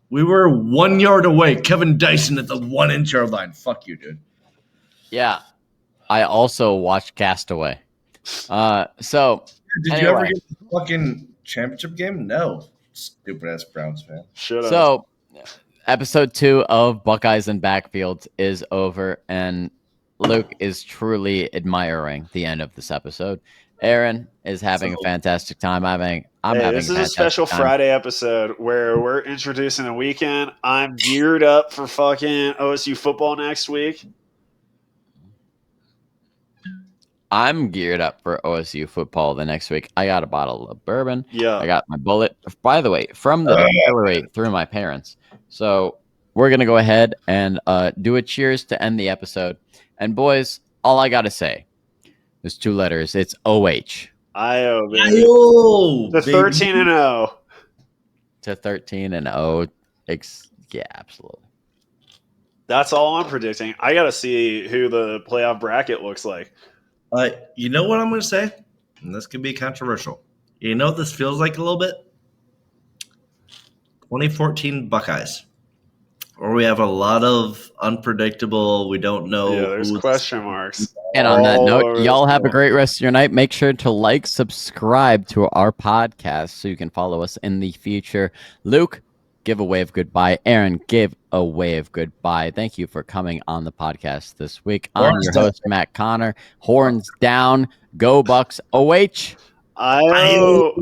We were 1 yard away. Kevin Dyson at the 1 inch yard line. Fuck you, dude. Yeah. I also watched Castaway. So Did you ever anyway. get the fucking championship game? No. Stupid ass Browns fan. should have. So episode 2 of Buckeyes and Backfields is over, and Luke is truly admiring the end of this episode. Aaron is having a fantastic time. I'm having This a is a special time. Friday episode where we're introducing the weekend. I'm geared up for fucking OSU football next week. I'm geared up for OSU football the next week. I got a bottle of bourbon. Yeah. I got my bullet, by the way, from the distillery through my parents. So we're going to go ahead and do a cheers to end the episode. And boys, all I got to say is 2 letters. It's OH. IO, baby. Ayo, The 13-0. To 13-0. Yeah, absolutely. That's all I'm predicting. I got to see who the playoff bracket looks like. You know what I'm going to say? And this could be controversial. You know what this feels like a little bit? 2014 Buckeyes. Or we have a lot of unpredictable, we don't know. Yeah, there's question marks. And on that all note, over y'all the have a field. great rest of your night. Make sure to like, subscribe to our podcast so you can follow us in the future. Luke, give a wave goodbye. Aaron, give a wave goodbye. Thank you for coming on the podcast this week. I'm Horns your down. host, Matt Connor. Horns down. Go Bucks. OH. IO.